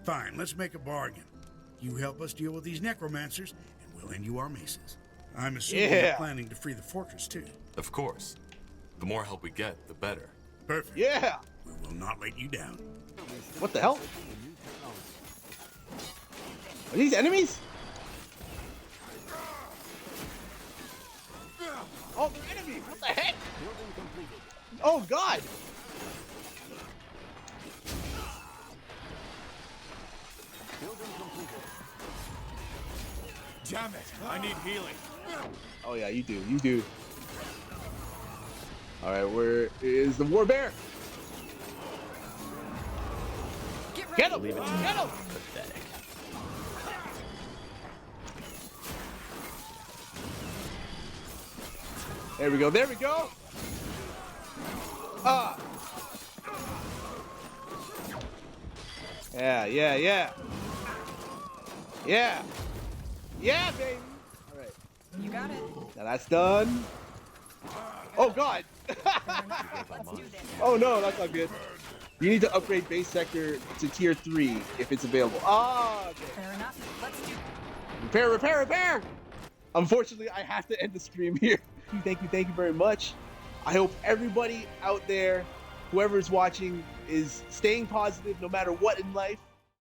Fine, let's make a bargain. You help us deal with these necromancers, and we'll lend you our maces. I'm assuming you're planning to free the fortress, too. Of course. The more help we get, the better. Perfect. Yeah! We will not let you down. What the hell? Are these enemies? Oh, they're enemies! What the heck? Oh, God! Damn it! I need healing. Oh yeah, you do. You do. All right, where is the war bear? Get him! Get him! Pathetic. There we go. There we go. Ah. Yeah, yeah, yeah. Yeah. Yeah, baby. All right. You got it. Now that's done. Oh, God. Let's do this. Oh, no, that's not good. You need to upgrade base sector to tier 3 if it's available. Ah, okay. Fair enough. Let's do. Repair, repair, repair! Unfortunately, I have to end the stream here. Thank you very much. I hope everybody out there, whoever's watching, is staying positive no matter what in life.